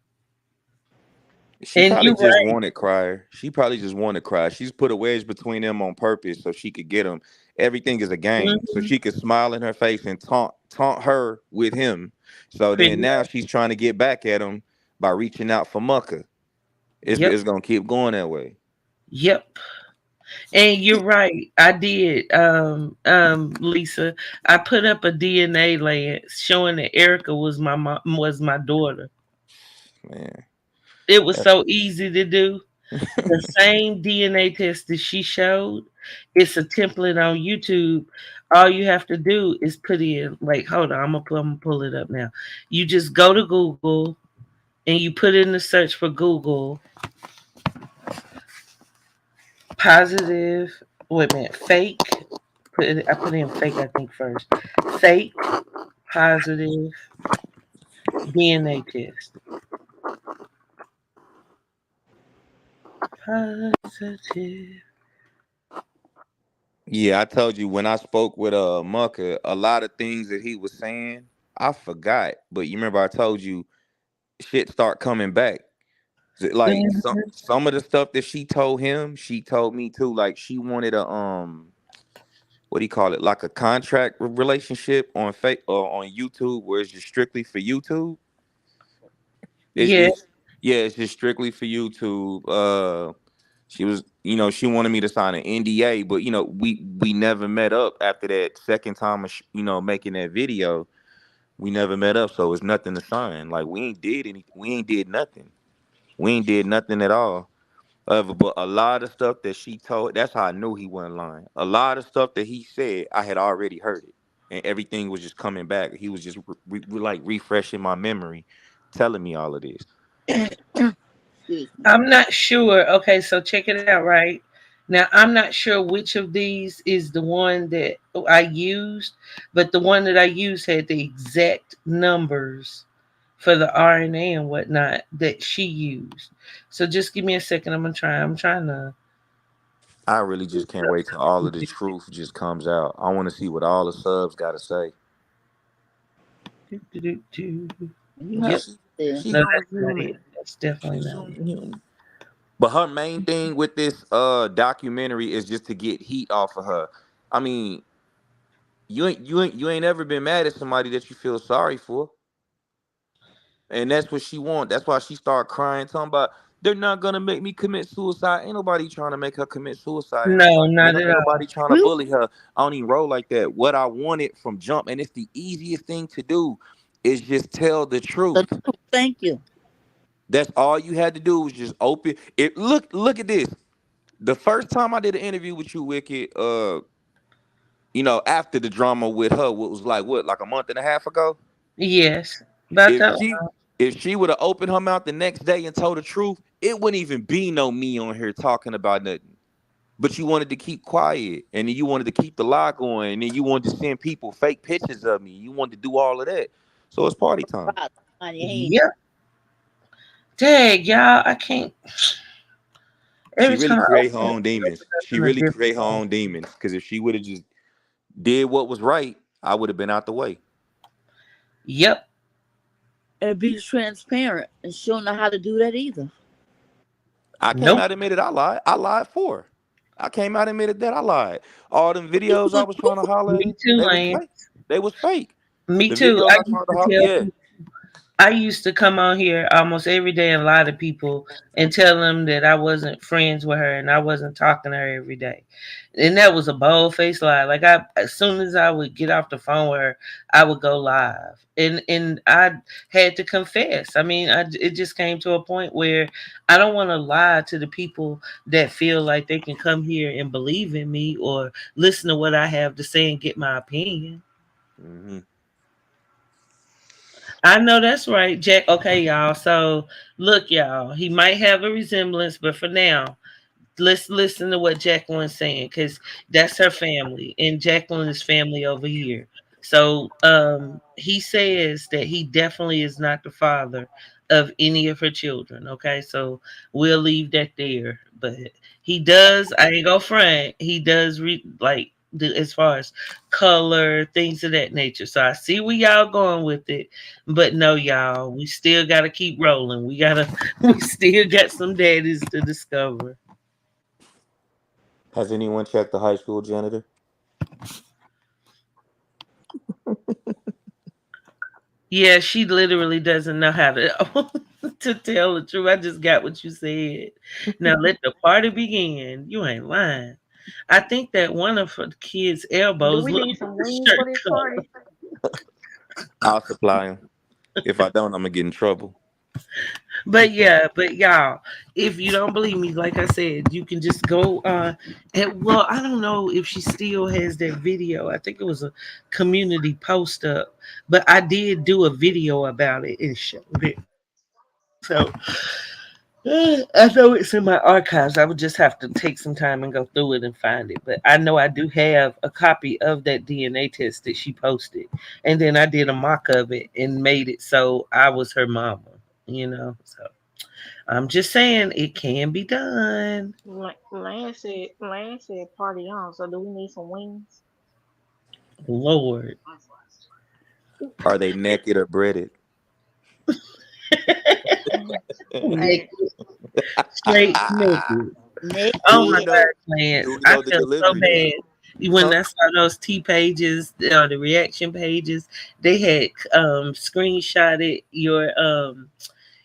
She And probably you're just right. wanted Crier. She probably just wanted Crier. She's put a wedge between them on purpose so she could get him. Everything is a game, so Mhm. she could smile in her face and taunt her with him. So Pretty then now much. she's trying to get back at him by reaching out for Mucka. Yep. It's gonna keep going that way. Yep. And you're right. I did, Lisa. I put up a DNA lance showing that Erica was my mom, was my daughter. Man, It was that's so easy to do. The same DNA test that she showed, it's a template on YouTube. All you have to do is put in, like, hold on, I'm gonna pull it up now. You just go to Google and you put in the search for Google positive. Wait a minute, fake. I put in fake. I think first. Fake positive DNA test. Positive. yeah. I told you when I spoke with Mucka, a lot of things that he was saying I forgot. But you remember I told you shit start coming back. Like Mhm. some of the stuff that she told him, she told me too. Like she wanted a what do you call it? Like a contract relationship on fake or on YouTube where it's just strictly for YouTube. It's Yeah, just yeah, it's just strictly for YouTube. She was she wanted me to sign an NDA, but we never met up after that second time of making that video. We never met up, so it's nothing to sign. Like we ain't did nothing. We ain't did nothing at all. But a lot of stuff that she told, that's how I knew he wasn't lying. A lot of stuff that he said, I had already heard it, and everything was just coming back. He was just like refreshing my memory, telling me all of this. Excuse me. I'm not sure. Okay, so check it out, right? Now, I'm not sure which of these is the one that I used, but the one that I used had the exact numbers for the RNA and whatnot that she used. So just give me a second. I'm gonna try. I'm trying to. I really just can't wait till all of the truth just comes out. I want to see what all the subs got to say. You Yeah, have Yep. to there. she No, gonna that's not zoom it. in. That's definitely She not it. zooming in. But her main thing with this documentary is just to get heat off of her. I mean, you ain't ever been mad at somebody that you feel sorry for. And that's what she want. That's why she started crying, talking about they're not gonna make me commit suicide. Ain't nobody trying to make her commit suicide. No, not Ain't at all. nobody trying to Really? bully her. I don't even roll like that. What I wanted from jump, and it's the easiest thing to do, is just tell the The truth. truth. Thank you. That's all you had to do was just open it. Look at this. The first time I did an interview with you, Wicked, after the drama with her, what was like a month and a half ago? Yes. About If that she if she would have opened her mouth the next day and told the truth, it wouldn't even be no me on here talking about nothing. But you wanted to keep quiet, and then you wanted to keep the lie going, and then you wanted to send people fake pictures of me. You wanted to do all of that. So it's party time. Right. Money ain't. Yep. Dang, y'all, I can't. She Every really time I create open her it, own it demons. opens up She in a really different create her room. own demons. Because if she would have just did what was right, I would have been out the way. Yep. And be transparent. And she don't know how to do that either. I came Nope. out and admitted I lied. I lied for her. I came out and admitted that I lied. All them It videos I was was trying to truthful. holler at Me her, too, they was Lance. fake. They was fake. Me The too. videos I I used tried to to holler, tell yeah. people. I used to come on here almost every day and lie to people and tell them that I wasn't friends with her and I wasn't talking to her every day. And that was a bold faced lie. Like as soon as I would get off the phone with her, I would go live. And I had to confess. I mean, it just came to a point where I don't want to lie to the people that feel like they can come here and believe in me or listen to what I have to say and get my opinion. Hmm. I know that's right, Jack. Okay, y'all. So look, y'all. He might have a resemblance, but for now, let's listen to what Jacqueline's saying because that's her family, and Jacqueline is family over here. So he says that he definitely is not the father of any of her children. Okay, so we'll leave that there. But he does. I ain't gonna front. He does like as far as color things of that nature. So I see where y'all going with it, but no, y'all, we still gotta keep rolling. We gotta. We still got some daddies to discover. Has anyone checked the high school janitor? Yeah, she literally doesn't know how to to tell the truth. I just got what you said. Now let the party begin. You ain't lying. I think that one of the kids' Do elbows we look need like some the wings shirt for this color. party? I'll supply them. If I don't, I'm gonna get in trouble. But yeah, but y'all, if you don't believe me, like I said, you can just go and well, I don't know if she still has that video. I think it was a community post up, but I did do a video about it and showed it. So I know it's in my archives. I would just have to take some time and go through it and find it. But I know I do have a copy of that DNA test that she posted. And then I did a mock of it and made it so I was her mama. So I'm just saying it can be done. Lance said party on. So do we need some wings? Lord. Are they naked or breaded? Hey, Naked, straight naked. Oh Do my we Naked. know? God, Lance. Do we I know the felt so delivery bad day? when Huh? I saw those T pages, the reaction pages. They had screenshotted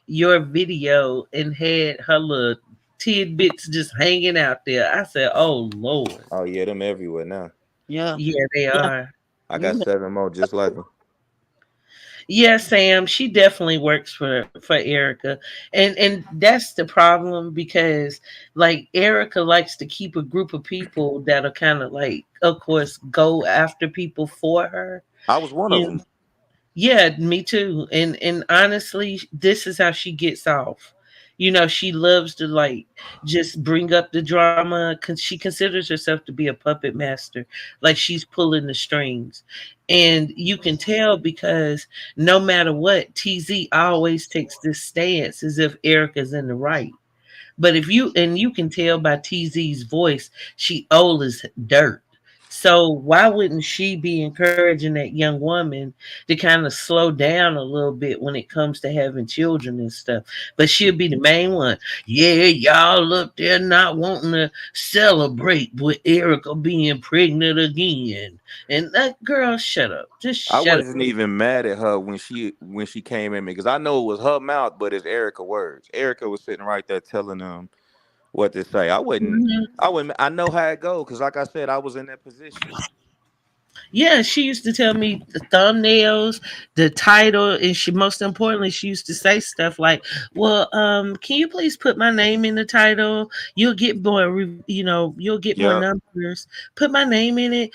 your video and had her little tidbits just hanging out there. I said, "Oh Lord, Oh yeah, them everywhere now. Yeah. yeah, they Yeah. are." I got You know, 7 more just like them. Yeah, Sam, she definitely works for Erica. And that's the problem because like Erica likes to keep a group of people that'll kind of like of course go after people for her. I was one of And them. yeah, me too. And honestly, this is how she gets off. She loves to like just bring up the drama because she considers herself to be a puppet master, like she's pulling the strings. And you can tell because no matter what, TZ always takes this stance as if Erica's in the right. But if you and you can tell by TZ's voice, she old as dirt. So why wouldn't she be encouraging that young woman to kind of slow down a little bit when it comes to having children and stuff? But she'll be the main one. Yeah, y'all up there not wanting to celebrate with Erica being pregnant again. And that girl, shut up. Just I shut up. wasn't even mad at her when she came at me because I know it was her mouth, but it's Erica words. Erica was sitting right there telling them what to say. Mhm. I wouldn't. I know how it goes because, like I said, I was in that position. Yeah, she used to tell me the thumbnails, the title, and she most importantly, she used to say stuff like, "Well, can you please put my name in the title? You'll get more, you'll get more Yep. numbers. Put my name in it.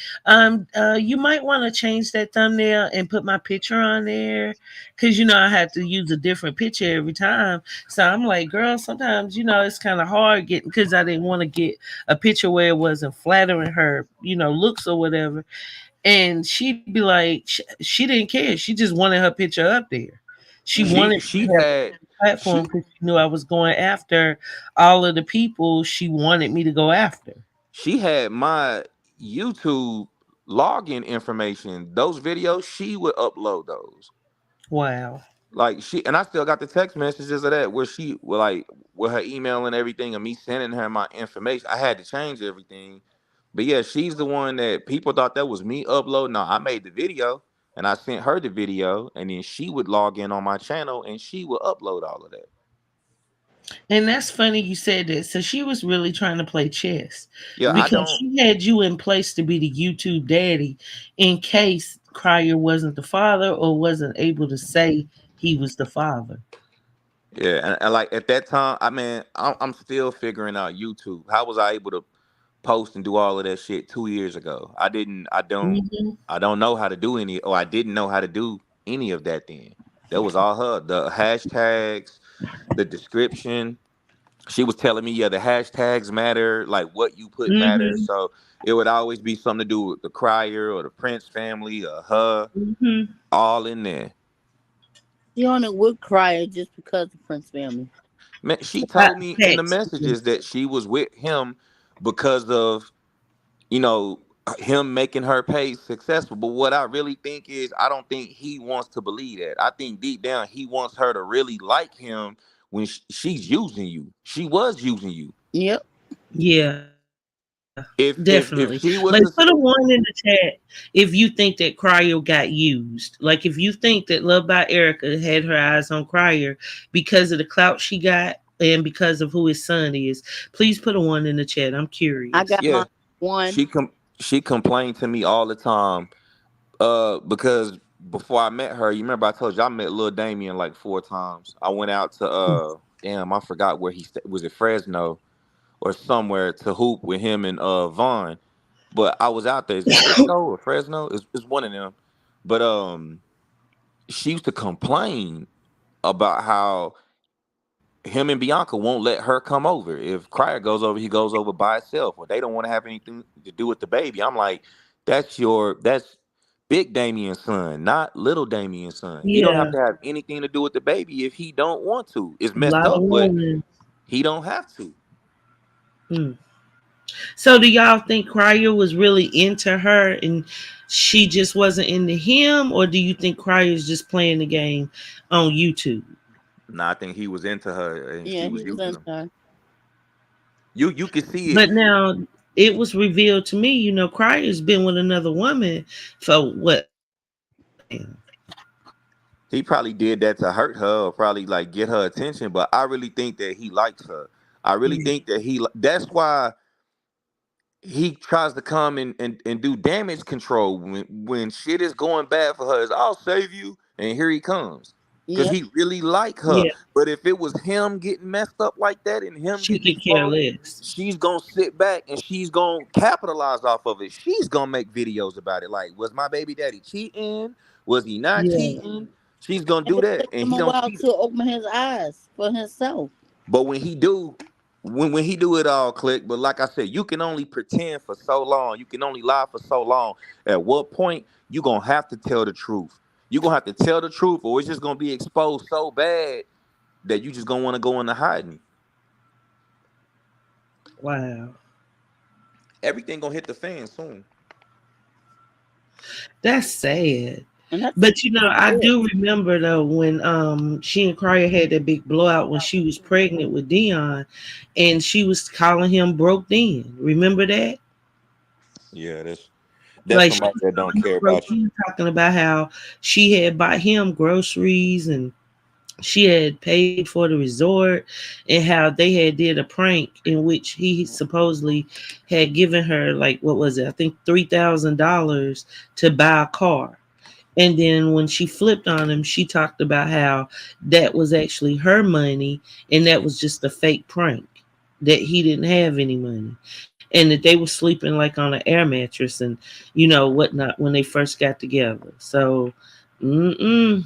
You might want to change that thumbnail and put my picture on there, because I had to use a different picture every time. So I'm like, girl, sometimes it's kind of hard getting because I didn't want to get a picture where it wasn't flattering her, looks or whatever." And she'd be like, she didn't care. She just wanted her picture up there. She wanted me She to have had a platform she because she knew I was going after all of the people she wanted me to go after. she had my YouTube login information. Those videos, she would upload those. Wow. Like she and I still got the text messages of that where she like with her email and everything and me sending her my information. I had to change everything. But yeah, she's the one that people thought that was me uploading. No, I made the video and I sent her the video and then she would log in on my channel and she would upload all of that. And that's funny you said that. So she was really trying to play chess Yeah, I because don't she had you in place to be the YouTube daddy in case Crier wasn't the father or wasn't able to say he was the father. yeah, and like at that time, I mean, I'm still figuring out YouTube. How was I able to post and do all of that shit 2 years ago? Hmm. I don't know how to do any, or I didn't know how to do any of that then. That was all her. The hashtags, the description. She was telling me, yeah, the hashtags matter, like what you put matters. Hmm. So it would always be something to do with the Crier or the Prince family or her, Hmm. all in there. She only would cry just because of Prince family. Man, she I told me in the text. messages that she was with him because of, you know, him making her page successful. But what I really think is, I don't think he wants to believe that. I think deep down he wants her to really like him when she's using you. She was using you. Yep. Yeah, definitely. Like If put a she was one to in the chat if you think that Cryo got used. Like if you think that Love by Erica had her eyes on Cryer because of the clout she got and because of who his son is. Please put a one in the chat. I'm I curious. got yeah, my one. she com- she complained to me all the time. Because before I met her, you remember I told you I met Lil Damien like 4 times. I went out to damn, I forgot where was it Fresno or somewhere to hoop with him and Vaughn. But I was out there. Is it Frisco or Fresno? It's one of them. But she used to complain about how him and Bianca won't let her come over. If Crier goes over, he goes over by himself, or they don't want to have anything to do with the baby. I'm like, that's big Damien's son, not little Damien's son. He don't have Yeah, to have anything to do with the baby if he don't want to. It's a messed lot of up, but women. he don't have to. Hmm. So do y'all think Cryer was really into her and she just wasn't into him, or do you think Cryer's just playing the game on YouTube? Nah, I think he was into her and Yeah, she he was was using in him. there. You can see it. But now it was revealed to me, Cryer's been with another woman for what, over 10 years. He probably did that to hurt her or probably like get her attention, but I really think that he likes her. I really Mm. think that that's why he tries to come and do damage control when shit is going bad for her. Is I'll save you, and here he comes because Yep. he really like her. Yeah, But if it was him getting messed up like that and him she getting could care exposed, less. she's gonna sit back and she's gonna capitalize off of it. She's gonna make videos about it. Like, was my baby daddy cheating? Was he not Yeah, cheating? She's gonna And do it that, took and him he a don't while see that. to open his eyes for himself. But when he do it all click. But like I said, you can only pretend for so long. You can only lie for so long. At what point you gonna have to tell the truth? You gonna have to tell the truth, or it's just gonna be exposed so bad that you just gonna want to go into hiding. wow. Everything gonna hit the fan soon. That's sad. And I think But you know, it's I good. do remember though when she and Cryer had that big blowout when she was pregnant with Dion, and she was calling him broke then. Remember that? Yeah, that's Like she somebody was that don't calling him care broke about you. then, talking about how she had bought him groceries and she had paid for the resort, and how they had did a prank in which he supposedly had given her like what was it? I think $3,000 to buy a car. And then when she flipped on him, she talked about how that was actually her money and that was just a fake prank, that he didn't have any money. And that they were sleeping like on an air mattress and, whatnot when they first got together. So, mm-mm.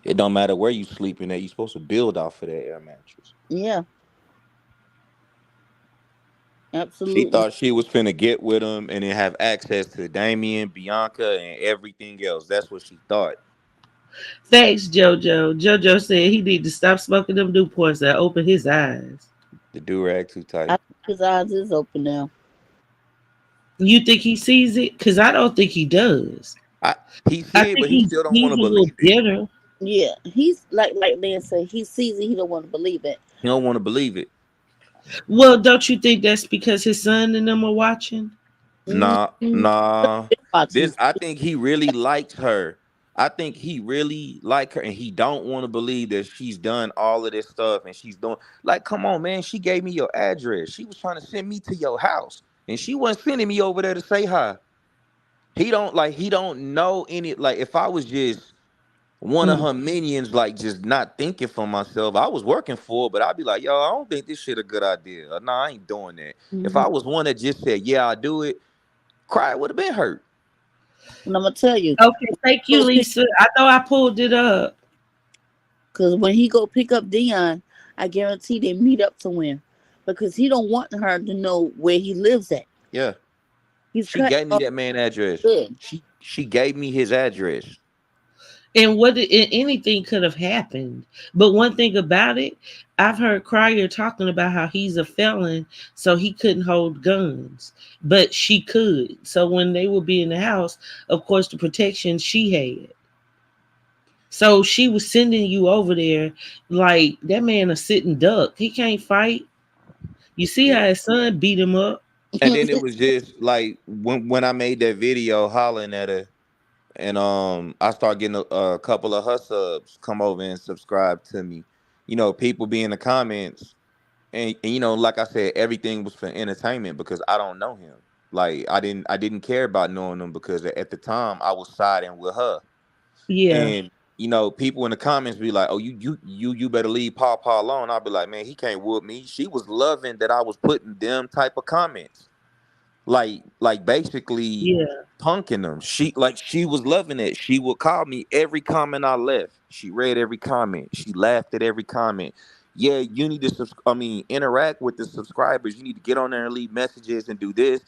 It don't matter where you sleeping at. You supposed to build off of that air mattress. Yeah, She absolutely. thought she was finna get with him and then have access to Damien, Bianca, and everything else. That's what she thought. Thanks, JoJo. JoJo said he need to stop smoking them Newports that open his eyes. The do rag too I tight. think his eyes is open now. You think he sees it? Because I don't think he does. I, he I see it, think but he still don't want he's to a little believe it. bitter. Yeah, he's like Lance said. He sees it. He don't want to believe it. He don't want to believe it. Well, don't you think that's because his son and them are watching? Nah, Mm-hmm. nah. Watching. This I think he really likes her. I think he really like her, and he don't want to believe that she's done all of this stuff, and she's doing like, come on, man. She gave me your address. She was trying to send me to your house, and she wasn't sending me over there to say hi. He don't know any like. If I was just one of Mm. her minions, like just not thinking for myself, I was working for her, but I'd be like, yo, I don't think this shit a good idea. Nah, I ain't doing that. If Mm-hmm. I was one that just said, yeah, I do it, cry would have been hurt. And I'm gonna tell you, Okay, thank you, go pick Lisa. I know I pulled it up. because when he go pick up Dion, I guarantee they meet up somewhere because he don't want her to know where he lives at. Yeah. He's She cutting gave me off that man address. good. She gave me his address. And anything could have happened. But one thing about it, I've heard Cryer talking about how he's a felon, so he couldn't hold guns, but she could. So when they would be in the house, of course, the protection she had. So she was sending you over there like that man a sitting duck. He can't fight. You see Yeah. how his son beat him up? And then it was just like when I made that video hollering at her, and I start getting a couple of her subs come over and subscribe to me. People be in the comments, and like I said, everything was for entertainment because I don't know him. Like I didn't care about knowing him because at the time I was siding with her. Yeah, And people in the comments be like, "Oh, you better leave Paw alone." I'll be like, "Man, he can't whoop me." She was loving that I was putting them type of comments, like basically yeah. punking them. She was loving it. She would call me every comment I left. She read every comment. She laughed at every comment. Yeah, you need to interact with the subscribers. You need to get on there and leave messages and do this.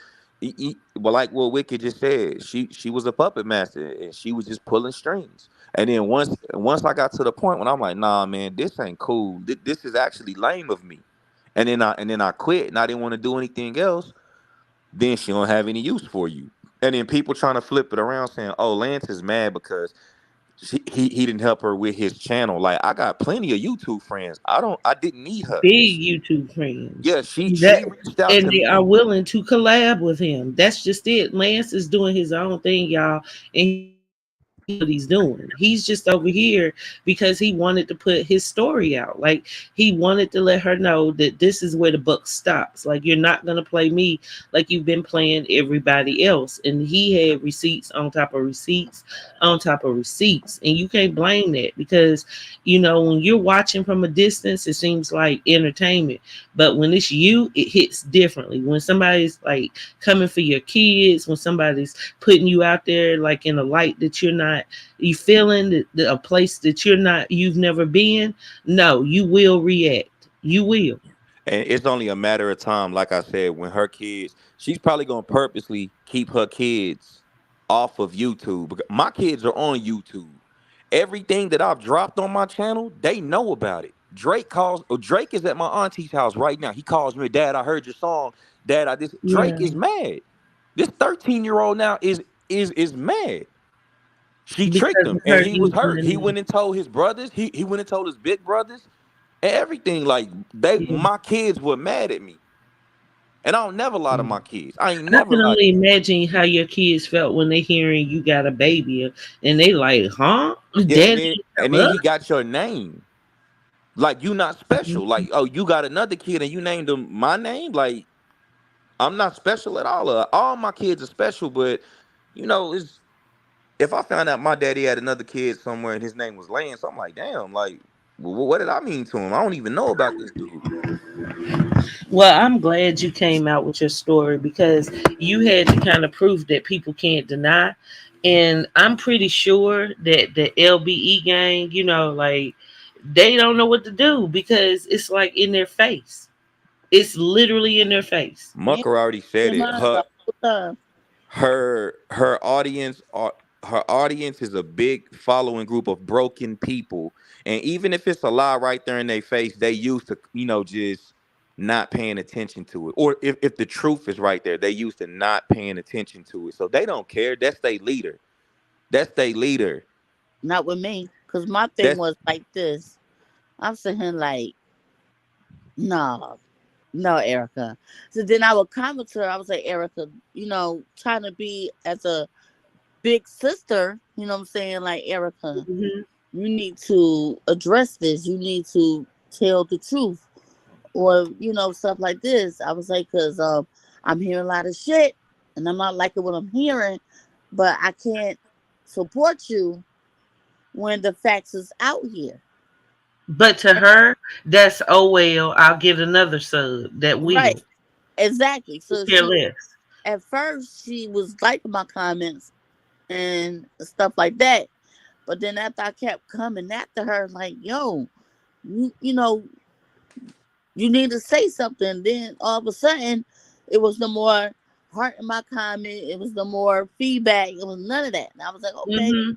Well, like what Wicked just said, she was a puppet master and she was just pulling strings. And then once I got to the point when I'm like, nah, man, this ain't cool. This is actually lame of me. And then I quit and I didn't want to do anything else. Then she don't have any use for you. And then people trying to flip it around saying, "Oh, Lance is mad because he didn't help her with his channel." Like I got plenty of YouTube friends. I didn't need her. Big YouTube friends. Yeah, she That reached out and to they me. are willing to collab with him. That's just it. Lance is doing his own thing, y'all, and he knows what he's doing. He's just over here because he wanted to put his story out. Like he wanted to let her know that this is where the buck stops. Like you're not gonna play me like you've been playing everybody else. And he had receipts on top of receipts on top of receipts, and you can't blame that because when you're watching from a distance, it seems like entertainment. But when it's you, it hits differently. When somebody's like coming for your kids, when somebody's putting you out there like in a light that you're not, you feeling a place that you've never been, no, you will react. You will. And it's only a matter of time, like I said, when her kids, she's probably gonna purposely keep her kids off of YouTube. Because my kids are on YouTube. Everything that I've dropped on my channel, they know about it. Drake is at my auntie's house right now. He calls me, "Dad, I heard your song. Dad, I this." Drake Yeah. is mad. This 13-year-old now is is mad. She tricked because him of and her he was using hurt. the He name. went and told his brothers. He went and told his big brothers and everything. Like Yeah. my kids were mad at me. And I don't never lie to my kids. I ain't I never can lied only to them. imagine how your kids felt when they hearing you got a baby and they like, huh? Yeah, Daddy didn't and tell then us. he got your name. Like you not special. Like, oh, you got another kid and you named him my name? Like, I'm not special at all. All my kids are special, but it's if I found out my daddy had another kid somewhere and his name was Lance, I'm like, damn, like, what did I mean to him? I don't even know about this dude. Well, I'm glad you came out with your story because you had to kind of prove that people can't deny. And I'm pretty sure that the LBE gang, like they don't know what to do because it's like in their face. It's literally in their face. Yeah, Mucker already said in it. mind the whole time. Her audience are her audience is a big following group of broken people, and even if it's a lie right there in their face, they used to just not paying attention to it, or if the truth is right there, they used to not paying attention to it, so they don't care. That's their leader. That's their leader. Not with me. Cause my thing That's was like this. I'm sitting here like, no, no, Erica. So then I would comment to her. I was like, Erica, trying to be as a big sister, you know what I'm saying? Like, Erica, Hmm. you need to address this. You need to tell the truth. Or, stuff like this. I was like, because I'm hearing a lot of shit and I'm not liking what I'm hearing, but I can't support you when the facts is out here. But to her, that's oh well. I'll get another sub that will. Right. Exactly. So Care she, less. at first, she was liking my comments and stuff like that. But then after I kept coming after her, like, yo, you know, you need to say something. Then all of a sudden, it was no more heart in my comment. It was no more feedback. It was none of that. And I was like, okay, Hmm.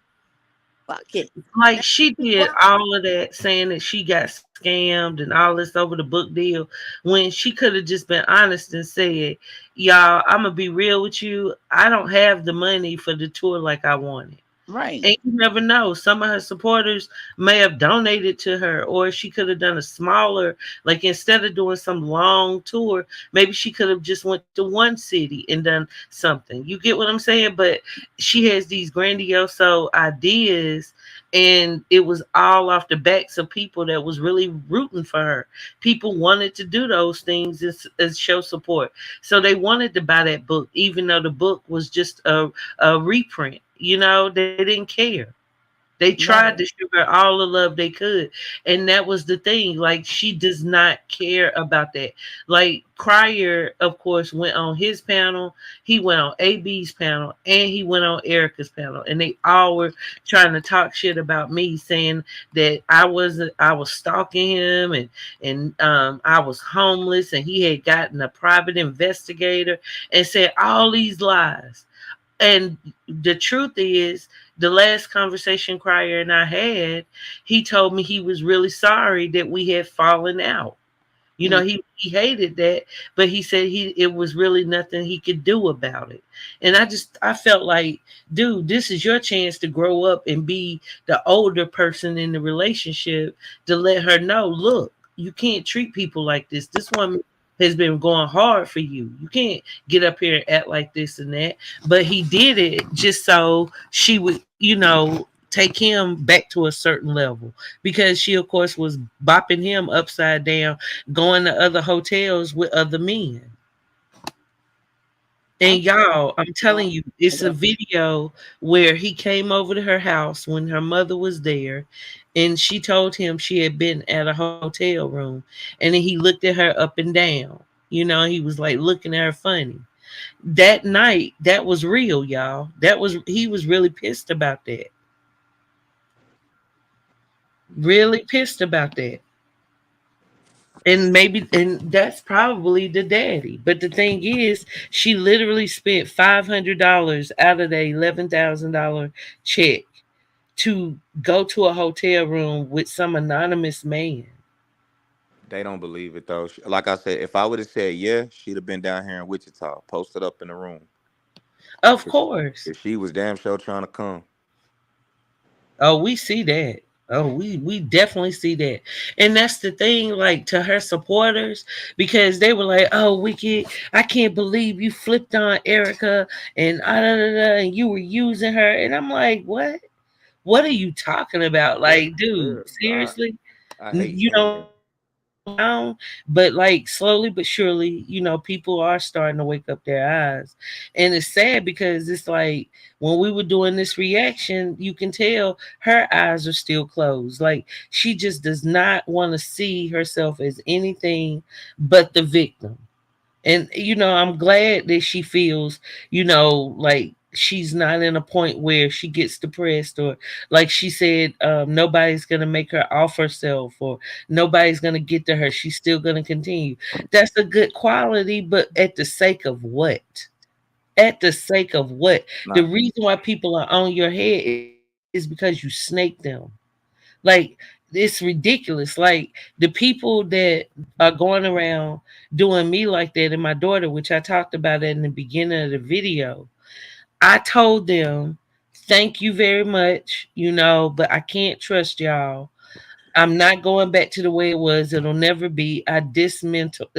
fuck it. Like And she keep did working. all of that, saying that she got scammed and all this over the book deal, when she could have just been honest and said, "Y'all, I'm gonna be real with you. I don't have the money for the tour like I wanted." Right. And you never know. Some of her supporters may have donated to her, or she could have done a smaller, like instead of doing some long tour, maybe she could have just went to one city and done something. You get what I'm saying? But she has these grandiose ideas, and it was all off the backs of people that was really rooting for her. People wanted to do those things as show support, so they wanted to buy that book, even though the book was just a reprint. They didn't care. They tried to Right. show her all the love they could. And that was the thing. Like, she does not care about that. Like, Crier, of course, went on his panel. He went on AB's panel. And he went on Erica's panel. And they all were trying to talk shit about me, saying that I was stalking him, and I was homeless, and he had gotten a private investigator, and said all these lies. And the truth is, the last conversation Crier and I had, he told me he was really sorry that we had fallen out. Mm. He hated that, but he said it was really nothing he could do about it. And I felt like, dude, this is your chance to grow up and be the older person in the relationship, to let her know, look, you can't treat people like this. This woman has been going hard for you. You can't get up here and act like this and that. But he did it just so she would, take him back to a certain level, because she of course was bopping him upside down, going to other hotels with other men. I And y'all, I'm know. telling you, it's a video where he came over to her house when her mother was there, and she told him she had been at a hotel room, and then he looked at her up and down. He was like looking at her funny. That night, that was real, y'all. He was really pissed about that. Really pissed about that. And that's probably the daddy. But the thing is, she literally spent $500 out of the $11,000 check to go to a hotel room with some anonymous man. They don't believe it though. Like I said, if I would have said yeah, she'd have been down here in Wichita, posted up in the room. Of course. If she was damn sure trying to come. Oh, we see that. Oh, we definitely see that. And that's the thing, like to her supporters, because they were like, "Oh, Wicked, I can't believe you flipped on Erica and and you were using her." And I'm like, "What? What are you talking about? Yeah, Like, for dude, real. seriously?" I hate You saying know, that. down, but like slowly but surely, people are starting to wake up their eyes. And it's sad because it's like when we were doing this reaction, you can tell her eyes are still closed. Like she just does not want to see herself as anything but the victim. And I'm glad that she feels, like she's not in a point where she gets depressed, or like she said, nobody's gonna make her off herself, or nobody's gonna get to her. She's still gonna continue. That's a good quality, but at the sake of what? At the sake of what? The Not reason why people are on your head is because you snake them. Like, it's ridiculous. Like the people that are going around doing me like that, and my daughter, which I talked about in the beginning of the video, I told them, thank you very much, but I can't trust y'all. I'm not going back to the way it was. It'll never be. I dismantled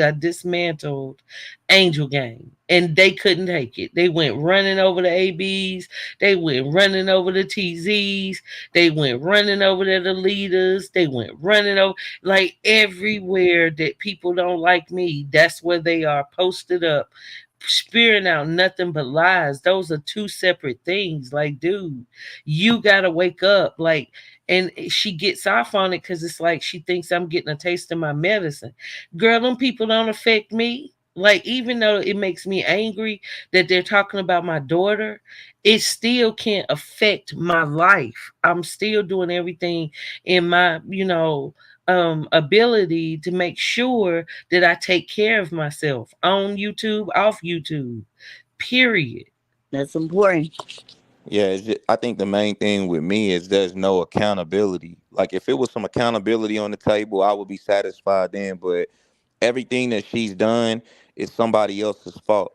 Angel Game, and they couldn't take it. They went running over the ABs. They went running over the TZs. They went running over the leaders. They went running over like everywhere that people don't like me. That's where they are posted up, spewing out nothing but lies. Those are two separate things. Like, dude, you gotta wake up. Like, and she gets off on it because it's like she thinks I'm getting a taste of my medicine. Girl, them people don't affect me. Like, even though it makes me angry that they're talking about my daughter, it still can't affect my life. I'm still doing everything in my, ability to make sure that I take care of myself on YouTube, off YouTube, period. That's important. Yeah, I think the main thing with me is there's no accountability. Like if it was some accountability on the table, I would be satisfied then. But everything that she's done is somebody else's fault.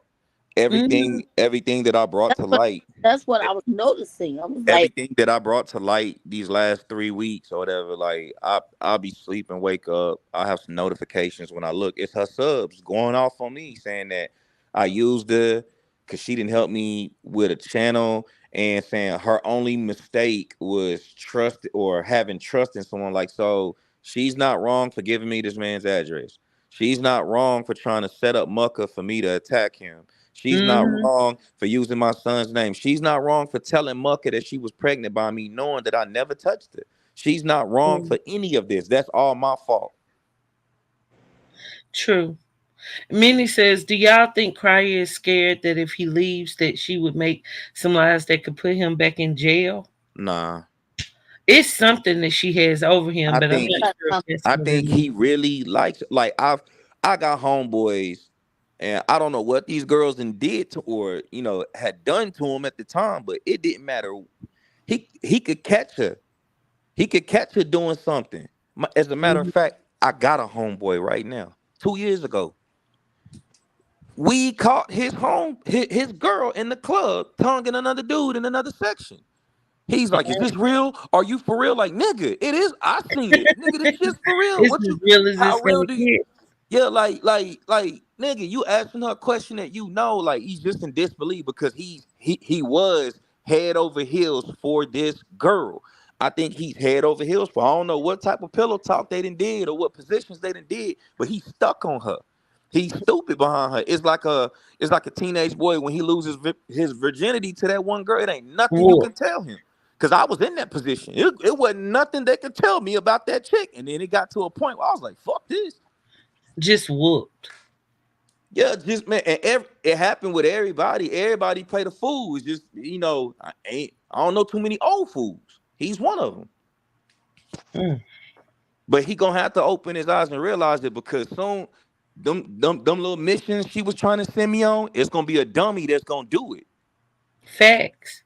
Mhm. Everything that I brought That's to what light, that's what I was noticing. I was like, everything that I brought to light these last 3 weeks or whatever, like I'll be sleeping, wake up, I have some notifications when I look. It's her subs going off on me saying that I used her because she didn't help me with a channel, and saying her only mistake was trust or having trust in someone. Like, so she's not wrong for giving me this man's address. She's not wrong for trying to set up mucker for me to attack him. She's not Mhm. wrong for using my son's name. She's not wrong for telling Mucker that she was pregnant by me, knowing that I never touched her. She's not wrong Mm. for any of this. That's all my fault. True. Minnie says, "Do y'all think Cryer is scared that if he leaves, that she would make some lies that could put him back in jail?" Nah. It's something that she has over him, I but I'm she think not he got sure if something. that's I what it think is. he really likes, like I got homeboys, and I don't know what these girls did to, or had done to him at the time, but it didn't matter. He could catch her. He could catch her doing something. As a matter of Mhm. fact, I got a homeboy right now. 2 years ago, we caught his girl in the club tonguing another dude in another section. He's like, "Is this real? Are you for real?" Like, nigga, it is. I seen it, nigga. This shit's for real. It's What as you? real as How it's real gonna do you? get. Yeah, nigga, you asking her a question that like he's just in disbelief because he was head over heels for this girl. I think he's head over heels for, I don't know what type of pillow talk they done did or what positions they done did, but he's stuck on her. He's stupid behind her. It's like a teenage boy when he loses his virginity to that one girl. It ain't nothing you can Whoop. tell him. Cause I was in that position. It wasn't nothing they could tell me about that chick. And then it got to a point where I was like, fuck this. Just whooped. Yeah, just man, and it happened with everybody. Everybody played a fool. It's just I don't know too many old fools. He's one of them, Mm. but he gonna have to open his eyes and realize it because soon, them little missions she was trying to send me on, it's gonna be a dummy that's gonna do it. Facts.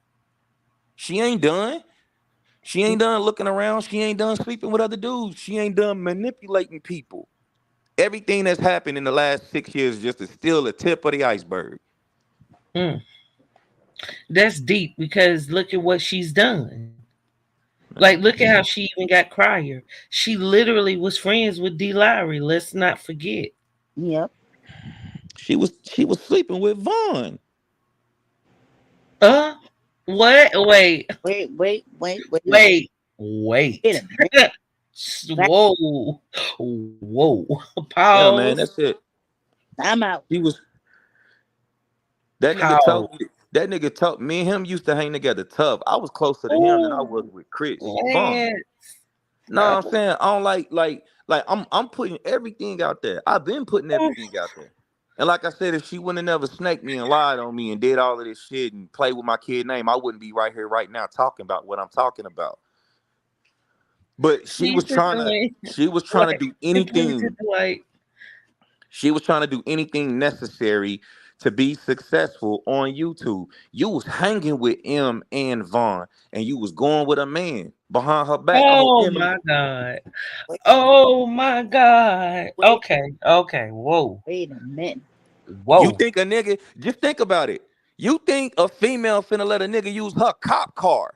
She ain't done. She ain't done looking around. She ain't done sleeping with other dudes. She ain't done manipulating people. Everything that's happened in the last 6 years just is still the tip of the iceberg. Mm. That's deep because look at what she's done. Like, look at how she even got Crier. She literally was friends with D. Lowry. Let's not forget. Yep. She was sleeping with Vaughn. Uh, what? Wait, Wait a minute. wait, Wait wait. a minute. Back. Whoa, whoa. Yeah, man, Pause, that's it. I'm out. He was that nigga pause. told me that nigga told me and him used to hang together tough. I was closer to him than I Oh, was with Chris Vaughn. man. No, I'm saying I don't like I'm putting everything out there. I've been putting Oh, everything out there. And like I said, if she wouldn't have never snaked me and lied on me and did all of this shit and played with my kid name, I wouldn't be right here right now talking about what I'm talking about. But she please was put trying the to link. she was trying to Like, do please hit anything. the like. She was trying to do anything necessary to be successful on YouTube. You was hanging with M and Vaughn, and you was going with a man behind her back. I hope Oh Emily. my God. Wait, Oh my God. wait, Okay. Okay. Whoa. wait a minute. You Whoa. think a nigga? Just think about it. You think a female finna let a nigga use her cop car?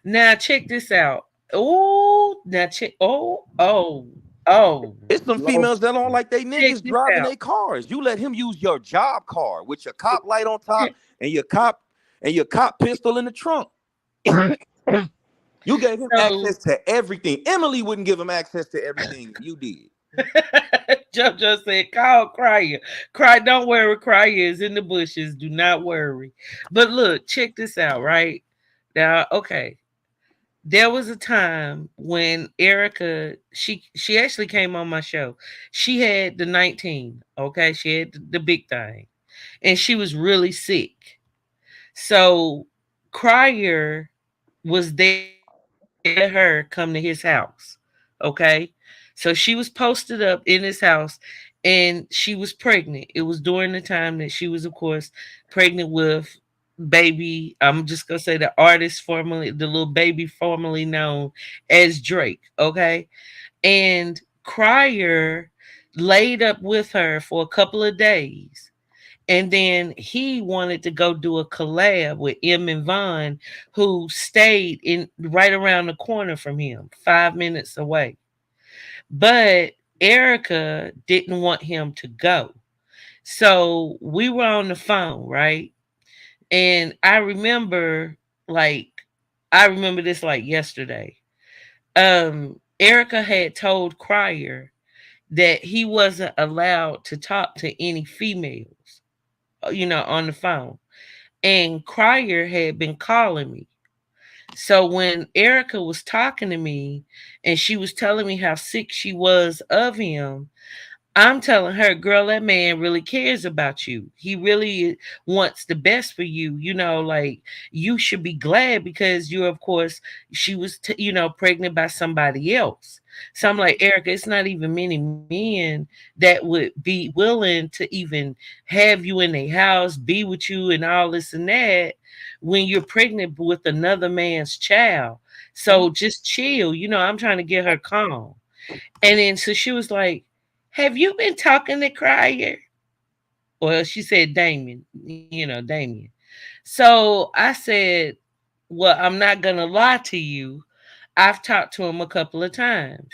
Now check this out. Oh, now check. Oh, oh, oh. It's some Lord, females that don't like they Check niggas this driving out. their cars. You let him use your job car with your cop light on top and your cop pistol in the trunk. You gave him So access to everything. Emily wouldn't give him access to everything, and you did. JoJo said, call Crier. Cry, don't worry. Crier is in the bushes. Do not worry. But look, check this out, right? Now, okay. There was a time when Erica, she actually came on my show. She had the 19, okay? She had the big thing. And she was really sick. So Crier was there to let her come to his house. Okay. So she was posted up in his house and she was pregnant. It was during the time that she was, of course, pregnant with baby. I'm just gonna say the artist formerly, the little baby formerly known as Drake. Okay. And Crier laid up with her for a couple of days, and then he wanted to go do a collab with M and Vaughn, who stayed in right around the corner from him, 5 minutes away. But Erica didn't want him to go. So we were on the phone, right? And like I remember this like yesterday. Erica had told Crier that he wasn't allowed to talk to any females, on the phone. And Crier had been calling me. So when Erica was talking to me and she was telling me how sick she was of him, I'm telling her, girl, that man really cares about you. He really wants the best for you. Like, you should be glad because you're, of course, she was, pregnant by somebody else. So I'm like, Erica, it's not even many men that would be willing to even have you in their house, be with you, and all this and that when you're pregnant with another man's child. mm, So just chill. I'm trying to get her calm. And then so she was like, have you been talking to Crier? Well, she said Damien, Damien. So I said, well, I'm not going to lie to you. I've talked to him a couple of times.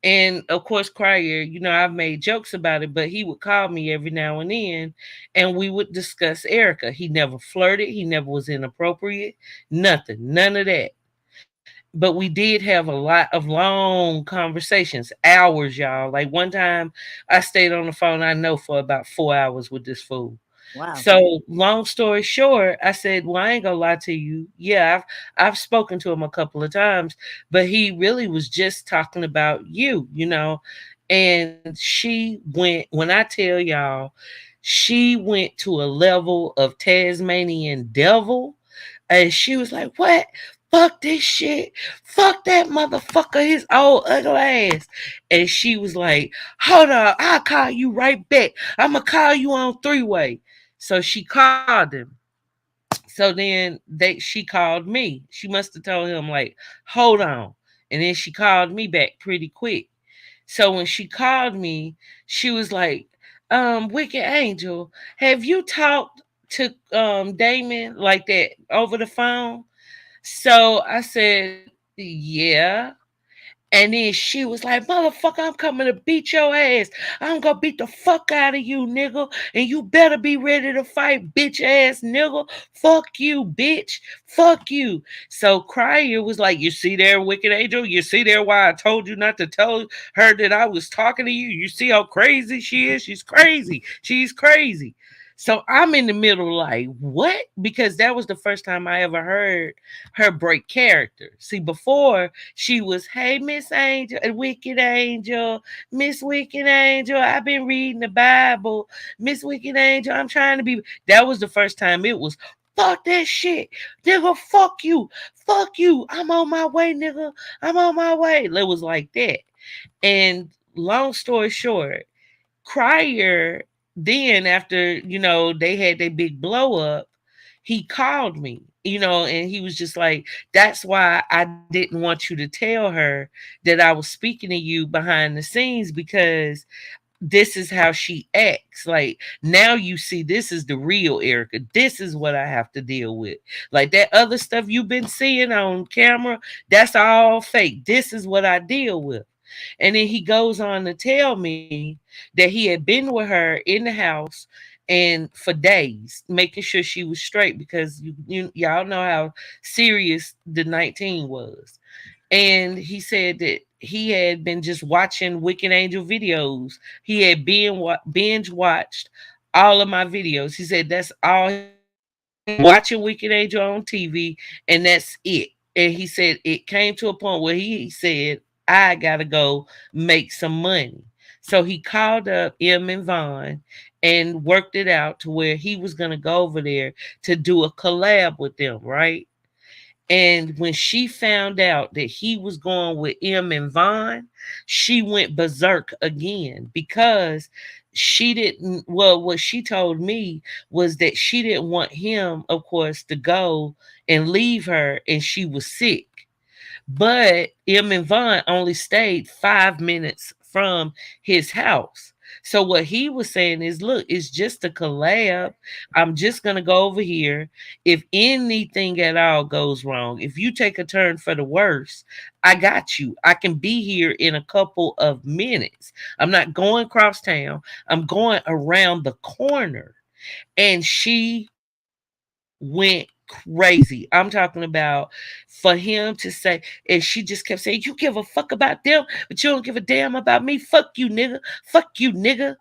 And of course, Crier, I've made jokes about it, but he would call me every now and then and we would discuss Erica. He never flirted, he never was inappropriate, nothing, none of that. But we did have a lot of long conversations, hours, y'all. Like one time I stayed on the phone, I know, for about 4 hours with this fool. wow. So long story short, I said, well, I ain't gonna lie to you. Yeah, I've spoken to him a couple of times, but he really was just talking about you. And she went, when I tell y'all, she went to a level of Tasmanian devil. And she was like, what? Fuck this shit. Fuck that motherfucker, his old ugly ass. And she was like, hold on, I'll call you right back. I'm going to call you on three-way. So she called him. So then she called me. She must have told him, like, hold on. And then she called me back pretty quick. So when she called me, she was like, Wicked Angel, have you talked to Damon like that over the phone. So I said, yeah. And then she was like, motherfucker, I'm coming to beat your ass. I'm gonna beat the fuck out of you, nigga. And you better be ready to fight, bitch ass nigga. Fuck you, bitch. Fuck you. So Crier was like, you see there, Wicked Angel? You see there why I told you not to tell her that I was talking to you? You see how crazy she is? She's crazy. She's crazy. So I'm in the middle, like, what? Because that was the first time I ever heard her break character. See, before she was, hey, Miss Angel, Wicked Angel, Miss Wicked Angel, I've been reading the Bible. Miss Wicked Angel, I'm trying to be. That was the first time it was, fuck that shit. Nigga, fuck you. Fuck you. I'm on my way, nigga. I'm on my way. It was like that. And long story short, Crier, then after, they had their big blow up, he called me, and he was just like, that's why I didn't want you to tell her that I was speaking to you behind the scenes because this is how she acts. Like, now you see, this is the real Erica. This is what I have to deal with. Like, that other stuff you've been seeing on camera, that's all fake. This is what I deal with. And then he goes on to tell me that he had been with her in the house and for days, making sure she was straight because y'all know how serious the 19 was. And he said that he had been just watching Wicked Angel videos. He had binge watched all of my videos. He said that's all he did, watching Wicked Angel on TV, and that's it. And he said it came to a point where he said, I gotta go make some money. So he called up Em and Vaughn and worked it out to where he was gonna go over there to do a collab with them, right? And when she found out that he was going with Em and Vaughn, she went berserk again because she didn't. Well, what she told me was that she didn't want him, of course, to go and leave her, and she was sick. But Em and Vaughn only stayed 5 minutes from his house. So what he was saying is, look, it's just a collab. I'm just gonna go over here. If anything at all goes wrong, if you take a turn for the worse, I got you. I can be here in a couple of minutes. I'm not going across town. I'm going around the corner. And she went crazy. I'm talking about, for him to say, and she just kept saying, you give a fuck about them, but you don't give a damn about me. Fuck you, nigga. Fuck you, nigga.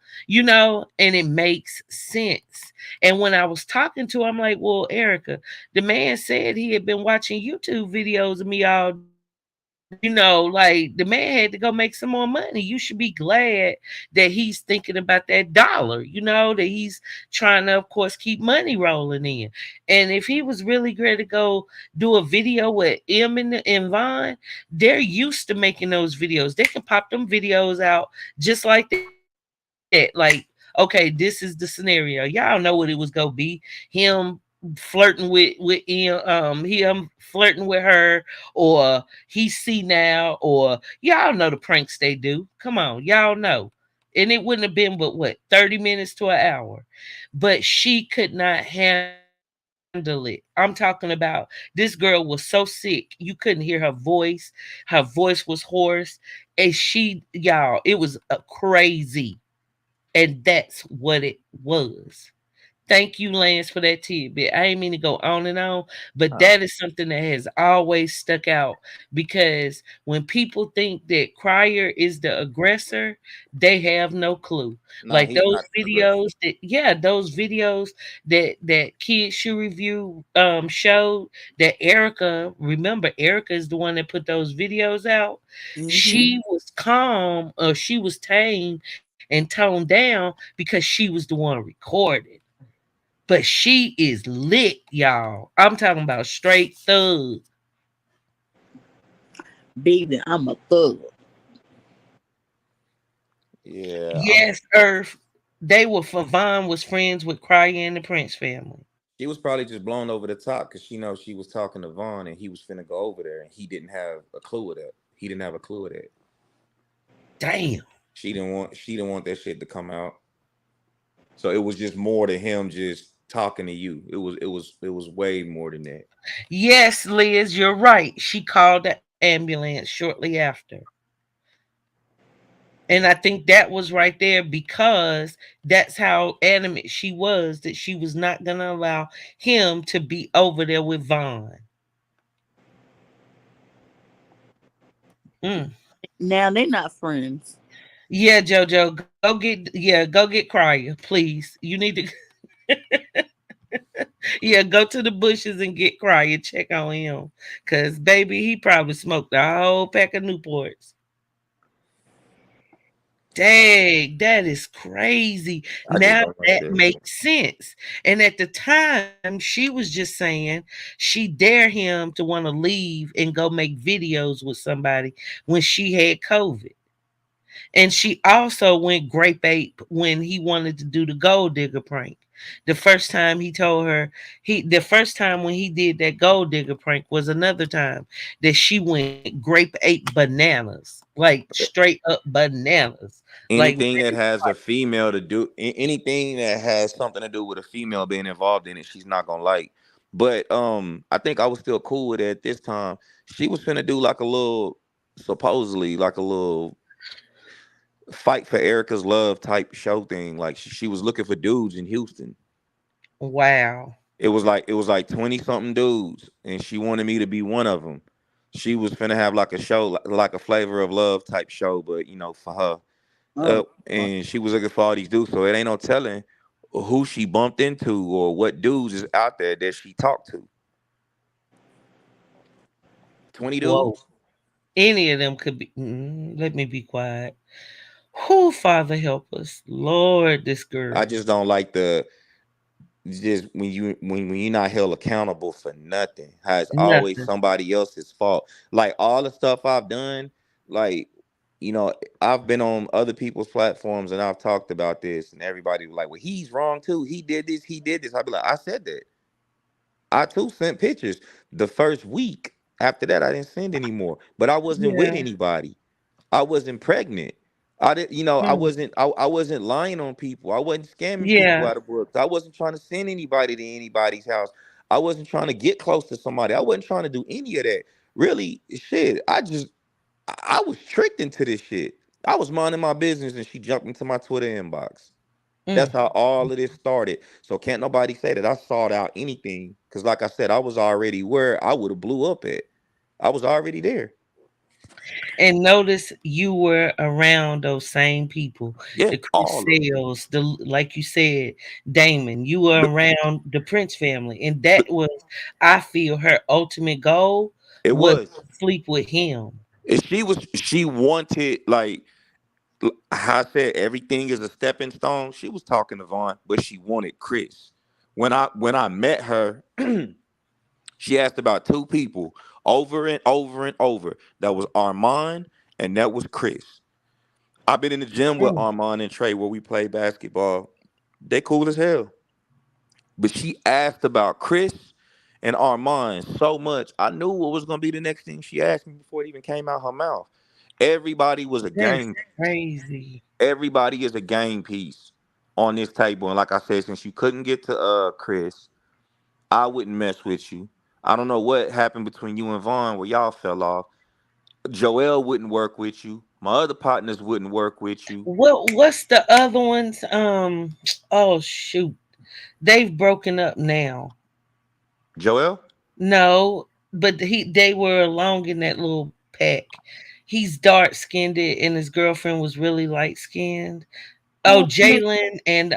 And it makes sense. And when I was talking to her, I'm like, well, Erica, the man said he had been watching YouTube videos of me all day. Like, the man had to go make some more money. You should be glad that he's thinking about that dollar, that he's trying to, of course, keep money rolling in. And if he was really great to go do a video with Em and Vaughn, they're used to making those videos. They can pop them videos out just like that. Like, okay, this is the scenario. Y'all know what it was gonna be. Him flirting with him flirting with her, or he see now, or y'all know the pranks they do. Come on, y'all know. And it wouldn't have been but what, 30 minutes to an hour. But she could not handle it. I'm talking about, this girl was so sick you couldn't hear her voice. Her voice was hoarse. And y'all, it was crazy. And that's what it was. Thank you, Lance, for that tidbit. I ain't mean to go on and on, but Uh, that is something that has always stuck out because when people think that Crier is the aggressor, they have no clue. nah, Like he's those not the aggressor. videos those videos that Kids Shoe Review showed, that Erica, remember Erica is the one that put those videos out. Mm-hmm. She was calm, or she was tame and toned down because she was the one recording. But she is lit, y'all. I'm talking about straight thug. Baby, I'm a thug. Yeah, Yes, Earth. They were for Vaughn was friends with Cryer and the Prince family. she was probably just blown over the top because she knows she was talking to Vaughn and he was finna go over there and he didn't have a clue of that. He didn't have a clue of that. Damn. She didn't want that shit to come out. So it was just more to him just talking to you. It was way more than that. Yes, Liz, you're right. She called the ambulance shortly after. And I think that was right there because that's how adamant she was that she was not going to allow him to be over there with Vaughn. Mm. Now they're not friends. Yeah, JoJo, go get Crier, please. You need to yeah, go to the bushes and get Crier, check on him. Cause baby, he probably smoked a whole pack of Newports. Dang, that is crazy. I just Now don't like that that. makes sense. And at the time, she was just saying she dare him to want to leave and go make videos with somebody when she had COVID. And she also went grape ape when he wanted to do the gold digger prank. The first time he told her the first time when he did that gold digger prank was another time that she went grape ape bananas, like straight up bananas, like Anything that has a female to do, anything that has something to do with a female being involved in it, she's not gonna like. But I think I was still cool with it at this time. She was finna do like a little, supposedly like a little fight for Erica's love type show thing. Like she was looking for dudes in Houston. wow. It was like 20 something dudes, and she wanted me to be one of them. She was finna have like a show, like a flavor of love type show, but for her. Oh, And she was looking for all these dudes, so it ain't no telling who she bumped into or what dudes is out there that she talked to. 20 Whoa. dudes. Any of them could be. Let me be quiet. Who, Father help us, Lord, this I girl, just don't like the just when you're not held accountable for nothing. How it's always nothing. somebody else's fault. Like all the stuff I've done, like you know, I've been on other people's platforms and I've talked about this, and everybody was like, "Well, he's wrong too. He did this. He did this." I'd be like, "I said that. I too sent pictures the first week. After that, I didn't send anymore. But I wasn't with Yeah. anybody. I wasn't pregnant. I didn't, I Mm. wasn't, I wasn't lying on people. I wasn't scamming people Yeah. out of books. I wasn't trying to send anybody to anybody's house. I wasn't trying to get close to somebody. I wasn't trying to do any of that. Really, shit. I was tricked into this shit. I was minding my business and she jumped into my Twitter inbox. That's Mm. how all of this started. So can't nobody say that I sought out anything. Cause like I said, I was already where I would have blew up at. I was already there. And notice you were around those same people, Yeah, the all of them. Crusaders, the like you said, Damon. You were But, around the Prince family, and that but was, I feel, her ultimate goal it was was. to sleep with him. She wanted like how I said everything is a stepping stone. She was talking to Vaughn, but she wanted Chris. When I met her, she asked about two people over and over and over. That was Armand and that was Chris. I've been in the gym with Mm. Armand and Trey where we play basketball. They cool as hell. But she asked about Chris and Armand so much. I knew what was gonna be the next thing she asked me before it even came out her mouth. Everybody was a That is game. crazy. Everybody is a game piece on this table. And like I said, since you couldn't get to Chris, I wouldn't mess with you. I don't know what happened between you and Vaughn where y'all fell off. Joel wouldn't work with you. My other partners wouldn't work with you. What's the other ones? Oh shoot, they've broken up now. Joel? No, but they were along in that little pack. He's dark skinned and his girlfriend was really light skinned. Oh, oh no, Jalen and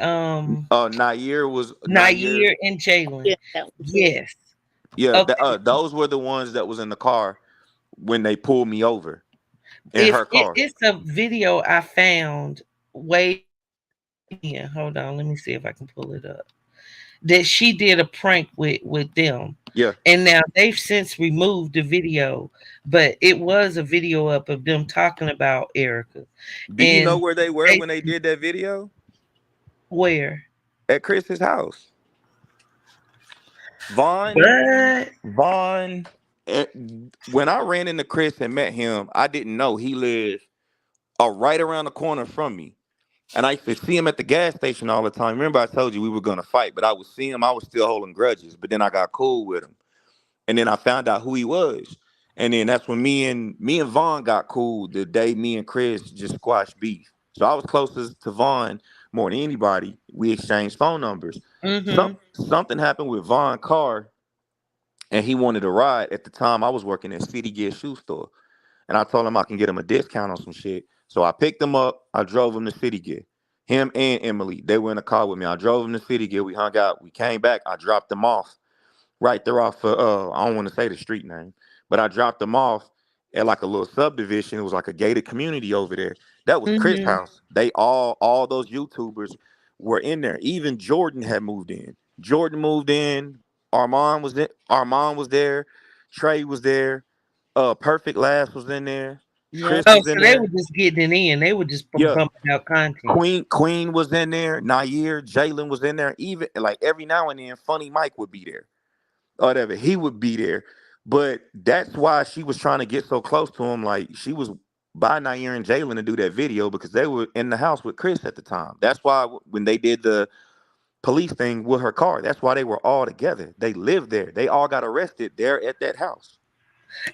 Nair. Nair and Jalen. yeah, that one too. Yes. Yeah, Okay. those were the ones that was in the car when they pulled me over in If her car. it's a video I found way in, hold on, let me see if I can pull it up. That she did a prank with them. Yeah. And now they've since removed the video, but it was a video up of them talking about Erica. Do you know And where they were they when they did that video? where? At Chris's house. Vaughn, But Vaughn. eh, When I ran into Chris and met him, I didn't know he lived right around the corner from me. And I used to see him at the gas station all the time. Remember, I told you we were gonna fight, but I would see him. I was still holding grudges, but then I got cool with him, and then I found out who he was, and then that's when me and Vaughn got cool. The day me and Chris just squashed beef, so I was closest to Vaughn more than anybody. We exchanged phone numbers. Mm-hmm. Something happened with Vaughn Carr, and he wanted a ride. At the time, I was working at City Gear Shoe Store. And I told him I can get him a discount on some shit. So I picked him up. I drove him to City Gear. Him and Emily, they were in the car with me. I drove him to City Gear. We hung out. We came back. I dropped them off right there off of, I don't want to say the street name, but I dropped them off at like a little subdivision. It was like a gated community over there. That was Chris' Mm-hmm. house. They all those YouTubers were in there. Even Jordan had moved in. Jordan moved in. Armand was there. Trey was there. Perfect Last was in there. Yep. Chris Oh, was in so they were there. just getting it in. They were just Yeah. bumping out content. Queen was in there. Nair, Jalen was in there. Even like every now and then, Funny Mike would be there. Or whatever. He would be there. But that's why she was trying to get so close to him. Like she was by Nair and Jalen to do that video because they were in the house with Chris at the time. That's why when they did the police thing with her car, that's why they were all together. They lived there. They all got arrested there at that house.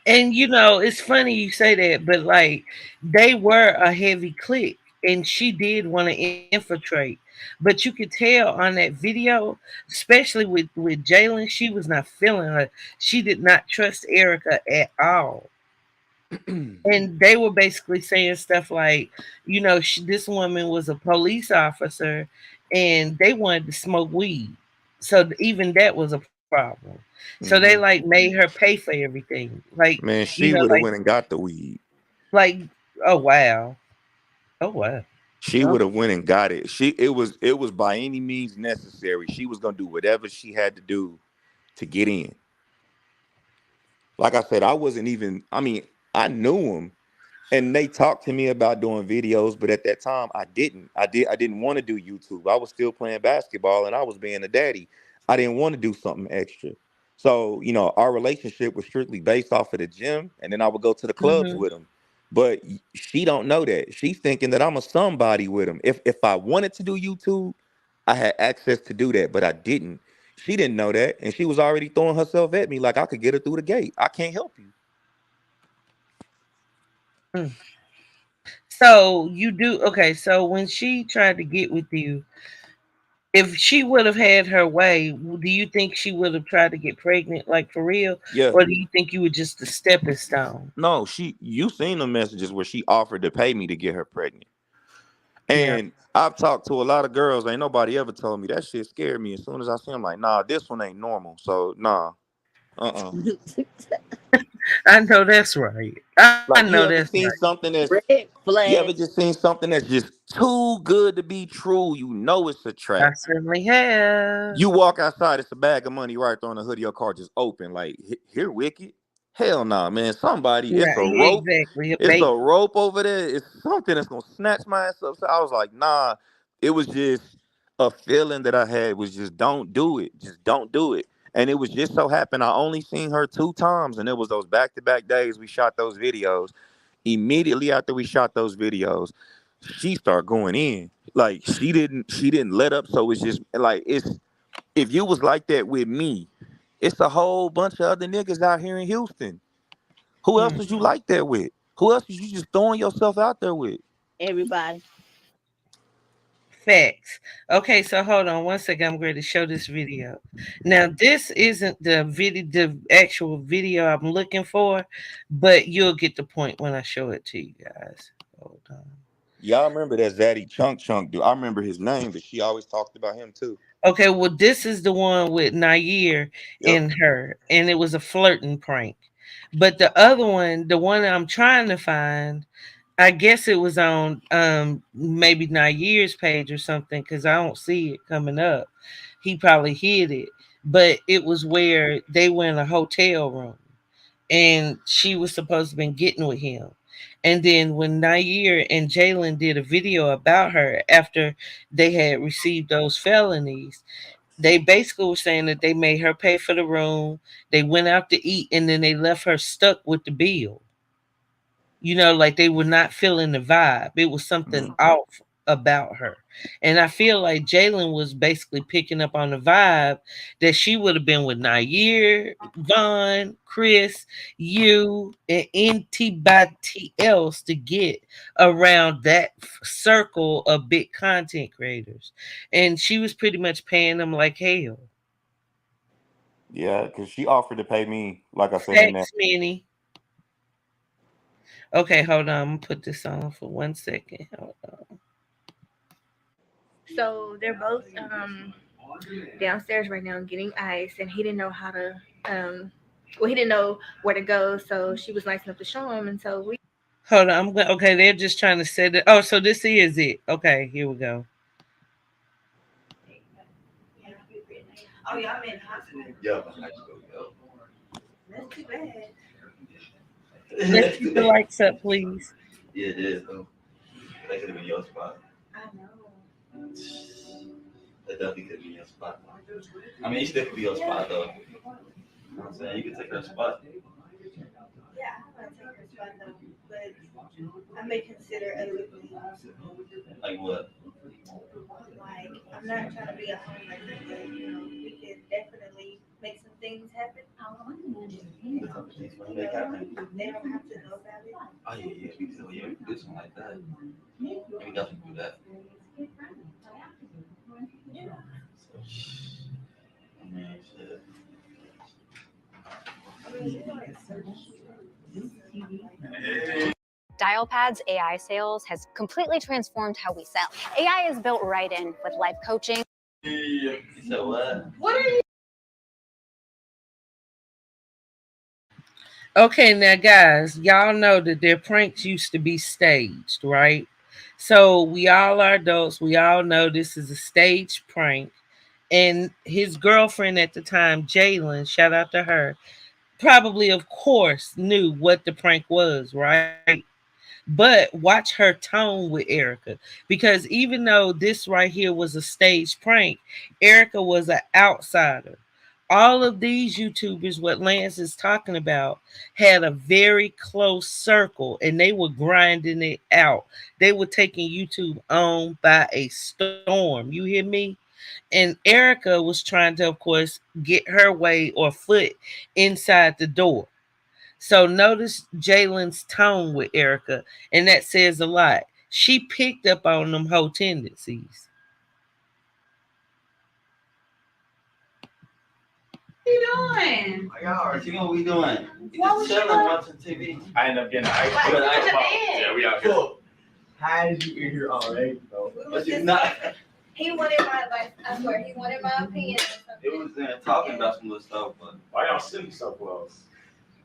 And it's funny you say that, but like they were a heavy clique, and she did want to infiltrate. But you could tell on that video, especially with Jalen, she was not feeling her. She did not trust Erica at all. And they were basically saying stuff like, this woman was a police officer, and they wanted to smoke weed. So even that was a problem. So they like Hmm. made her pay for everything. Like, Man, she would have like went and got the weed. like oh wow. Oh wow. She Yep. would have went and got it. It was by any means necessary. She was gonna do whatever she had to do to get in. Like I said, I wasn't even. I mean, I knew him, and they talked to me about doing videos, but at that time, I didn't. I didn't want to do YouTube. I was still playing basketball, and I was being a daddy. I didn't want to do something extra. So our relationship was strictly based off of the gym, and then I would go to the clubs Hmm. with him. But she don't know that. She's thinking that I'm a somebody with him. If I wanted to do YouTube, I had access to do that, but I didn't. She didn't know that, and she was already throwing herself at me like I could get her through the gate. I can't help you. So you do okay. So when she tried to get with you, if she would have had her way, do you think she would have tried to get pregnant, like for real, Yeah. or do you think you were just a stepping stone? No, you seen the messages where she offered to pay me to get her pregnant. Yeah. And I've talked to a lot of girls. Ain't nobody ever told me that shit scared me. As soon as I see them, like, nah, this one ain't normal. So nah. Uh-uh. I know that's right. I know Like you that's ever right. seen something that's Red you flag. ever just seen something that's just too good to be true? You know it's a I trap. certainly have. You walk outside, it's a bag of money right there on the hood of your car just open. Like, here wicked? Hell nah, man. Somebody, Yeah, it's a yeah, rope. exactly. A It's a bait. rope over there. It's something that's gonna snatch my ass up. So I was like, nah. It was just a feeling that I had was just don't do it. Just don't do it. And it was just so happened I only seen her 2 times, and it was those back-to-back days we shot those videos. Immediately after we shot those videos, she started going in. Like she didn't let up. So it's just like it's if you was like that with me, it's a whole bunch of other niggas out here in Houston. Who else Mm, was you like that with? Who else was you just throwing yourself out there with? Everybody. facts. Okay, so hold on one second. I'm going to show this video. Now, this isn't the actual video I'm looking for, but you'll get the point when I show it to you guys. Hold on. Y'all remember that Zaddy Chunk Chunk dude? I remember his name, but she always talked about him too. Okay, well, this is the one with Nair Yep. and her, and it was a flirting prank. But the other one, the one I'm trying to find, I guess it was on maybe Nair's page or something because I don't see it coming up. He probably hid it, but it was where they were in a hotel room and she was supposed to been getting with him. And then when Nair and Jalen did a video about her after they had received those felonies, they basically were saying that they made her pay for the room. They went out to eat and then they left her stuck with the bill. Like they were not feeling the vibe. It was something Mm. off about her. And I feel like Jalen was basically picking up on the vibe that she would have been with Nair, Vaughn, Chris, you, and anybody else to get around that circle of big content creators. And she was pretty much paying them like hell. Yeah, because she offered to pay me, like I said in that. Thanks, Minnie. Okay, hold on. I'm gonna put this on for 1 second. Hold on. So they're both downstairs right now getting ice, and he didn't know how to. He didn't know where to go, so she was nice enough to show him, and so we. Hold on. I'm going. Okay, they're just trying to set it. Oh, so this is it. Okay, here we go. Oh yeah, I'm in hospital. Yeah, high school. That's too bad. Let's keep the lights up, please. Yeah, it is though. That could have been your spot. I know. That definitely could be your spot. I mean, it still could be your spot though. You know what I'm saying? You could take her spot. Yeah, I want to take her spot though, but I may consider other things. Like what? Like, I'm not trying to be a homemaker, but you know, we can definitely make some things happen. You know, they don't have to know about it. Oh yeah, yeah, we can, yeah, we can do something like that. We can definitely do that. Yeah. So, I mean, shit. Dialpad's AI sales has completely transformed how we sell. AI is built right in with life coaching. So what? Okay, now guys, y'all know that their pranks used to be staged, right? So we all are adults. We all know this is a staged prank. And his girlfriend at the time, Jalen, shout out to her, probably, of course, knew what the prank was, right? But watch her tone with Erica. Because even though this right here was a staged prank, Erica was an outsider. All of these YouTubers, what Lance is talking about, had a very close circle and they were grinding it out. They were taking YouTube on by a storm. You hear me? And Erica was trying to, of course, get her way or foot inside the door. So notice Jalen's tone with Erica, and that says a lot. She picked up on them whole tendencies. Doing? Y'all, you know what we doing? Just chilling, watching TV. I ended up getting an ice cream. Yeah, we out here. Cool. How did you get here already, bro? But you not. He wanted my advice. I swear, he wanted my opinion. It was talking about some little stuff, but why y'all sitting so close?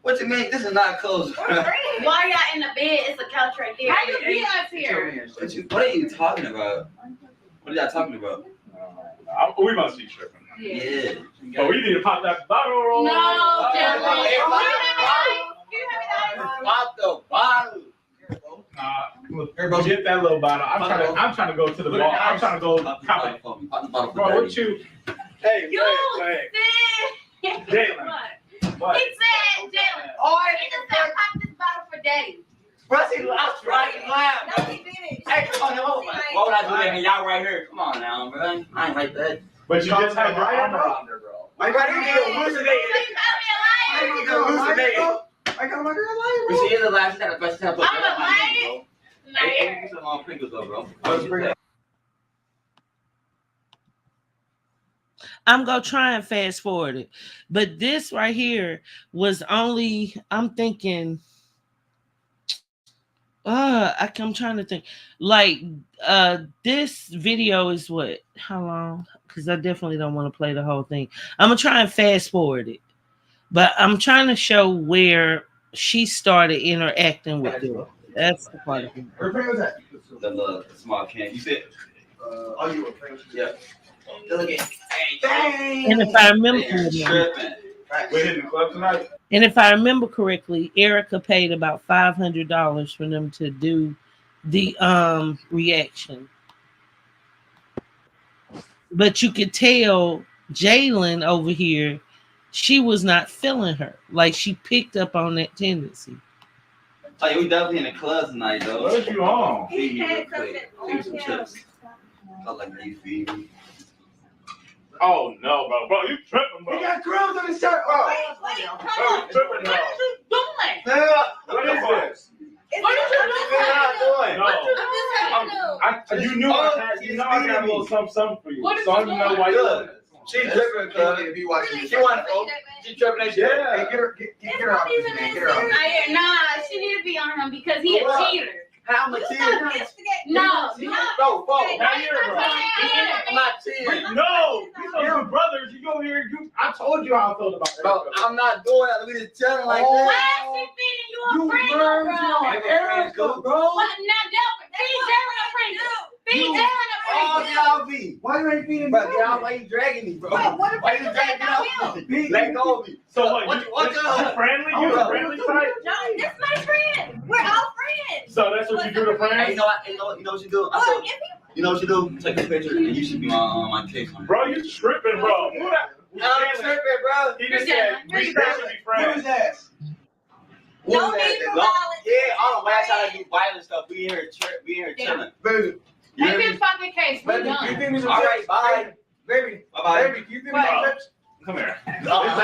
What you mean? This is not cozy. Why y'all in the bed? It's a couch right there. How you get us here? What are you talking about? What are y'all talking about? We must be tripping. Yeah. Oh, we need to pop that bottle. No, Pop the bottle. Nah, get that little bottle. I'm trying to go to the bar. I'm trying to go cop it. Bro, what you? Hey, Jalen. What? He said, Jalen. Oh, he just said, pop this bottle for days. Rusty lost right now. No, he didn't. Hey, come on, why would I do that? Y'all right here. Come on now, bro. I ain't like that. But you just had your armor on there, bro. I got to elucidate. I got to elucidate. I got my girl liar. But she is the last time. I'm a liar. Hey, some long Pringles though, bro. I'm gonna try and fast forward it. But this right here was only, I'm thinking, I'm trying to think. Like, this video is what? How long? Because I definitely don't want to play the whole thing. I'm gonna try and fast forward it. But I'm trying to show where she started interacting with them. That's the part of it. Where was that? The small can. You said, oh, you were playing? Yeah. Look at Dang. And if I remember correctly, Erica paid about $500 for them to do the reaction. But you could tell Jalen over here, she was not feeling her. Like she picked up on that tendency. Oh, yeah, we definitely in the club tonight, though. What you on? Feed me real quick. Feed me some chips. I like you feed me. Oh no, bro, you tripping, bro. He got crumbs on his shirt. Bro, Wait, you come on. tripping, bro. What are you doing? What is this? What are you doing? No. You knew I got a little something for you. So I don't know why you doing it. She's tripping because if you watch it. She want to She tripping that shit. Yeah. Hey, get her off this man. Get her off. Nah, she need to be on him because he a cheater. How much cheater? No. Bro, Now you're I'm not cheating. No, these are good brothers. You go here. I told you how I felt about that. Bro, I'm not doing that. We just chilling like Why that. is she feeding you a Pringle, bro? Erica, bro. What? Now, feed Jalen a Pringle. Feed Jalen a Oh, Pringle. y'all be. Why you ain't feeding me? Bro, why you dragging me, bro? Why you dragging me out? Let go of me. So what? You friendly? You a friendly type? No, this my friend. We're all friends. So that's what you do to Hey, friends? you know what you do? You know what you do? Take a picture and you should be on my case. Bro, you tripping, bro. I'm tripping, bro. He just said we should be friends. Who's that? No need for violence. Yeah, I don't know why I try to do violent stuff. We in here chilling. Baby. Make this fucking case. We Baby, you done. feed me some All chips? right, bye. Baby. Bye-bye. Baby, you feed me some chips? Come here. No. Don't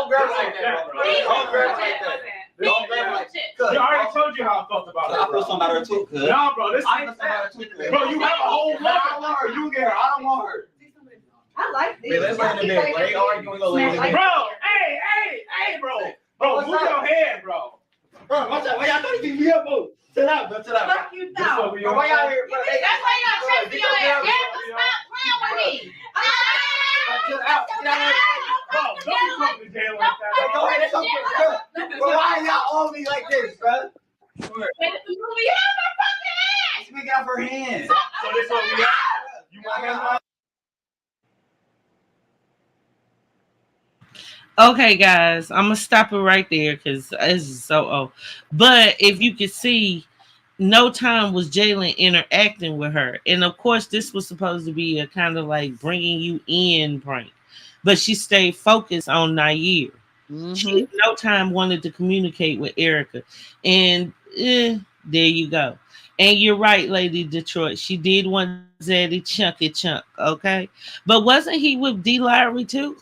grab it like that, bro. Don't grab it like that. Don't grab it like that. I already told you how I felt about it. I feel something about her too, cuz. No, bro, this I feel something about her too, cuz. Bro, you have a whole I don't want her. You get her. I don't want her. I like this. Wait, let's lay in the bed. Lay arguing, go lay in the bed. Bro, hey, bro. Bro, move your head, bro. Bro, what's up? Why y'all trying to keep me up, bro? Chill out, bro. Chill out. Fuck you This is what thought. we Bro, on. why y'all here? Bro, hey, That's why y'all tripped me on your Yeah. stop playing with me. chill out. Get out of here. Bro, don't be talking to Jalen like Bro, that. go ahead. It's okay. Bro, why y'all on me like this, bro? Speak out her hands. So this is what we got? You want him? Okay, guys, I'm gonna stop it right there because this is so old. But if you could see, no time was Jalen interacting with her, and of course, this was supposed to be a kind of like bringing you in prank, but she stayed focused on Nair. She no time wanted to communicate with Erica, and there you go. And you're right, Lady Detroit. She did want Zaddy chunky chunk, okay, but wasn't he with D. Lowry too?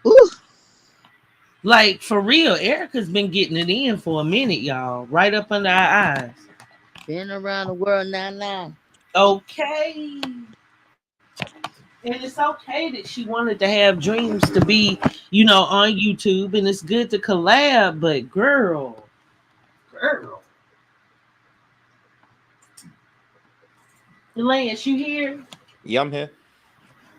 Ooh. Like for real, Erica's been getting it in for a minute, y'all. Right up under our eyes. Been around the world 9-9. Okay. And it's okay that she wanted to have dreams to be, on YouTube, and it's good to collab, but girl. Lance, you here? Yeah, I'm here.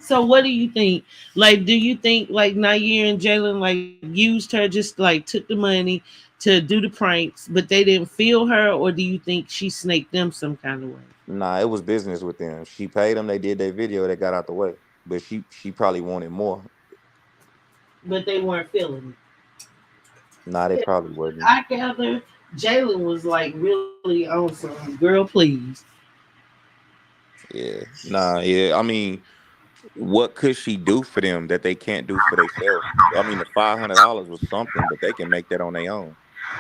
So what do you think? Like, do you think like Nair and Jalen like used her, just like took the money to do the pranks, but they didn't feel her, or do you think she snaked them some kind of way? Nah, it was business with them. She paid them. They did their video. They got out the way. But she probably wanted more. But they weren't feeling Nah, they it. probably wasn't. I gather Jalen was like really on some girl, please. Yeah. Nah, yeah. I mean, what could she do for them that they can't do for themselves? I mean, the $500 was something, but they can make that on their own.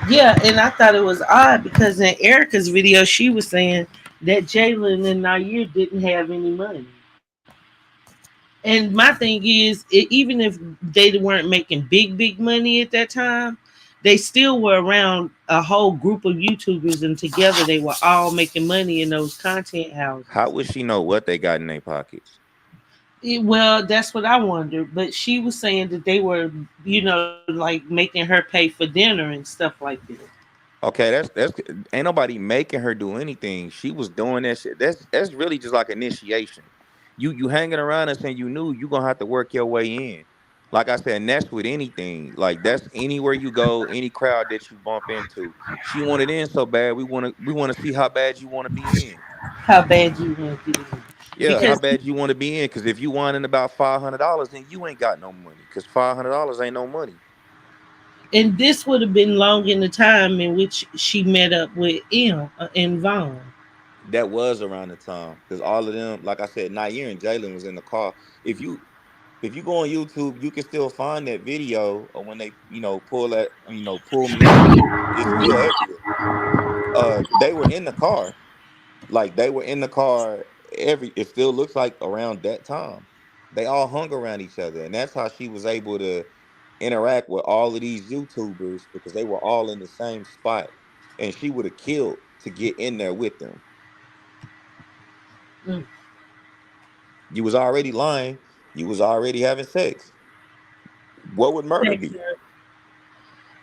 Yeah, and I thought it was odd because in Erica's video, she was saying that Jalen and Nair didn't have any money. And my thing is, even if they weren't making big money at that time, they still were around a whole group of YouTubers, and together they were all making money in those content houses. How would she know what they got in their pockets? Well, that's what I wonder. But she was saying that they were, like making her pay for dinner and stuff like that. Okay, that's ain't nobody making her do anything. She was doing that shit. That's really just like initiation. You hanging around us and you knew you gonna have to work your way in. Like I said, and that's with anything. Like that's anywhere you go, any crowd that you bump into. She wanted in so bad. We wanna see how bad you want to be in. How bad you want to be in. Yeah, how bad you want to be in? Because if you whining about $500, then you ain't got no money. Because $500 ain't no money. And this would have been long in the time in which she met up with M and Vaughn. That was around the time because all of them, like I said, Nair and Jalen was in the car. If you If you go on YouTube, you can still find that video of when they, pull that, pull me out. It's still everywhere. They were in the car. Like they were in the car it still looks like around that time. They all hung around each other. And that's how she was able to interact with all of these YouTubers because they were all in the same spot. And she would have killed to get in there with them. Mm. You was already lying. You was already having sex. What would murder be?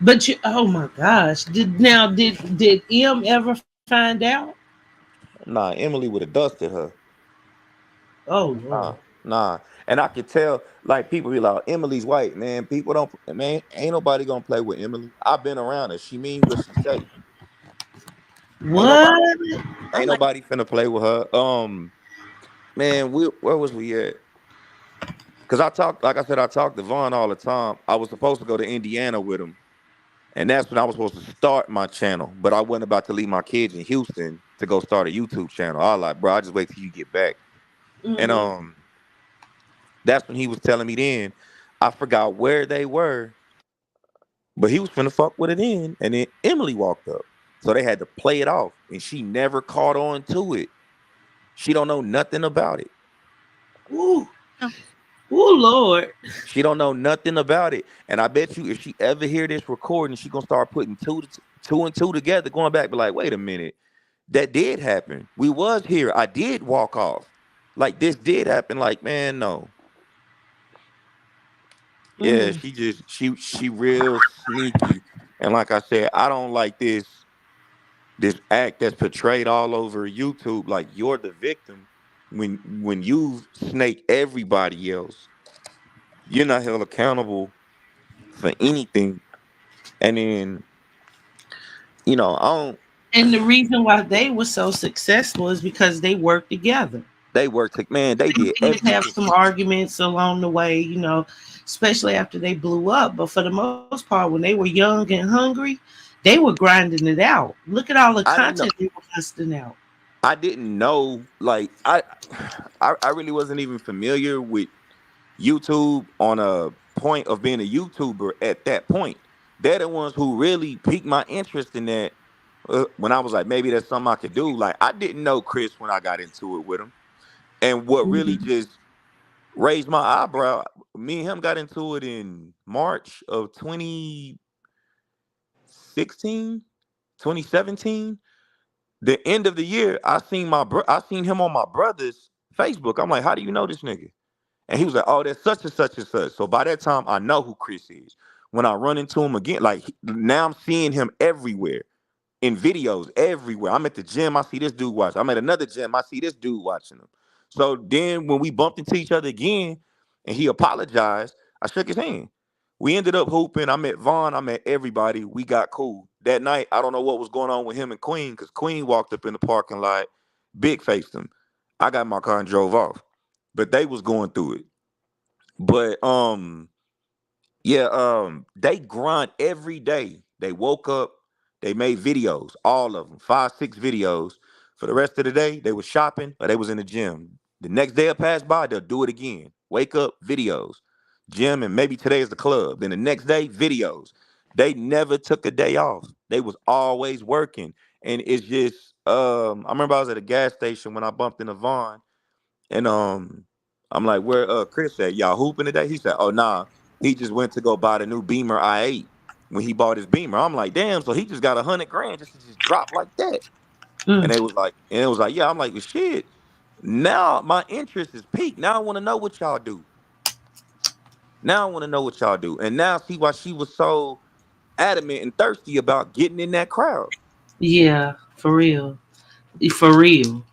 But you, oh my gosh, did M ever find out? Nah, Emily would have dusted her. Oh Lord. Nah. And I could tell, like, people be like, Emily's white, man. People don't, man, ain't nobody gonna play with Emily. I've been around her. She mean what she say. Ain't nobody, What? ain't I'm like, nobody finna play with her. Man, where was we at? Cause like I said, I talked to Vaughn all the time. I was supposed to go to Indiana with him. And that's when I was supposed to start my channel. But I wasn't about to leave my kids in Houston to go start a YouTube channel. I was like, bro, I just wait till you get back. And mm, that's when he was telling me then. I forgot where they were, but he was finna fuck with it in. And then Emily walked up. So they had to play it off. And she never caught on to it. She don't know nothing about it. ooh, ooh, Lord. She don't know nothing about it. And I bet you if she ever hear this recording, she gonna start putting two and two together, going back, be like, wait a minute. That did happen. We was here. I did walk off. Like this did happen. Like, man, no. Yeah, Mm. she real sneaky. And like I said, I don't like this act that's portrayed all over YouTube. Like you're the victim when you snake everybody else. You're not held accountable for anything. And then, I don't And the reason why they were so successful is because they worked together. they worked man, they did They did have everything. some arguments along the way, especially after they blew up. But for the most part, when they were young and hungry, they were grinding it out. Look at all the I didn't content know they were busting out. I didn't know like I really wasn't even familiar with YouTube on a point of being a YouTuber at that point. They're the ones who really piqued my interest in that when I was like, maybe that's something I could do. Like, I didn't know Chris when I got into it with him. And what really Mhm. just raised my eyebrow, me and him got into it in March of 2016, 2017. The end of the year, I seen him on my brother's Facebook. I'm like, how do you know this nigga? And he was like, oh, that's such and such and such. So by that time, I know who Chris is. When I run into him again, like now I'm seeing him everywhere in videos, everywhere. I'm at the gym, I see this dude watching. I'm at another gym, I see this dude watching him. So then when we bumped into each other again and he apologized, I shook his hand. We ended up hooping. I met Vaughn, I met everybody. We got cool. That night, I don't know what was going on with him and Queen because Queen walked up in the parking lot, big faced him. I got in my car and drove off. But they was going through it. But yeah, they grind every day. They woke up, they made videos, all of them, 5, 6 videos. For the rest of the day, they was shopping or they was in the gym. The next day will pass by, they'll do it again. Wake up, videos, gym, and maybe today is the club. Then the next day, videos. They never took a day off. They was always working. And it's just, I remember I was at a gas station when I bumped into Vaughn, and I'm like, where Chris at? Y'all hooping today? He said, oh nah. He just went to go buy the new Beamer I8 when he bought his Beamer. I'm like, damn, so he just got 100 grand just to just drop like that. Mm. And it was like, yeah, I'm like, well, shit. Now my interest is peaked. Now I want to know what y'all do. Now I want to know what y'all do. And now see why she was so adamant and thirsty about getting in that crowd. Yeah, for real. For real.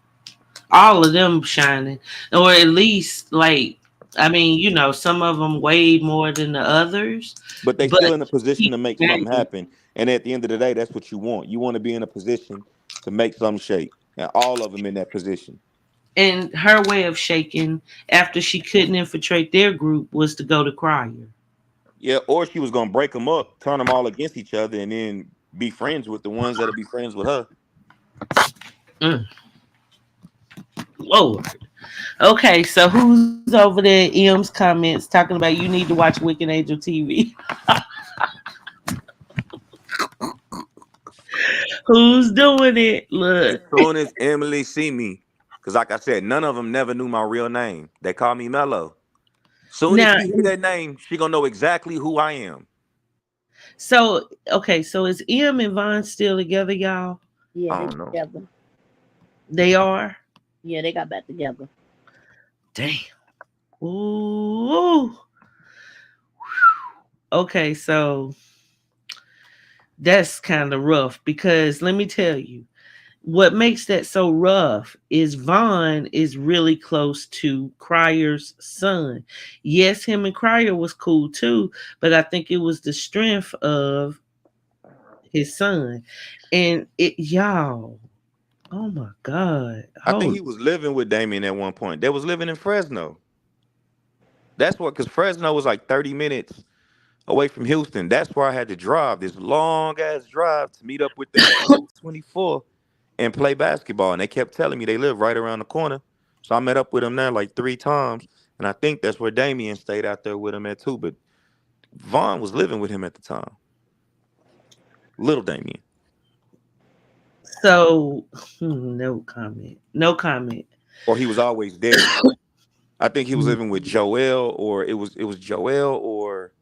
All of them shining. Or at least, like, I mean, some of them way more than the others, But they but still in a position keep to make something shining. happen. And at the end of the day, that's what you want. You want to be in a position to make something shake. And all of them in that position. And her way of shaking after she couldn't infiltrate their group was to go to Crier. Yeah, or she was gonna break them up, turn them all against each other, and then be friends with the ones that'll be friends with her. Mm, Lord. Okay, so who's over there in M's comments talking about you need to watch Wicked Angel TV? Who's doing it? As Look. soon as Emily see me, because like I said, none of them never knew my real name. They call me Mello. Soon as Now, she hear that name, she gonna know exactly who I am. so okay, so is M and Vaughn still together, y'all? Yeah, I they don't know. together. They are. Yeah, they got back together. Damn. Ooh. Okay, so that's kind of rough because let me tell you, what makes that so rough is Vaughn is really close to Cryer's son. Yes, him and Cryer was cool too, but I think it was the strength of his son. And it y'all, oh my God. I think Hold he was living with Damien at one point. They was living in Fresno. That's what, because Fresno was like 30 minutes away from Houston. That's where I had to drive this long ass drive to meet up with them at 24 and play basketball. And they kept telling me they live right around the corner. So I met up with them there like 3 times. And I think that's where Damien stayed out there with him at too. But Vaughn was living with him at the time. Little Damien. so no comment. No comment. Or he was always there. I think he was living with Joel, or it was Joel or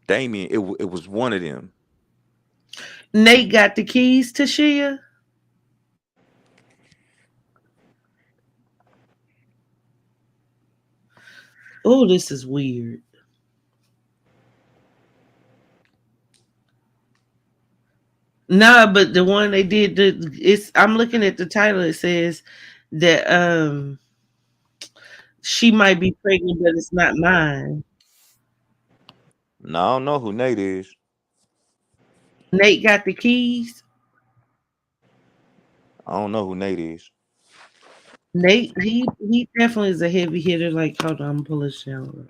Damien. It was one of them. Nate got the keys to Shia. Oh, this is weird. Nah, but the one they did, it's I'm looking at the title. It says that she might be pregnant, but it's not mine. No, I don't know who Nate is. Nate got the keys. I don't know who Nate is. Nate, he definitely is a heavy hitter. Like, hold on, I'm pulling this down.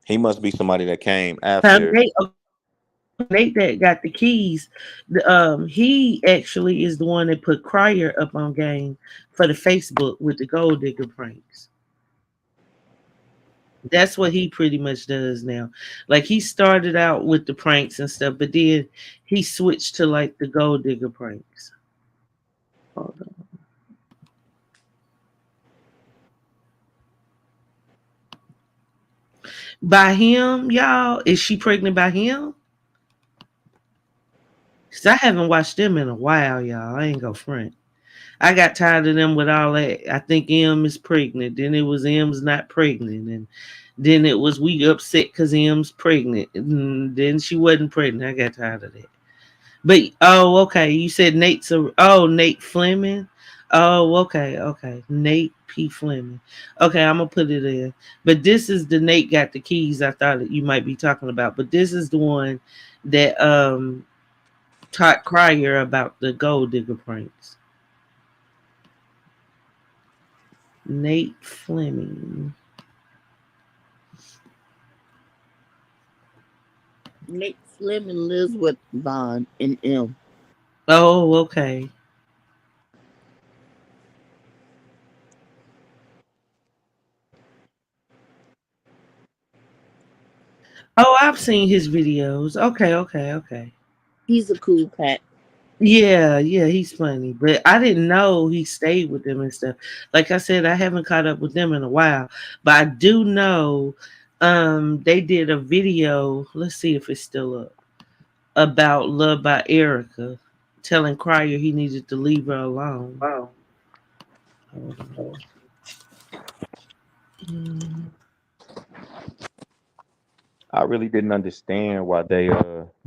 He must be somebody that came after. Nate, Nate that got the keys. He actually is the one that put Cryer up on game for the Facebook with the gold digger pranks. That's what he pretty much does now. Like he started out with the pranks and stuff, but then he switched to like the gold digger pranks. Hold on. By him, y'all, is she pregnant by him? Cause I haven't watched them in a while, y'all. I ain't go front. I got tired of them with all that. I think M is pregnant. Then it was M's not pregnant, and then it was we upset because M's pregnant. And then she wasn't pregnant. I got tired of that. But oh, okay. You said Nate Fleming. Oh, okay, okay. Nate P. Fleming. Okay, I'm gonna put it in. But this is the Nate got the keys I thought that you might be talking about. But this is the one that taught Cryer about the gold digger pranks. Nate Fleming. Nate Fleming lives with Vaughn and M. Oh, okay. Oh, I've seen his videos. Okay, okay, okay. He's a cool cat. Yeah, yeah, he's funny. But I didn't know he stayed with them and stuff. Like I said, I haven't caught up with them in a while. But I do know they did a video, let's see if it's still up, about Love by Erica, telling Cryer he needed to leave her alone. Wow. Hold on. Mm. I really didn't understand why they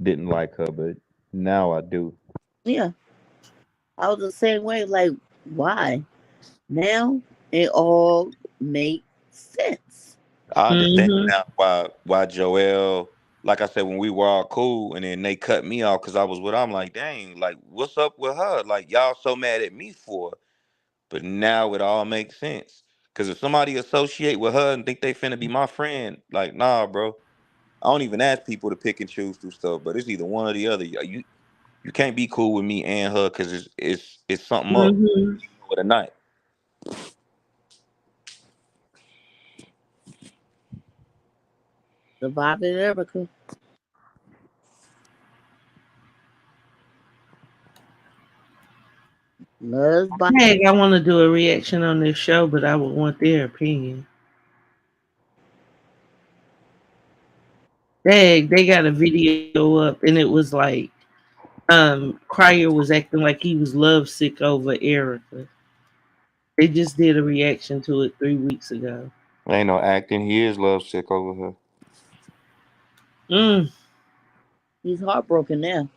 didn't like her, but now I do. Yeah, I was the same way. Like, why? Now it all makes sense. I understand Mhm. now why Joel, like I said, when we were all cool and then they cut me off because I was with her, I'm like, dang, like what's up with her? Like y'all so mad at me for it. But now it all makes sense. Cause if somebody associate with her and think they finna be my friend, like nah, bro. I don't even ask people to pick and choose through stuff, but it's either one or the other. You can't be cool with me and her because it's something up, Mhm. whether you know it or not. Surviving Erica. Loves by Heck, I want to do a reaction on this show, but I would want their opinion. Dang, they got a video up, and it was like Crier was acting like he was lovesick over Erica. They just did a reaction to it 3 weeks ago. Ain't no acting. He is lovesick over her. Mm. he's heartbroken now.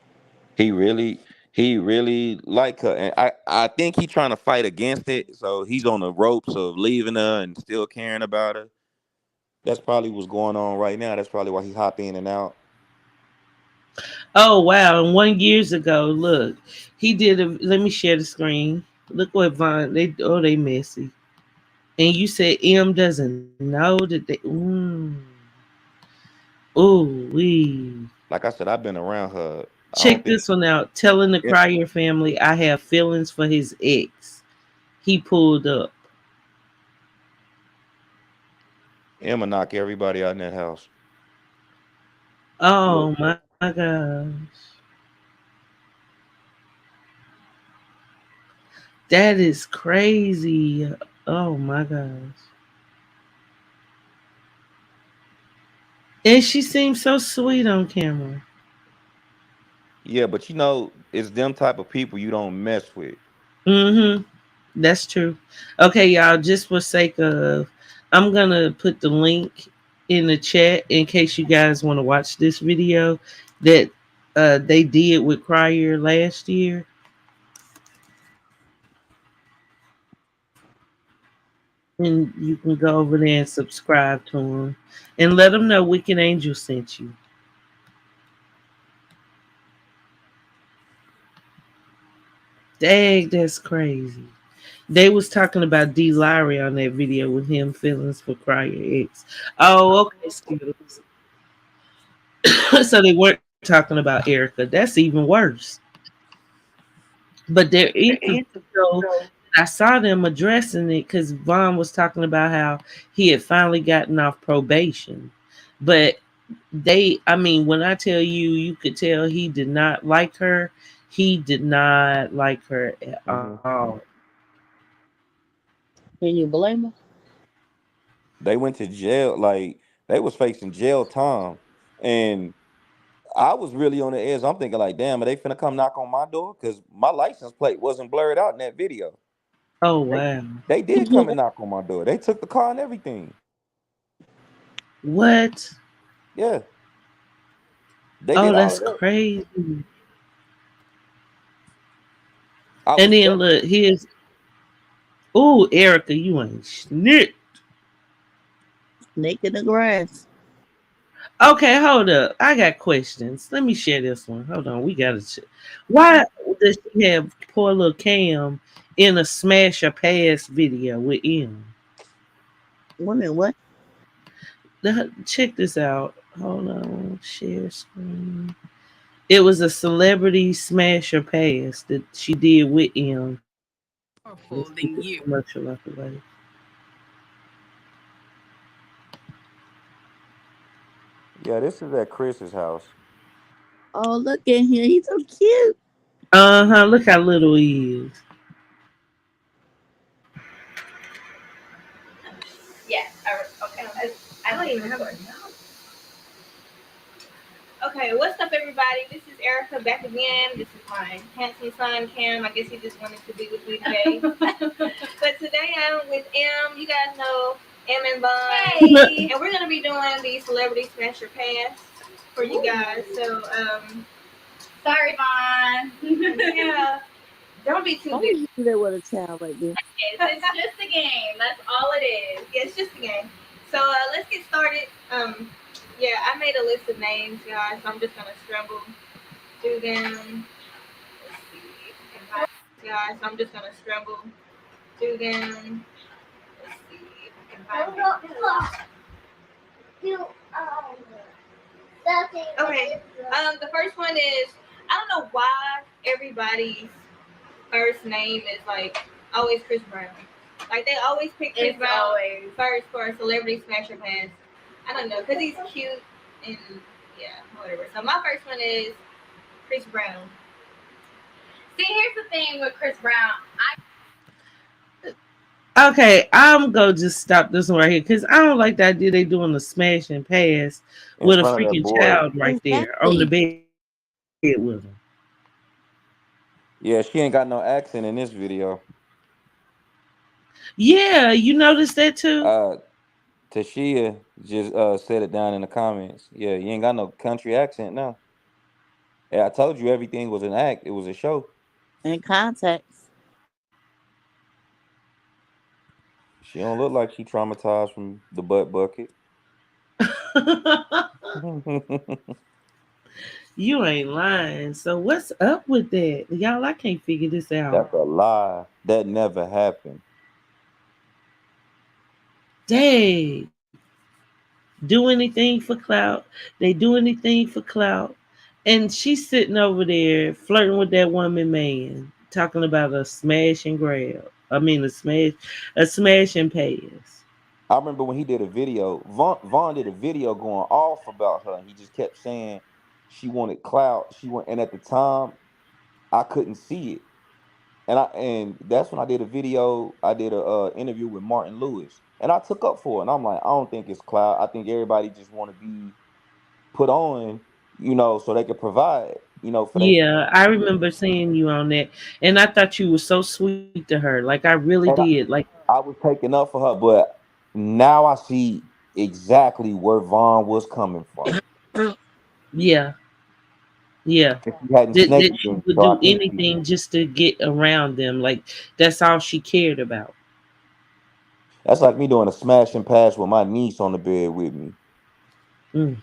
He really, he really like her, and I think he trying to fight against it. So he's on the ropes of leaving her and still caring about her. That's probably what's going on right now. That's probably why he hop in and out. Oh wow! And 1 years ago, look, he did a. Let me share the screen. Look what Vaughn. They messy. And you said M doesn't know that they. Ooh wee. Like I said, I've been around her. I don't Check think this one out. Telling the yeah, Crier family I have feelings for his ex. He pulled up. Emma knock everybody out in that house. Oh my gosh. That is crazy. Oh my gosh. And she seems so sweet on camera. Yeah, but it's them type of people you don't mess with. Mm-hmm. That's true. Okay, y'all, just for sake of I'm gonna put the link in the chat in case you guys want to watch this video that they did with Crier last year. And you can go over there and subscribe to them and let them know Wicked Angel sent you. Dang, that's crazy. They was talking about D. Lowry on that video with him feelings for Crier X. Oh, okay, excuse. So they weren't talking about Erica. That's even worse. But there is a video I saw them addressing it because Vaughn was talking about how he had finally gotten off probation. But I mean, when I tell you, you could tell he did not like her. He did not like her at Hmm. all. Can you blame her? They went to jail. Like they was facing jail time, and I was really on the edge. I'm thinking like, damn, are they finna come knock on my door? Because my license plate wasn't blurred out in that video. Oh They wow. they did come and knock on my door. They took the car and everything. What? Yeah, they Oh, did all that's of that. crazy. I And was then stuck. look, here's oh Erica, you ain't snitch. Snake in the grass. Okay, hold up. I got questions. Let me share this one. Hold on, we gotta. Why does she have poor little Cam in a smash or pass video with him? Women, what? Check this out. Hold on, share screen. It was a celebrity smash or pass that she did with him. Let's get the commercial out the way. Yeah, this is at Chris's house. Oh, look at him. He's so cute. Uh huh. Look how little he is. Yes. Okay. I don't even have it. Okay, what's up, everybody? This is Erica back again. This is my handsome son, Cam. I guess he just wanted to be with me today. But today I'm with M. You guys know M and Bun. Hey. And we're going to be doing the Celebrity Smash Your Pass for you guys. So, Sorry, Vaughn. yeah, don't be too I big. wish you do that with a child like this. It's just a game. That's all it is. Yeah, it's just a game. So, let's get started. Yeah, I made a list of names, guys. So I'm just going to scramble through them. Let's see. Guys, so I'm just going to scramble through them. Let's see if I can find it. Okay. The first one is I don't know why everybody's first name is like always Chris Brown. Like they always pick Chris Brown first for a celebrity smasher pass. I don't know, cause he's cute And yeah, whatever. So my first one is Chris Brown. See, here's the thing with Chris Brown. Okay, I'm gonna just stop this one right here because I don't like the idea they doing the smash and pass in with a front of that freaking boy. child right there on the Exactly. bed with him. Yeah, she ain't got no accent in this video. Yeah, you noticed that too? Uh, Tashia just said it down in the comments. Yeah, you ain't got no country accent now. Yeah, I told you everything was an act. It was a show. In context. She don't look like she traumatized from the butt bucket. You ain't lying. So what's up with that? Y'all, I can't figure this out. That's a lie. That never happened. Dang. Do anything for clout. They do anything for clout. And she's sitting over there flirting with that woman man, talking about a smash and grab. I mean a smash and pass. I remember when he did a video. Vaughn did a video going off about her, and he just kept saying she wanted clout. And at the time, I couldn't see it. And that's when I did a video. I did a interview with Martin Lewis, and I took up for it. And I'm like, I don't think it's clout. I think everybody just want to be put on, so they could provide, for their Yeah, family. I remember seeing you on that. And I thought you were so sweet to her. Like I really And did. Like I was taking up for her, but now I see exactly where Vaughn was coming from. yeah, yeah. If he hadn't That snaked she me, would so I do couldn't see it. anything just to get around them. Like that's all she cared about. That's like me doing a smash and pass with my niece on the bed with me. Mm.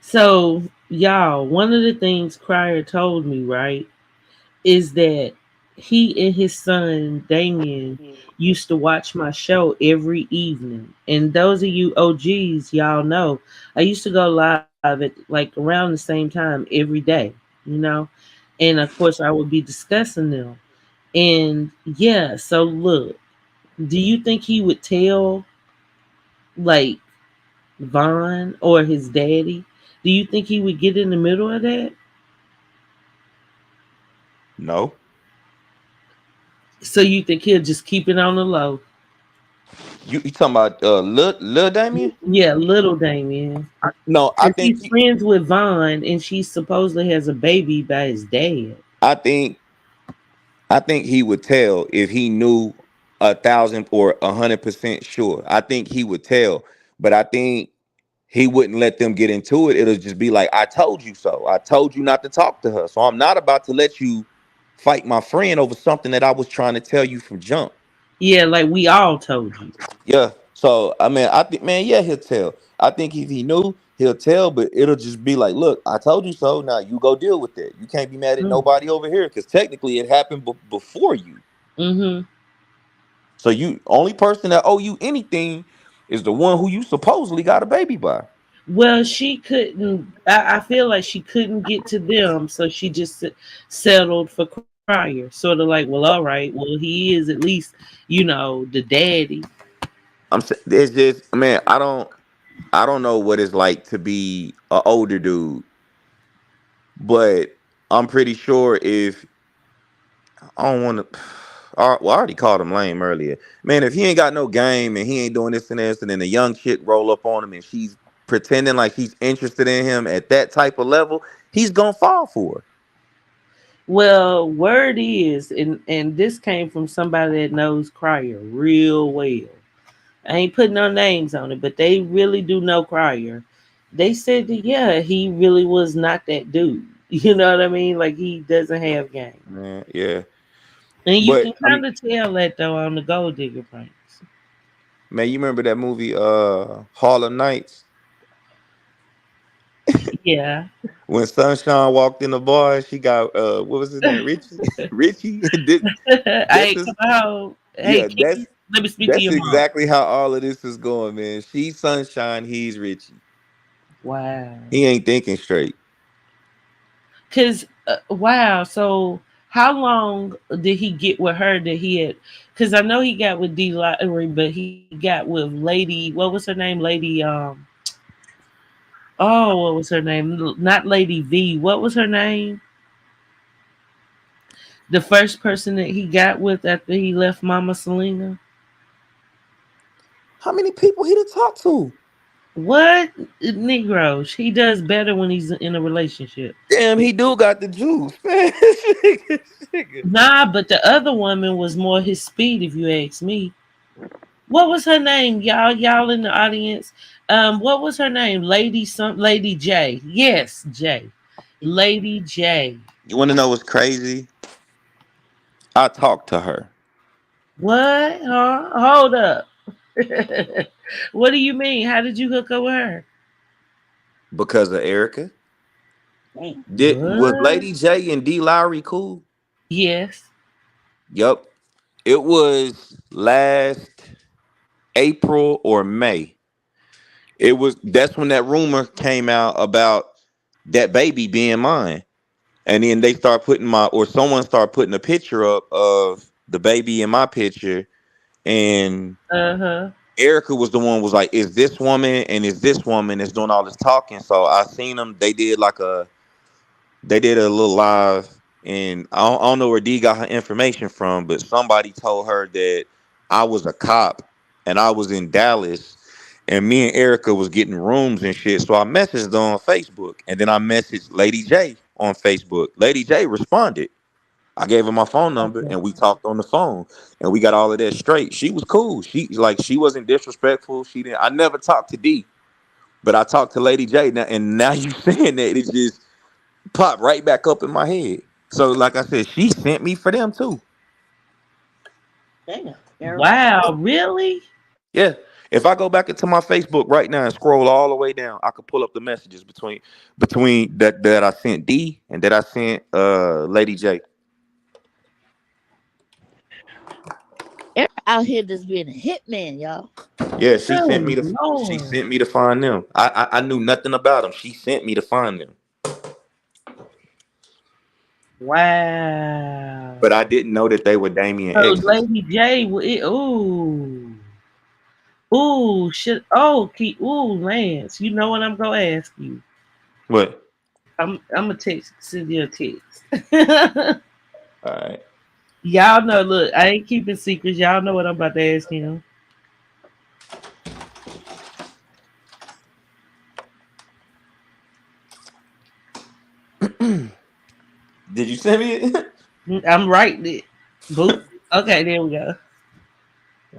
So, y'all, one of the things Crier told me, right, is that he and his son Damien used to watch my show every evening. And those of you OGs, y'all know, I used to go live at like around the same time every day, you know? And of course, I would be discussing them. And yeah, so look, do you think he would tell like Vaughn or his daddy? Do you think he would get in the middle of that? No. So you think he'll just keep it on the low? You talking about Lil Damien? Yeah, little Damien. No, I Because think he's friends with Vaughn and she supposedly has a baby by his dad. I think I think he would tell if he knew 1,000 or 100% sure. I think he would tell, but I think he wouldn't let them get into it. It'll just be like, I told you so. I told you not to talk to her. So I'm not about to let you fight my friend over something that I was trying to tell you from jump. Yeah, like we all told you. Yeah. So I mean, I think, man, yeah, he'll tell. I think if he knew, he'll tell, but it'll just be like, look, I told you so. Now you go deal with it. You can't be mad at Mm. nobody over here because technically it happened before you. Mm-hmm. So you only person that owe you anything is the one who you supposedly got a baby by. Well, she couldn't. I feel like she couldn't get to them, so she just settled for Crier. Sort of like, well, all right, well, he is at least, the daddy. I'm saying it's just, man, I don't know what it's like to be an older dude, but I'm pretty sure if I don't want to. Well, I already called him lame earlier. Man, if he ain't got no game and he ain't doing this and this, and then a young chick roll up on him and she's pretending like she's interested in him at that type of level, he's gonna fall for her. Well, word is, and this came from somebody that knows Crier real well. I ain't putting no names on it, but they really do know Crier. They said that yeah, he really was not that dude. You know what I mean? Like he doesn't have game, Man, yeah. and you But can I mean, kind of tell that though on the Gold Digger pranks. man, you remember that movie Hall of Nights? Yeah, When Sunshine walked in the bar, she got what was his name? Richie. Richie. That's hey, his, come on. Hey, yeah, Kiki, let me speak to that's your mom. exactly how all of this is going, man. She's Sunshine, he's Richie. Wow. He ain't thinking straight. Cause wow, so How long did he get with her that he had? Because I know he got with D. Lottery, but he got with Lady. What was her name? Oh, what was her name? Not Lady V. What was her name? The first person that he got with after he left Mama Selena. How many people he to talk to? What Negro? He does better when he's in a relationship. Damn, he do got the juice, man. Nigga. Nah, but the other woman was more his speed, if you ask me. What was her name, y'all? Y'all in the audience? What was her name? Lady J. Yes, J. Lady J. You want to know what's crazy? I talked to her What? Huh? Hold up. What do you mean? How did you hook up with her? because of Erica. Damn. Was What? Lady J and D Lowry cool? Yes. Yup. It was last April or May. That's when that rumor came out about that baby being mine. And then they start putting someone started putting a picture up of the baby in my picture. And Uh huh. Erica was the one was like, is this woman and is this woman that's doing all this talking? So I seen them. They did a little live, and I don't know where D got her information from, but somebody told her that I was a cop and I was in Dallas, and me and Erica was getting rooms and shit. So I messaged her on Facebook, and then I messaged Lady J on Facebook. Lady J responded. I gave her my phone number, Okay. and we talked on the phone, and we got all of that straight. She was cool. She wasn't disrespectful. She didn't. I never talked to D, but I talked to Lady J now, and now you saying that it just popped right back up in my head. So, like I said, she sent me for them too. Damn. Erica. Wow, really? Yeah. If I go back into my Facebook right now and scroll all the way down, I could pull up the messages between that I sent D and that I sent Lady J. Erica out here just being a hitman, y'all. Yeah, Oh she Lord. sent me to find them. I knew nothing about them. She sent me to find them, Wow. but I didn't know that they were Damien So exes. Lady J, ooh, ooh, shit. Oh, ooh, Lance. You know what I'm gonna ask you? What? I'm gonna send you a text. All right. Y'all know. Look, I ain't keeping secrets. Y'all know what I'm about to ask him. Did you send me it? I'm writing it. Boop. Okay, there we go.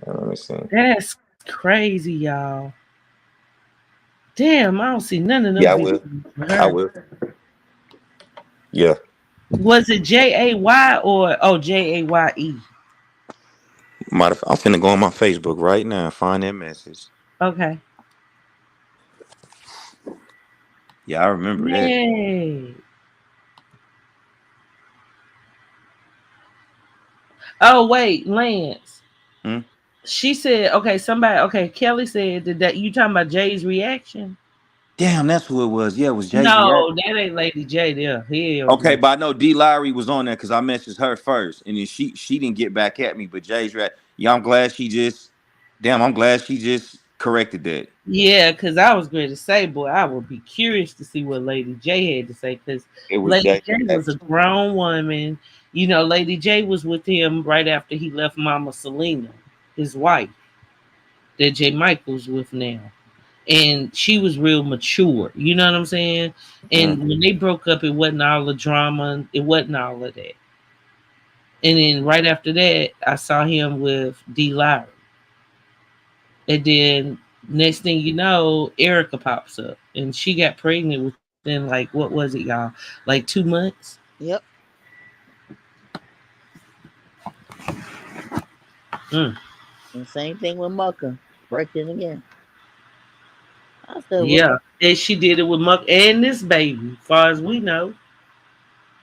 Let me see. That's crazy, y'all. Damn, I don't see none of them Yeah, I will. videos for I her. will. Yeah. Was it JAY or JAYE? I'm finna go on my Facebook right now and find that message. Okay. Yeah, I remember that. Yay. Oh wait, Lance. Hmm? She said, okay, Kelly said that you talking about Jay's reaction? Damn, that's who it was. Yeah, it was Jay's No, reaction. that ain't Lady J there. Hell Okay, no. but I know D Lowry was on there because I messaged her first, and then she didn't get back at me. But Jay's reaction, yeah, I'm glad she just corrected that. Yeah, because I was going to say, boy, I would be curious to see what Lady J had to say because It was Lady Jay's J was a reaction. grown woman. You know, Lady J was with him right after he left Mama Selena, his wife, that J. Michael's with now. And she was real mature. You know what I'm saying? Mm. And when they broke up, it wasn't all the drama. It wasn't all of that. And then right after that, I saw him with D. Lowry. And then next thing you know, Erica pops up and she got pregnant within like what was it, y'all? Like 2 months? Yep. Mm. And same thing with Mucka. Breaking again. I said, well, Yeah. And she did it with Muck and this baby, far as we know.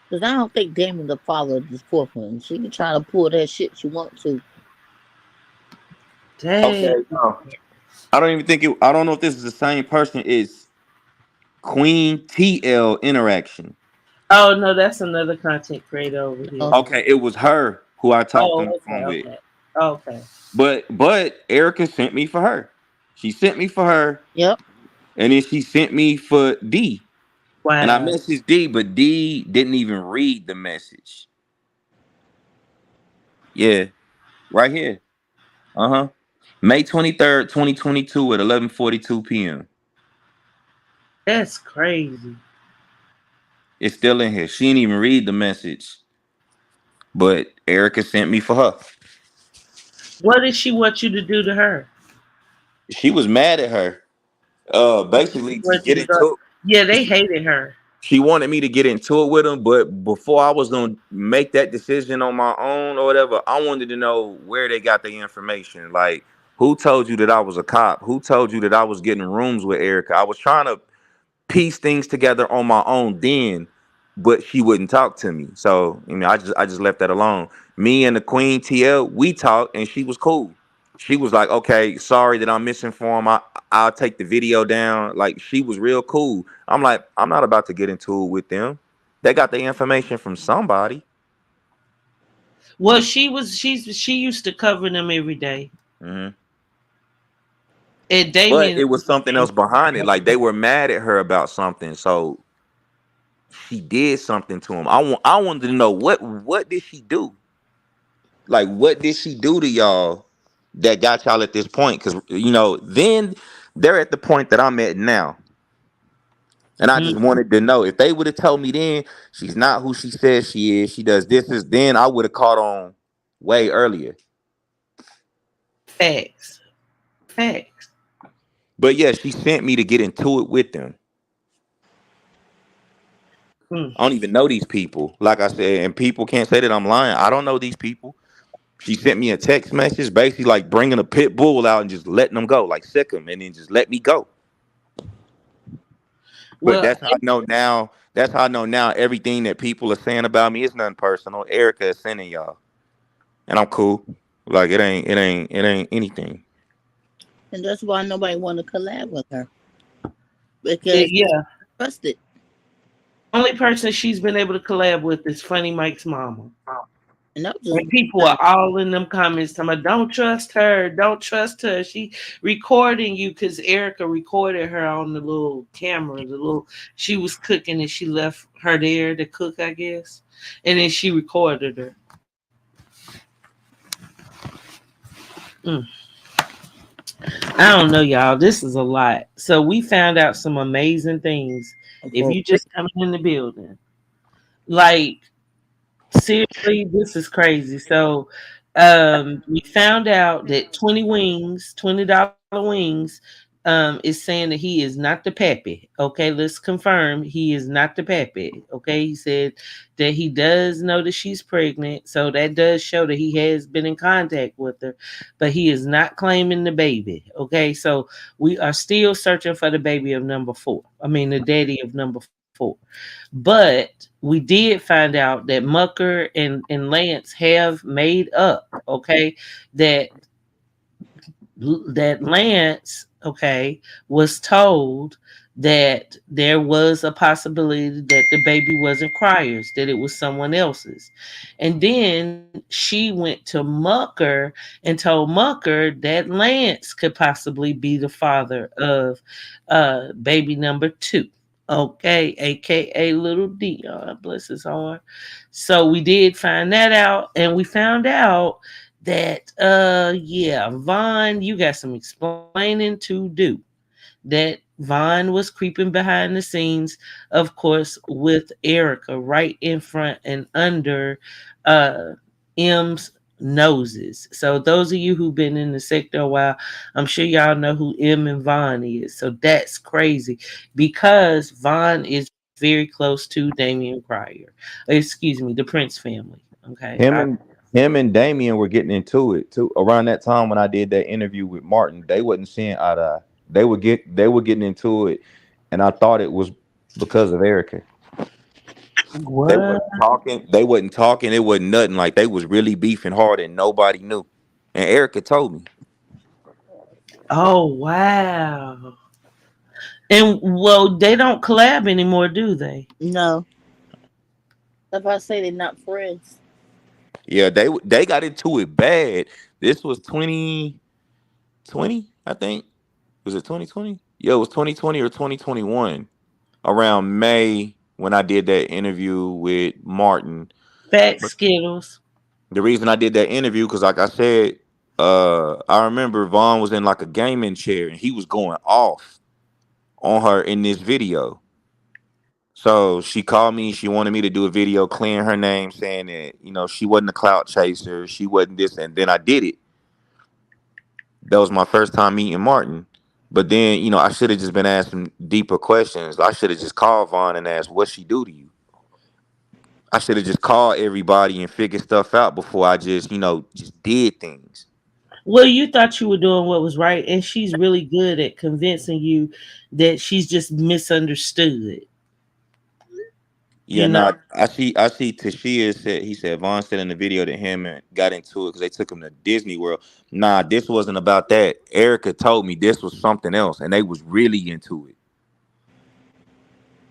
because I don't think Damon the father of this fourth one. She can try to pull that shit she want to. Dang. Okay, no. I don't know if this is the same person. It's Queen TL Interaction. Oh no, that's another content creator over here. Oh, Okay, it was her who I talked on the Oh, okay, phone with. okay, okay. But Erica sent me for her. She sent me for her, yep. and then she sent me for D. And I Wow, messaged D, but D didn't even read the message. Yeah, right here. Uh-huh. May 23rd, 2022 at 11:42 p.m. that's crazy. It's still in here. She didn't even read the message, but Erica sent me for her. What did she want you to do to her? She was mad at her. She Basically to wanted you get to go. into Yeah, they she, hated her. she wanted me to get into it with him, but before I was gonna make that decision on my own or whatever, I wanted to know where they got the information. Like, who told you that I was a cop? Who told you that I was getting rooms with Erica? I was trying to piece things together on my own then, but she wouldn't talk to me. So, I just left that alone. Me and the Queen TL, we talked and she was cool. She was like, okay, sorry that I'm misinformed. I'll take the video down. Like, she was real cool. I'm like, I'm not about to get into it with them. They got the information from somebody. Well, she used to cover them every day. Hmm. And But Damien it was something else behind it. Like, they were mad at her about something. So she did something to him. I wanted to know what did she do? Like, what did she do to y'all that got y'all at this point? Because then they're at the point that I'm at now, and I just Mhm. wanted to know if they would have told me then she's not who she says she is. She does this. Is then I would have caught on way earlier. Facts. Facts. But yeah, she sent me to get into it with them. Mm. I don't even know these people. Like I said, and people can't say that I'm lying. I don't know these people. She sent me a text message, basically like bringing a pit bull out and just letting them go, like sick them, and then just let me go. But Well, that's how I know now. That's how I know now. Everything that people are saying about me is nothing personal. Erica is sending y'all, and I'm cool. Like, it ain't anything. And that's why nobody want to collab with her because yeah. trusted. Only person she's been able to collab with is Funny Mike's mama. And that was just And people time. are all in them comments talking about, don't trust her, don't trust her. She recording you because Erica recorded her on the little camera. The little she was cooking and she left her there to cook, I guess. And then she recorded her. Mm. I don't know, y'all. This is a lot. So we found out some amazing things. If For you just coming in the building, like seriously, this is crazy. So we found out that 20 wings, $20 wings, is saying that he is not the pappy. Okay, let's confirm he is not the pappy. Okay, he said that he does know that she's pregnant, so that does show that he has been in contact with her, but he is not claiming the baby. Okay, so we are still searching for the baby of number four. I mean, the daddy of number four. But we did find out that Mucker and Lance have made up, okay, that Lance, okay, was told that there was a possibility that the baby wasn't Cryer's, that it was someone else's. And then she went to Mucker and told Mucker that Lance could possibly be the father of baby number two. Okay, aka little D. Bless his heart. So we did find that out, and we found out that yeah, Vaughn, you got some explaining to do. That Vaughn was creeping behind the scenes, of course, with Erica right in front and under uh M's noses. So those of you who've been in the sector a while, I'm sure y'all know who M and Vaughn is. So that's crazy because Vaughn is very close to Damien Cryer. Excuse me, the Prince family. Okay. Him and him and Damien were getting into it too around that time when I did that interview with Martin. They wasn't seeing eye to eye. They were getting into it, and I thought it was because of Erica. They What? wasn't talking. They wasn't talking. It wasn't nothing. Like, they was really beefing hard, and nobody knew. And Erica told me. Oh wow. And well, they don't collab anymore, do they? No, If I say they're not friends. Yeah, they got into it bad. This was 2020, I think. Was it 2020? Yeah, it was 2020 or 2021. Around May when I did that interview with Martin. Fat But Skittles. the reason I did that interview, because like I said, I remember Vaughn was in like a gaming chair and he was going off on her in this video. So she called me. She wanted me to do a video clearing her name, saying that she wasn't a clout chaser, she wasn't this, and then I did it. That was my first time meeting Martin. But then I should have just been asking deeper questions. I should have just called Vaughn and asked what she do to you. I should have just called everybody and figured stuff out before I just did things. Well, you thought you were doing what was right, and she's really good at convincing you that she's just misunderstood. Yeah, You know, nah, I see Tashia said, he said Vaughn said in the video that him and got into it because they took him to Disney World. Nah, this wasn't about that. Erica told me this was something else, and they was really into it.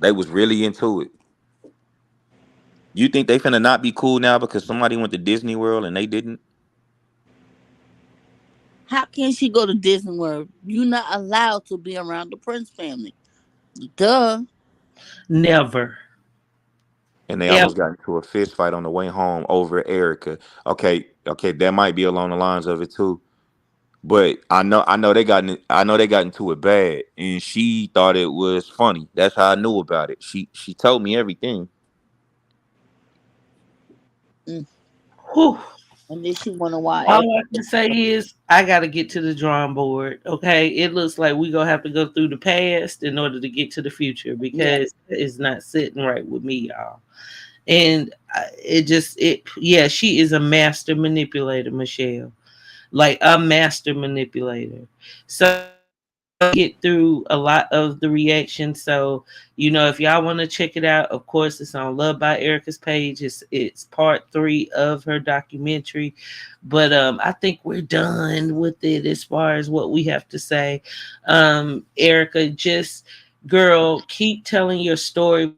They was really into it. You think they finna not be cool now because somebody went to Disney World and they didn't? How can she go to Disney World? You're not allowed to be around the Prince family. Duh. never, And they ever. almost got into a fist fight on the way home over Erica. Okay, that might be along the lines of it too. But I know they got into it bad, and she thought it was funny. That's how I knew about it. She told me everything. Mm. Whew. And then she wonder why All I can say is I got to get to the drawing board. Okay, it looks like we gonna have to go through the past in order to get to the future yeah. because it's not sitting right with me, y'all. And yeah, she is a master manipulator, Michelle, like a master manipulator. So get through a lot of the reactions. So, if y'all want to check it out, of course, it's on Love by Erica's page. It's part 3 of her documentary. But I think we're done with it as far as what we have to say. Erica, just girl, keep telling your story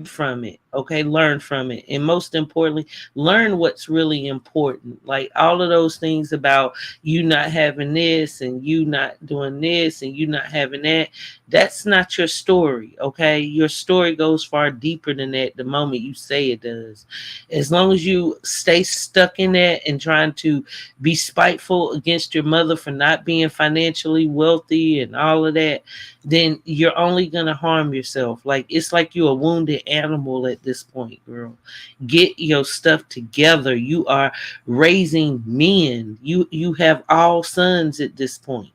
from it. Okay, learn from it, and most importantly, learn what's really important. Like all of those things about you not having this and you not doing this and you not having that, that's not your story. Okay, your story goes far deeper than that the moment you say it does. As long as you stay stuck in that and trying to be spiteful against your mother for not being financially wealthy and all of that, then you're only gonna harm yourself. Like it's like you're a wounded animal at this point, girl. Get your stuff together. You are raising men. You have all sons at this point.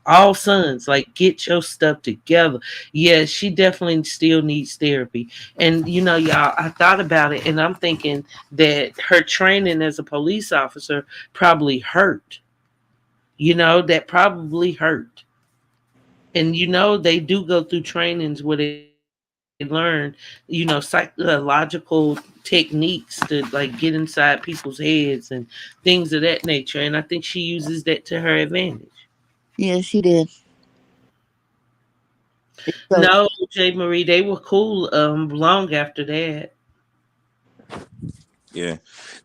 All sons, like get your stuff together. Yeah, she definitely still needs therapy. And y'all, I thought about it and I'm thinking that her training as a police officer probably hurt. That probably hurt. And they do go through trainings where they learn psychological techniques to like get inside people's heads and things of that nature, and I think she uses that to her advantage. Yeah, she did. So No, J. Marie, they were cool long after that. Yeah,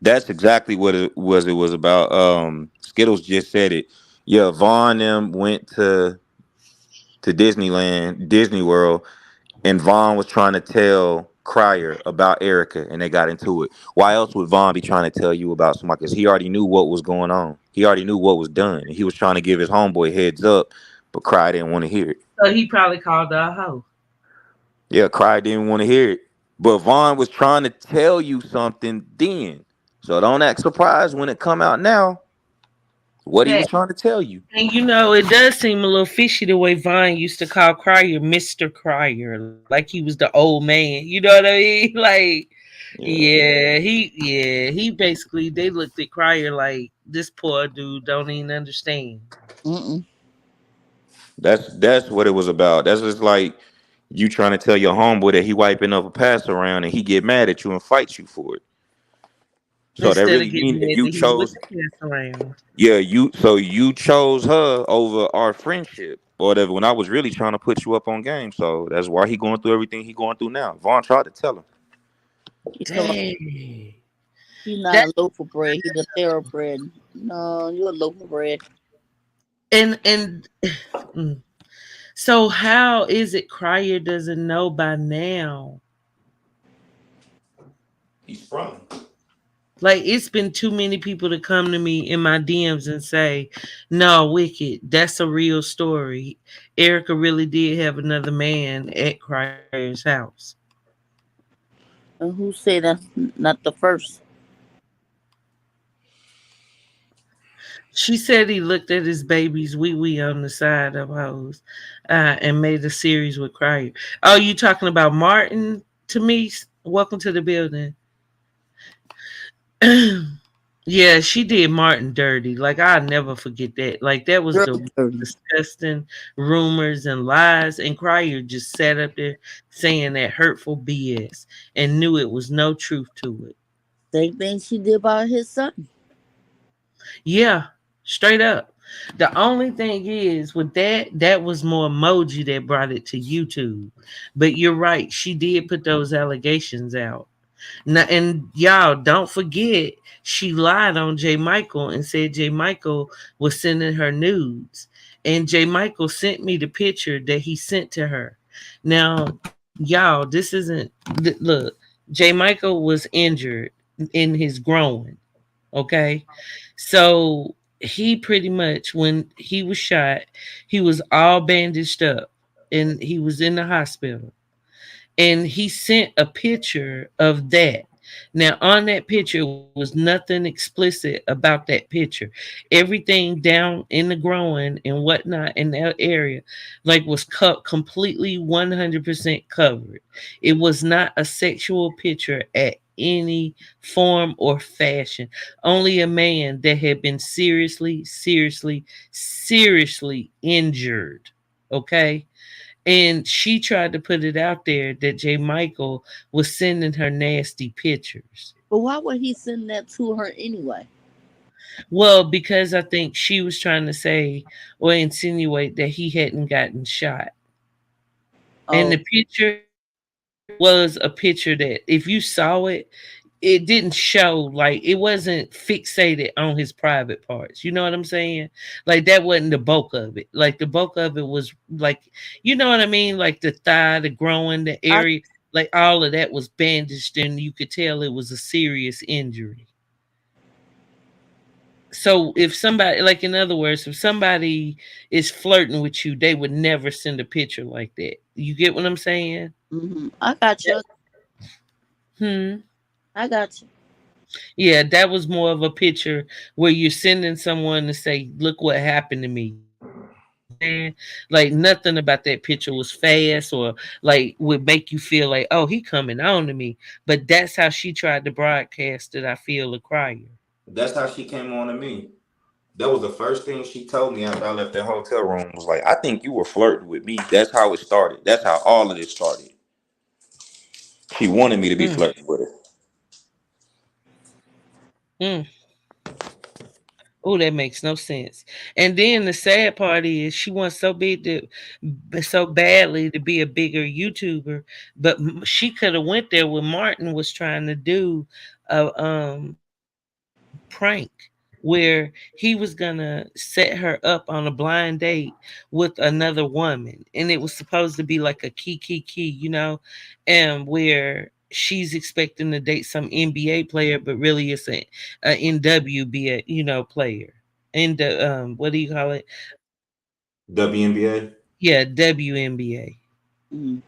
that's exactly what it was about. Skittles just said it. Yeah, Vaughn them went to Disneyland, Disney World, and Vaughn was trying to tell Crier about Erica, and they got into it. Why else would Vaughn be trying to tell you about somebody? Because he already knew what was going on. He already knew what was done, and he was trying to give his homeboy heads up, but Crier didn't want to hear it. So he probably called her a hoe. Yeah, Crier didn't want to hear it, but Vaughn was trying to tell you something then. So don't act surprised when it come out now. What he was trying to tell you. And it does seem a little fishy the way Vine used to call Crier Mr. Crier, like he was the old man. You know what I mean? Like, Yeah, he basically they looked at Crier like this poor dude don't even understand. mm-mm. that's what it was about. That's just like you trying to tell your homeboy that he wiping up a pass around and he get mad at you and fight you for it. So that Instead really of getting mean that mad you that he chose, whipped his ass around. yeah, you chose her over our friendship or whatever when I was really trying to put you up on game. So that's why he going through everything he going through now. Vaughn tried to tell him. He's talking about Dang. he's That not a loaf of bread. He's a thoroughbred. No, you're a loaf of bread. and mm. So how is it Crier doesn't know by now? He's sprung. Like it's been too many people to come to me in my DMs and say, "No, Wicked, that's a real story. Erica really did have another man at Crier's house." And who said that's not the first? She said he looked at his baby's wee wee on the side of hers, and made a series with Crier. Oh, you talking about Martin? To me, welcome to the building. Yeah, she did Martin dirty. Like I'll never forget that. Like that was Real the dirty. disgusting rumors and lies. And Crier just sat up there saying that hurtful BS and knew it was no truth to it. Same thing she did about his son. Yeah, straight up. The only thing is with that, that was more emoji that brought it to YouTube. But you're right, she did put those allegations out. Now, and y'all don't forget, she lied on J. Michael and said J. Michael was sending her nudes. And J. Michael sent me the picture that he sent to her. Now, y'all, this isn't look, J. Michael was injured in his groin. Okay. So he pretty much, when he was shot, he was all bandaged up and he was in the hospital, and he sent a picture of that. Now, on that picture was nothing explicit about that picture. Everything down in the groin and whatnot in that area, like was cut completely 100% covered. It was not a sexual picture at any form or fashion. Only a man that had been seriously injured. Okay, and she tried to put it out there that J. Michael was sending her nasty pictures. But why would he send that to her anyway? Well, because I think she was trying to say or insinuate that he hadn't gotten shot. And Oh, the picture was a picture that if you saw it, it didn't show, like it wasn't fixated on his private parts. You know what I'm saying? Like that wasn't the bulk of it. Like the bulk of it was like, you know what I mean? Like the thigh, the growing, the I area, like all of that was bandaged and you could tell it was a serious injury. So if somebody, like in other words, if somebody is flirting with you, they would never send a picture like that. You get what I'm saying? I got you. Hmm. I got you. Yeah, that was more of a picture where you're sending someone to say, "Look what happened to me." You get what I'm saying? Like nothing about that picture was fast or like would make you feel like, "Oh, he coming on to me." But that's how she tried to broadcast it. I feel a crier. That's how she came on to me. That was the first thing she told me after I left that hotel room. Was like, I think you were flirting with me. That's how it started. That's how all of this started. She wanted me to be Mm, flirting with her. mm. Oh, that makes no sense. And then the sad part is she wants so big to, so badly to be a bigger YouTuber, but she could have went there when Martin was trying to do a prank where he was gonna set her up on a blind date with another woman, and it was supposed to be like a key, and where she's expecting to date some NBA player, but really it's a NWBA, player. And what do you call it? WNBA. Yeah, WNBA. Mm.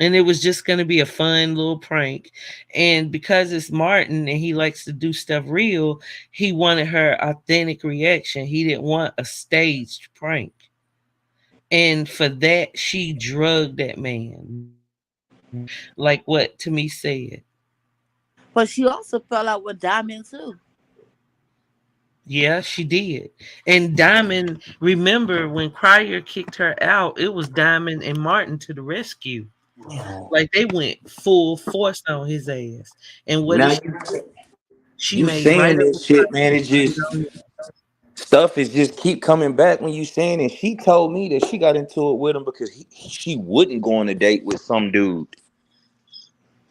And it was just going to be a fun little prank. And because it's Martin and he likes to do stuff real, he wanted her authentic reaction. He didn't want a staged prank. And for that, she drugged that man, like what to me said. But she also fell out with Diamond too. Yeah, she did. And Diamond, remember when Crier kicked her out, it was Diamond and Martin to the rescue. Like they went full force on his ass. And what Now did you, she you made saying right up this shit, man. It just stuff is just keep coming back when you saying it. She told me that she got into it with him because she wouldn't go on a date with some dude.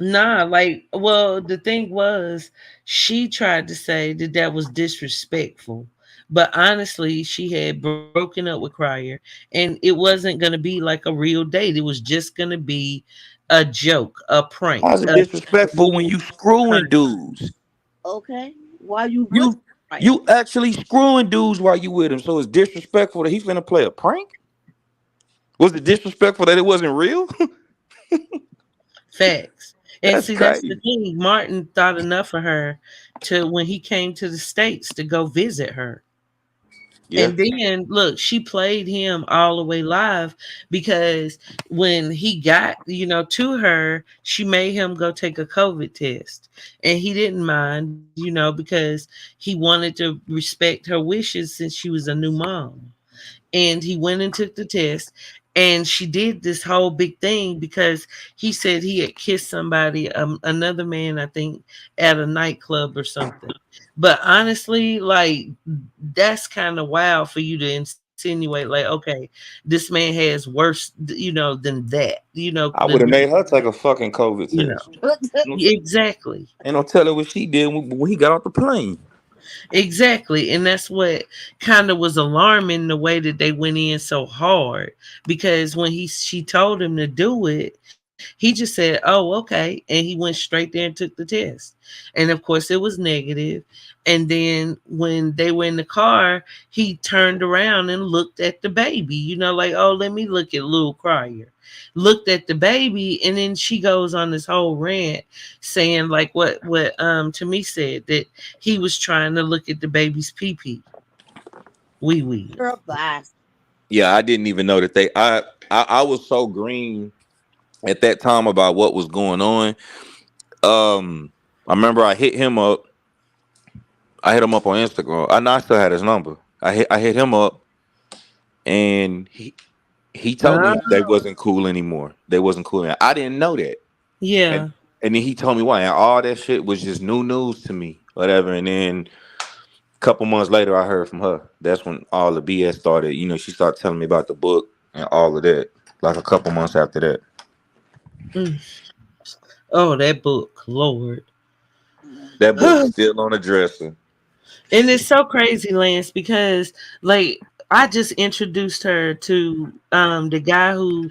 Nah, like, well, the thing was, she tried to say that that was disrespectful, but honestly, she had broken up with Crier, and it wasn't going to be like a real date. It was just going to be a joke, a prank, How's it a disrespectful when little you screwing prank. dudes? Okay. Why you with You right? you actually screwing dudes while you with him, so it's disrespectful that he's gonna play a prank. Was it disrespectful that it wasn't real? Facts. And That's see, that's the crazy. thing. Martin thought enough of her to when he came to the States to go visit her. Yeah, And then look, she played him all the way live because when he got, to her, she made him go take a COVID test. And he didn't mind, because he wanted to respect her wishes since she was a new mom. And he went and took the test, and she did this whole big thing because he said he had kissed somebody, another man, I think, at a nightclub or something. But honestly, like, that's kind of wild for you to insinuate, like, okay, this man has worse, than that, I than would have that, made her take a fucking COVID you know. test. Ain't Exactly. no telling what she did when he got off the plane. Exactly. And that's what kind of was alarming, the way that they went in so hard. Because when she told him to do it, he just said, "Oh, okay." And he went straight there and took the test. And of course it was negative. And then when they were in the car, he turned around and looked at the baby, like, "Oh, let me look at little Crier." Looked at the baby, and then she goes on this whole rant saying like what to me said that he was trying to look at the baby's pee pee, wee wee. Girl, bye. Yeah, I didn't even know that I was so green at that time about what was going on. I remember I hit him up. I hit him up on Instagram. I know I still had his number. I hit him up, and he told Uh, me they wasn't cool anymore. They wasn't cool. I didn't know that. And yeah. and then he told me why. And all that shit was just new news to me. Whatever. And then a couple months later I heard from her. That's when all the BS started. She started telling me about the book and all of that. Like a couple months after that. Mm. Oh, that book, Lord. That book's still on the dresser. And it's so crazy, Lance, because like I just introduced her to the guy who,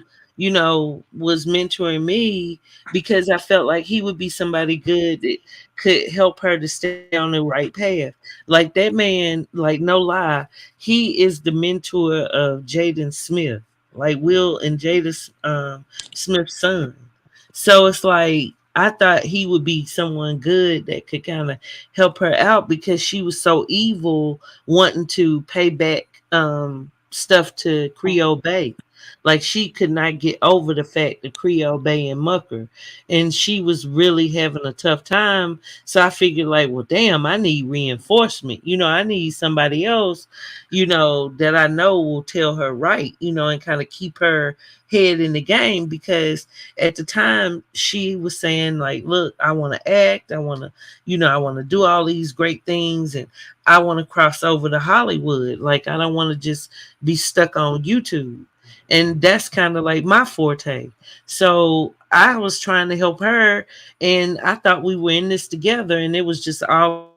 was mentoring me because I felt like he would be somebody good that could help her to stay on the right path. Like that man, like no lie, he is the mentor of Jaden Smith, like Will and Jada Smith's son. So it's like I thought he would be someone good that could kind of help her out because she was so evil, wanting to pay back stuff to Creole Bay. Like she could not get over the fact that Creole Bay and Mucker, and she was really having a tough time. So I figured, like, well, damn, I need reinforcement. I need somebody else, that I know will tell her right, and kind of keep her head in the game because at the time she was saying like, look, I want to act, I want to do all these great things, and I want to cross over to Hollywood. Like I don't want to just be stuck on YouTube. And that's kind of like my forte. So I was trying to help her, and I thought we were in this together, and it was just all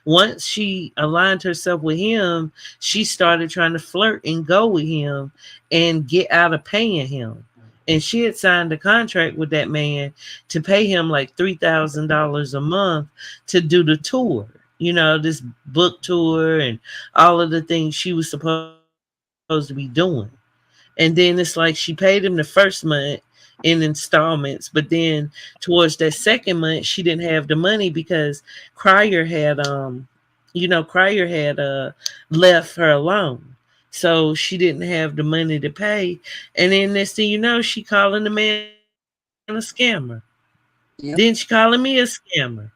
once she aligned herself with him, she started trying to flirt and go with him and get out of paying him. And she had signed a contract with that man to pay him like $3,000 a month to do the tour, this book tour and all of the things she was supposed to be doing. And then it's like she paid him the first month in installments, but then towards that second month she didn't have the money because Crier had Crier had left her alone. So she didn't have the money to pay. And then next thing you know, she calling the man a scammer. Then she calling me a Yep. scammer.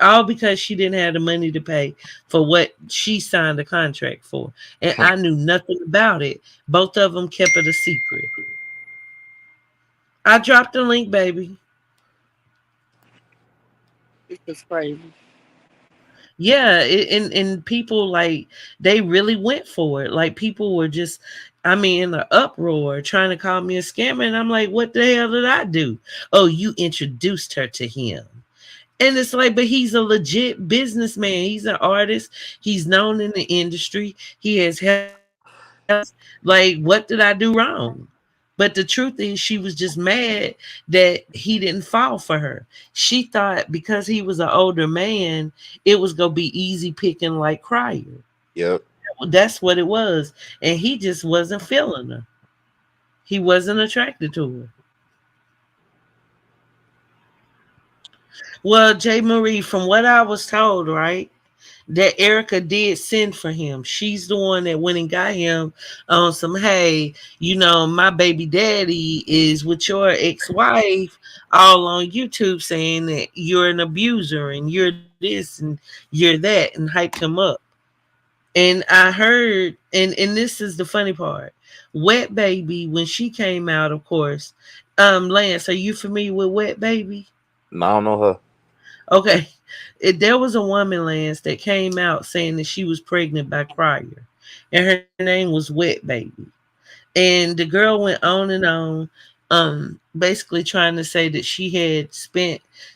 All because she didn't have the money to pay for what she signed a contract for. And I knew nothing about it. Both of them kept it a secret. I dropped the link, baby. It's just crazy. Yeah, and people like they really went for it. Like people were just, I mean, in an uproar trying to call me a scammer, and I'm like, what the hell did I do? Oh, you introduced her to him. And it's like, but he's a legit businessman. He's an artist. He's known in the industry. He has helped like, what did I do wrong? But the truth is, she was just mad that he didn't fall for her. She thought because he was an older man, it was gonna be easy picking like Crier. Yep. That's what it was, and he just wasn't feeling her. He wasn't attracted to her. Well, J. Marie, from what I was told, right, that Erica did send for him. She's the one that went and got him on some, hey, my baby daddy is with your ex-wife all on YouTube saying that you're an abuser and you're this and you're that, and hyped him up. And I heard, and this is the funny part. Wet Baby, when she came out, of course, Lance, are you familiar with Wet Baby? No, I don't know her. Okay. There was a woman, Lance, that came out saying that she was pregnant by Crier. And her name was Wet Baby. And the girl went on and on, basically trying to say that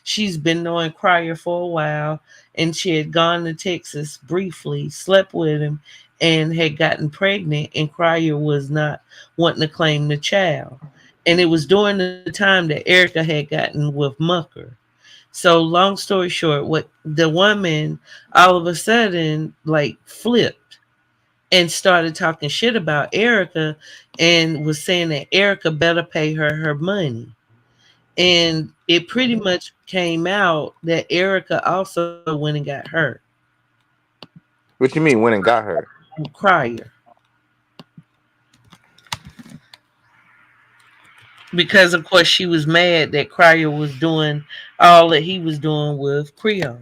she's been knowing Crier for a while, and she had gone to Texas briefly, slept with him, and had gotten pregnant, and Crier was not wanting to claim the child. And it was during the time that Erica had gotten with Mucker. So long story short, what the woman all of a sudden like flipped and started talking shit about Erica and was saying that Erica better pay her money. And it pretty much came out that Erica also went and got hurt. What you mean went and got her? Crier. Because of course she was mad that Crier was doing all that he was doing with Creole.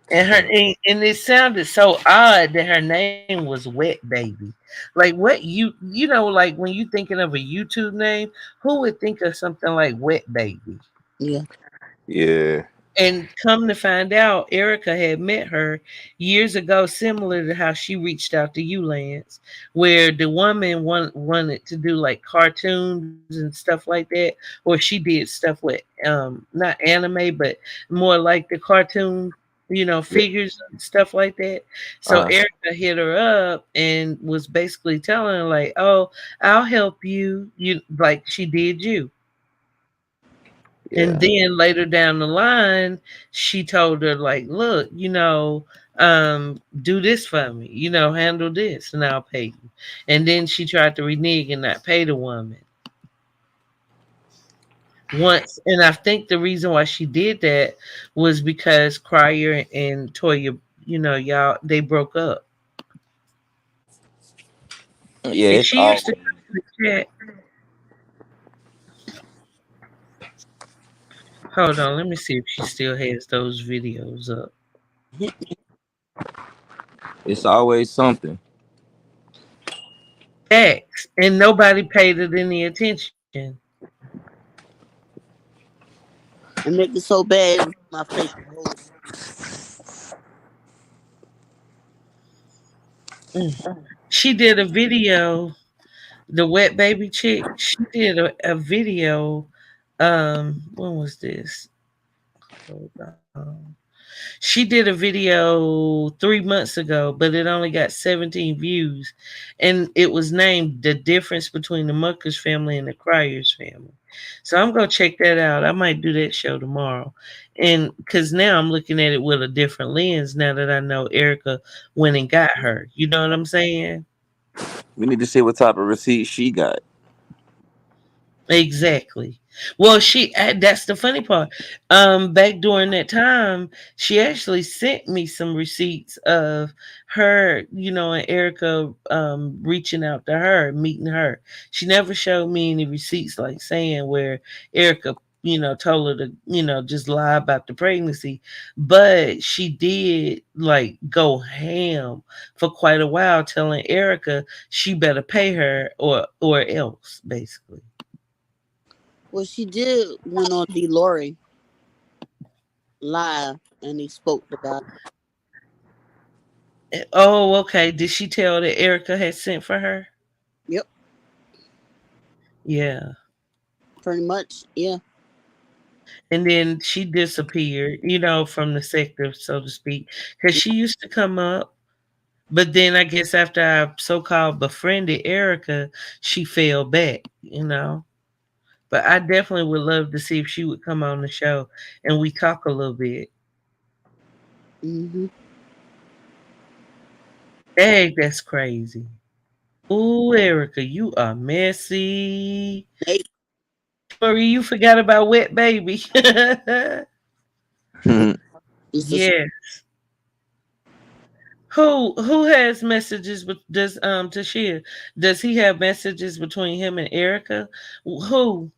And her Damn. and it sounded so odd that her name was Wet Baby. Like what like when you thinking of a YouTube name, who would think of something like Wet Baby? Yeah. Yeah. And come to find out, Erica had met her years ago, similar to how she reached out to you, Lance, where the woman wanted to do like cartoons and stuff like that, or she did stuff with not anime, but more like the cartoon, Yeah. figures and stuff like that. So Uh. Erica hit her up and was basically telling her like, "Oh, I'll help you," like she did you. And Yeah. then later down the line, she told her, like, look, do this for me, handle this and I'll pay you. And then she tried to renege and not pay the woman once. And I think the reason why she did that was because Crier and Toya, y'all, they broke up. Yeah. And It's she used to always. come in the chat. Hold on, let me see if she still has those videos up. It's always something. X, and nobody paid it any attention. And make it so bad it was my favorite host. Mm. She did a video, the Wet Baby chick. She did a video. When was this? Hold on. She did a video 3 months ago, but it only got 17 views, and it was named "The Difference Between the Muckers Family and the Criers Family." So I'm gonna check that out. I might do that show tomorrow, and because now I'm looking at it with a different lens. Now that I know Erica went and got her, you know what I'm saying? We need to see what type of receipt she got. Exactly. Well, that's the funny part. Back during that time, she actually sent me some receipts of her, and Erica reaching out to her, meeting her. She never showed me any receipts like saying where Erica, told her to, just lie about the pregnancy. But she did like go ham for quite a while telling Erica she better pay her or else, basically. Well, she did went on D. Lori. live and he spoke about Oh, okay. Did she tell that Erica had sent for her? it. Yep, Yeah. pretty much. Yeah. And then she disappeared, from the sector, so to speak, because she used to come up. But then I guess after I so called befriended Erica, she fell back. But I definitely would love to see if she would come on the show and we talk a little bit. Hmm. Dang, that's crazy. Ooh, Erica, you are messy. Hey, Marie, you forgot about Wet Baby. it's a Yeah. Who has messages with does Tashia? Does he have messages between him and Erica? Who?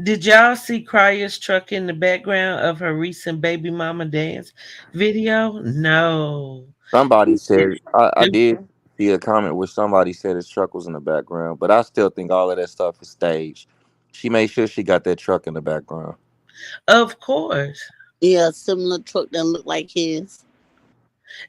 Did y'all see Crya's truck in the background of her recent baby mama dance video? No. Somebody It's said I did stupid. see a comment where somebody said his truck was in the background, but I still think all of that stuff is staged. She made sure she got that truck in the background. Of course. yeah, similar truck that looked like his.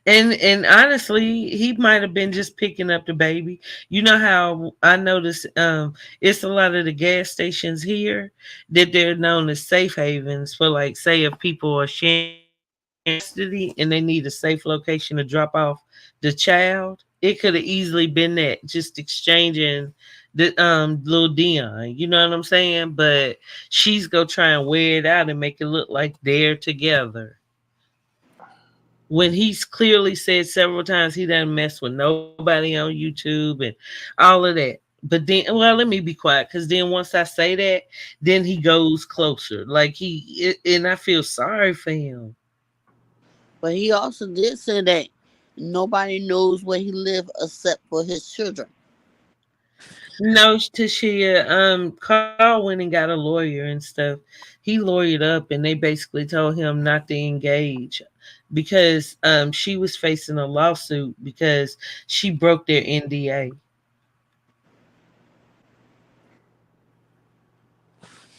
And honestly, he might have been just picking up the baby. You know how I noticed it's a lot of the gas stations here that they're known as safe havens for, like, say if people are sharing custody and they need a safe location to drop off the child. It could have easily been that, just exchanging the little Dion, you know what I'm saying? But she's gonna try and wear it out and make it look like they're together when he's clearly said several times he doesn't mess with nobody on YouTube and all of that. But then, well, let me be quiet, because then once I say that, then he goes closer. Like and I feel sorry for him. But he also did say that nobody knows where he lived except for his children. No, Tashia, Carl went and got a lawyer and stuff. He lawyered up and they basically told him not to engage because she was facing a lawsuit because she broke their NDA.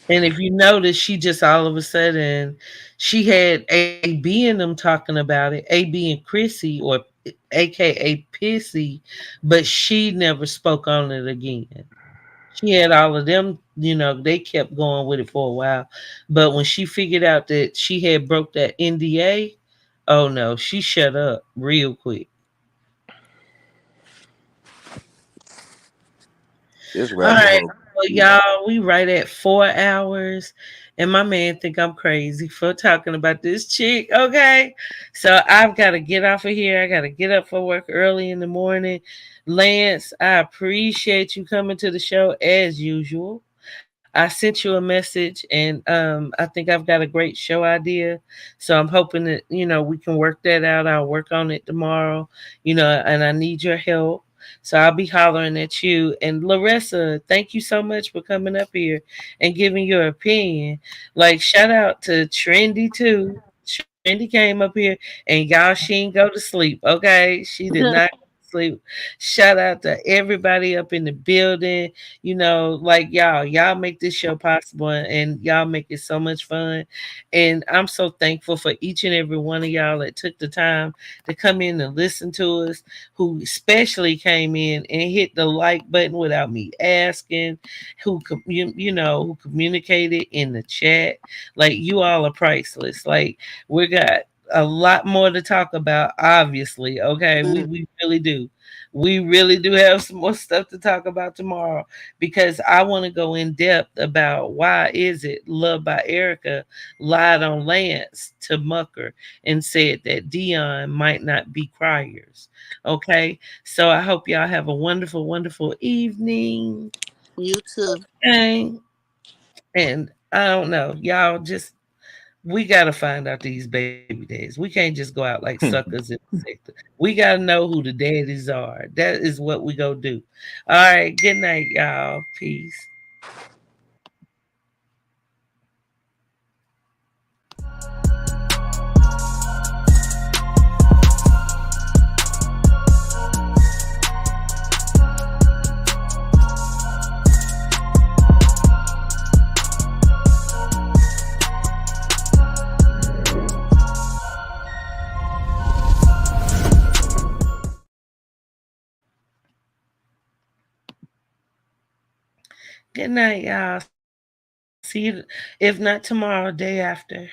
And if you notice, she just all of a sudden she had AB and them talking about it, AB and Chrissy, or AKA Pissy, but she never spoke on it again. She had all of them, they kept going with it for a while. But when she figured out that she had broke that NDA, oh no, she shut up real quick. This All rabbit right. hole. Well, y'all, we right at 4 hours. And my man think I'm crazy for talking about this chick. Okay. So I've got to get off of here. I got to get up for work early in the morning. Lance, I appreciate you coming to the show as usual. I sent you a message and I think I've got a great show idea. So I'm hoping that, we can work that out. I'll work on it tomorrow, and I need your help. So I'll be hollering at you. And Larissa, thank you so much for coming up here and giving your opinion. Like, shout out to Trendy too. Trendy came up here and y'all, she didn't go to sleep. Okay. She did not go to sleep. Shout out to everybody up in the building. Like y'all make this show possible and y'all make it so much fun. And I'm so thankful for each and every one of y'all that took the time to come in and listen to us, who especially came in and hit the like button without me asking, who communicated in the chat. Like, you all are priceless. Like, we got a lot more to talk about, obviously. Okay, we, Mm. we really do. We really do have some more stuff to talk about tomorrow, because I want to go in depth about why is it Love by Erica lied on Lance to Mucker and said that Dion might not be Criers. Okay, so I hope y'all have a wonderful, wonderful evening. You too. Okay, and I don't know, y'all just we gotta find out these baby dads. We can't just go out like suckers in the sector. We gotta know who the daddies are. That is what we go do. All right. Good night, y'all. Peace. Good night, y'all. See you if not tomorrow, day after.